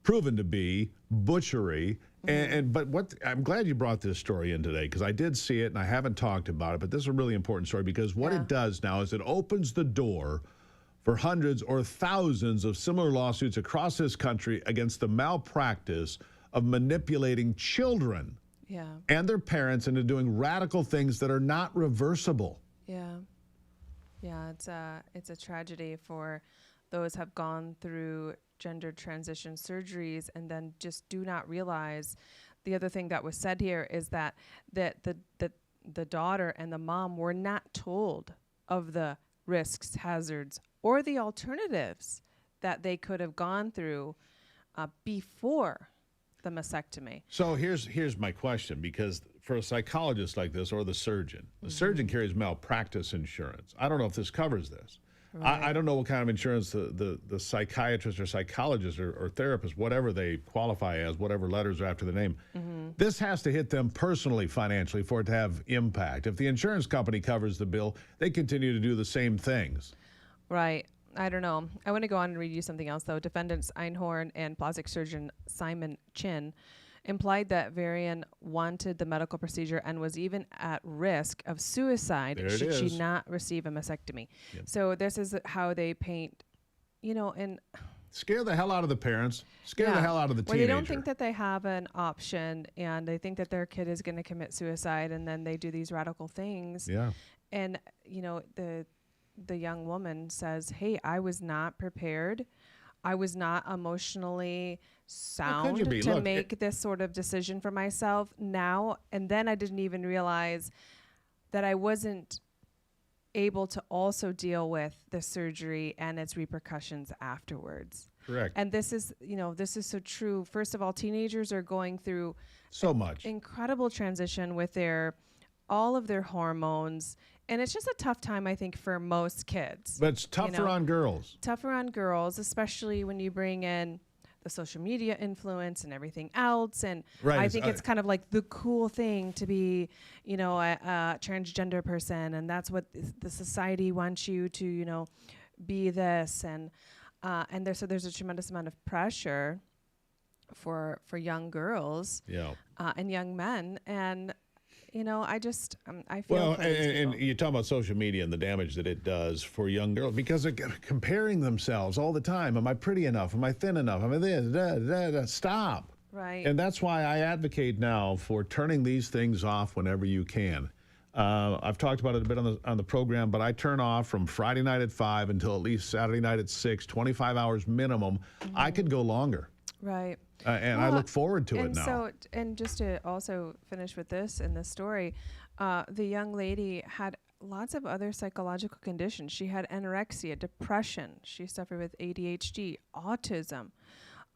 proven to be butchery. But I'm glad you brought this story in today because I did see it and I haven't talked about it, but this is a really important story because what it does now is it opens the door for hundreds or thousands of similar lawsuits across this country against the malpractice of manipulating children and their parents into doing radical things that are not reversible. Yeah, it's a tragedy for those who have gone through gender transition surgeries and then just do not realize. The other thing that was said here is that the daughter and the mom were not told of the risks, hazards, or the alternatives that they could have gone through before the mastectomy. So here's my question, because for a psychologist like this or the surgeon carries malpractice insurance. I don't know if this covers this. Right. I don't know what kind of insurance the psychiatrist or psychologist or therapist, whatever they qualify as, whatever letters are after the name, this has to hit them personally, financially, for it to have impact. If the insurance company covers the bill, they continue to do the same things. Right. I don't know. I want to go on and read you something else, though. Defendants Einhorn and plastic surgeon Simon Chin implied that Varian wanted the medical procedure and was even at risk of suicide should she not receive a mastectomy. Yep. So this is how they paint, and scare the hell out of the parents, scare the hell out of the teenager. They don't think that they have an option, and they think that their kid is going to commit suicide, and then they do these radical things. Yeah. And, the young woman says, hey, I was not prepared. I was not emotionally sound to make this sort of decision for myself now. And then I didn't even realize that I wasn't able to also deal with the surgery and its repercussions afterwards. Correct. And this is so true. First of all, teenagers are going through so much incredible transition with all of their hormones. And it's just a tough time, I think, for most kids. But it's tougher on girls. Tougher on girls, especially when you bring in the social media influence and everything else. And I think it's kind of like the cool thing to be, a transgender person. And that's what the society wants you to, be this. And there's a tremendous amount of pressure for young girls and young men. And I feel and you talk about social media and the damage that it does for young girls because they're comparing themselves all the time. Am I pretty enough? Am I thin enough? Am I this? Stop. Right. And that's why I advocate now for turning these things off whenever you can. I've talked about it a bit on the program, but I turn off from Friday night at 5 until at least Saturday night at 6, 25 hours minimum. I could go longer. Right. And I look forward to it now. So, and just to also finish with this in this story, the young lady had lots of other psychological conditions. She had anorexia, depression. She suffered with ADHD, autism,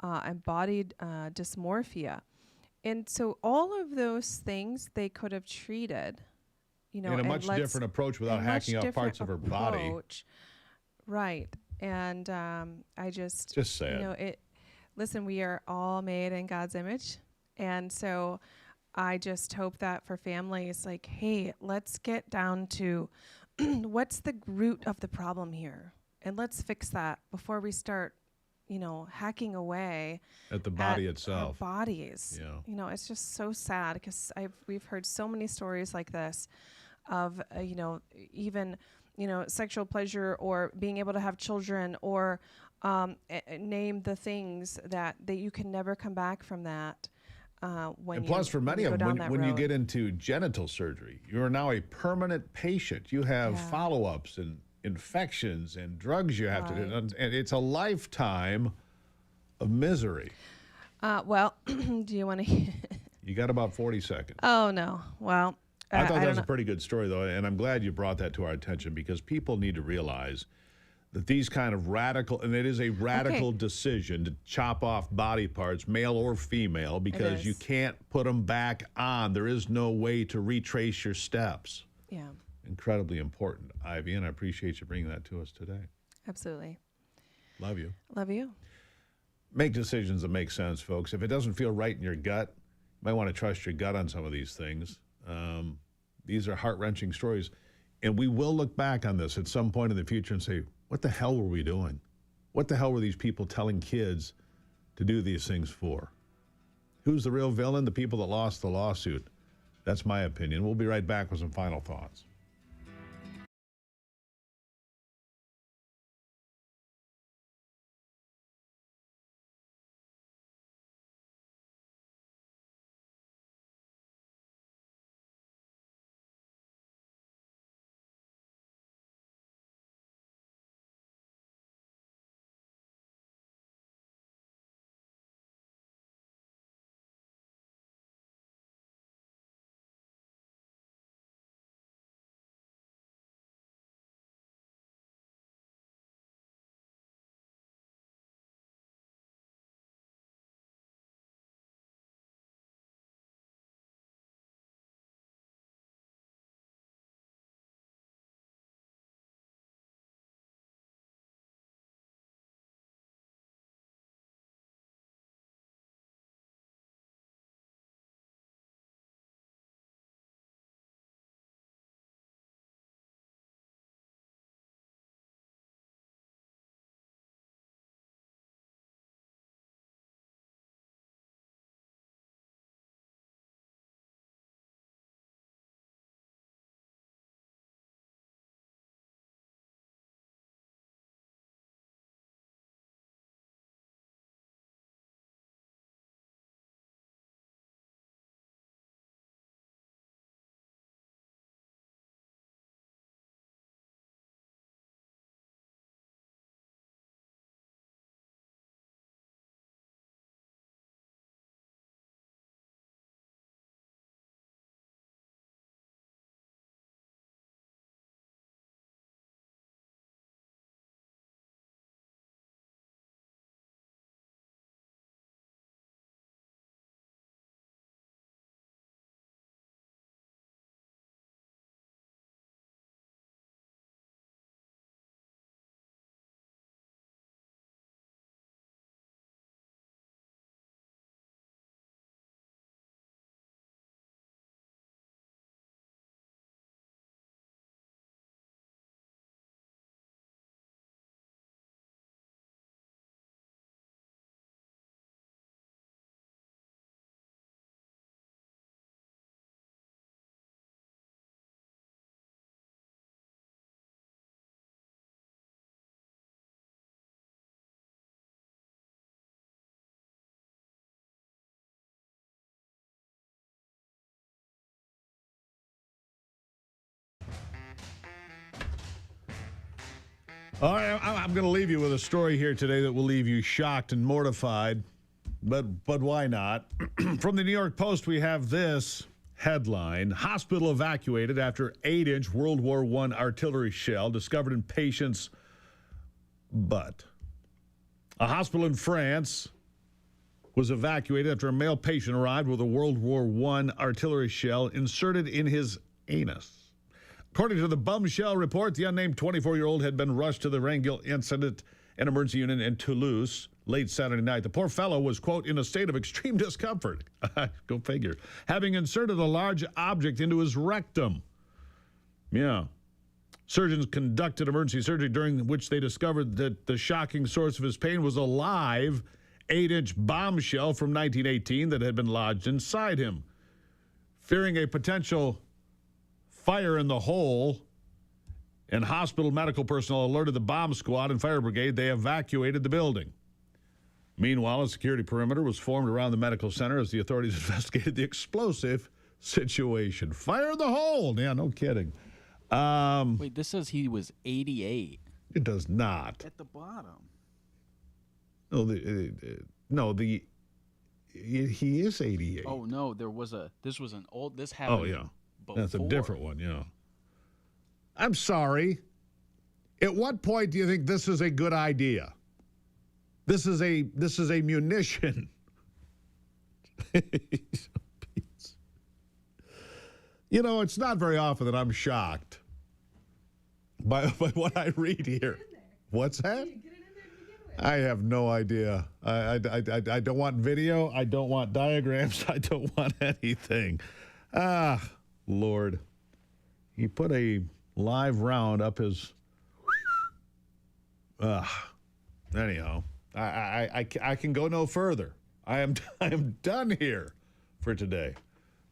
and body dysmorphia. And so all of those things they could have treated, in a much different approach without hacking up parts of her body. Right. And I just sad. Listen, we are all made in God's image. And so I just hope that for families, like, hey, let's get down to what's the root of the problem here? And let's fix that before we start, hacking away at the body itself. Our bodies. Yeah. It's just so sad because we've heard so many stories like this of, even, sexual pleasure or being able to have children or name the things that you can never come back from that. And plus, for many of them, when you get into genital surgery, you are now a permanent patient. You have follow-ups and infections and drugs you have to do, and it's a lifetime of misery. Well, do you want to? You got about 40 seconds. Oh no! Well, I thought that was a pretty good story, though, and I'm glad you brought that to our attention because people need to realize that these kind of radical, and it is a radical decision to chop off body parts, male or female, because you can't put them back on. There is no way to retrace your steps. Yeah. Incredibly important, Ivy, and I appreciate you bringing that to us today. Absolutely. Love you. Love you. Make decisions that make sense, folks. If it doesn't feel right in your gut, you might want to trust your gut on some of these things. These are heart-wrenching stories, and we will look back on this at some point in the future and say, what the hell were we doing? What the hell were these people telling kids to do these things for? Who's the real villain? The people that lost the lawsuit. That's my opinion. We'll be right back with some final thoughts. All right, I'm going to leave you with a story here today that will leave you shocked and mortified, but why not? From the New York Post, we have this headline: hospital evacuated after 8-inch World War I artillery shell discovered in patient's butt. A hospital in France was evacuated after a male patient arrived with a World War I artillery shell inserted in his anus. According to the Bombshell report, the unnamed 24-year-old had been rushed to the Rangel Incident and Emergency Unit in Toulouse late Saturday night. The poor fellow was, quote, in a state of extreme discomfort. Go figure. Having inserted a large object into his rectum. Yeah. Surgeons conducted emergency surgery, during which they discovered that the shocking source of his pain was a live 8-inch bombshell from 1918 that had been lodged inside him. Fearing a potential fire in the hole, and hospital medical personnel alerted the bomb squad and fire brigade, they evacuated the building. Meanwhile, a security perimeter was formed around the medical center as the authorities investigated the explosive situation. Fire in the hole! Yeah, no kidding. Wait, this says he was 88. It does not. At the bottom. He is 88. Oh no, this was an old. This happened. Oh yeah, before. That's a different one. Yeah. I'm sorry. At what point do you think this is a good idea? This is a munition. You know, it's not very often that I'm shocked by what I read here. What's that? I have no idea. I don't want video. I don't want diagrams. I don't want anything. Ah, Lord. He put a live round up his... Anyhow, I can go no further. I am done here for today.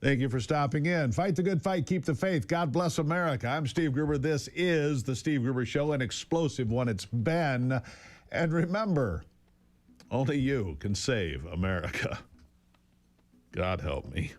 Thank you for stopping in. Fight the good fight. Keep the faith. God bless America. I'm Steve Gruber. This is The Steve Gruber Show, an explosive one it's been. And remember, only you can save America. God help me.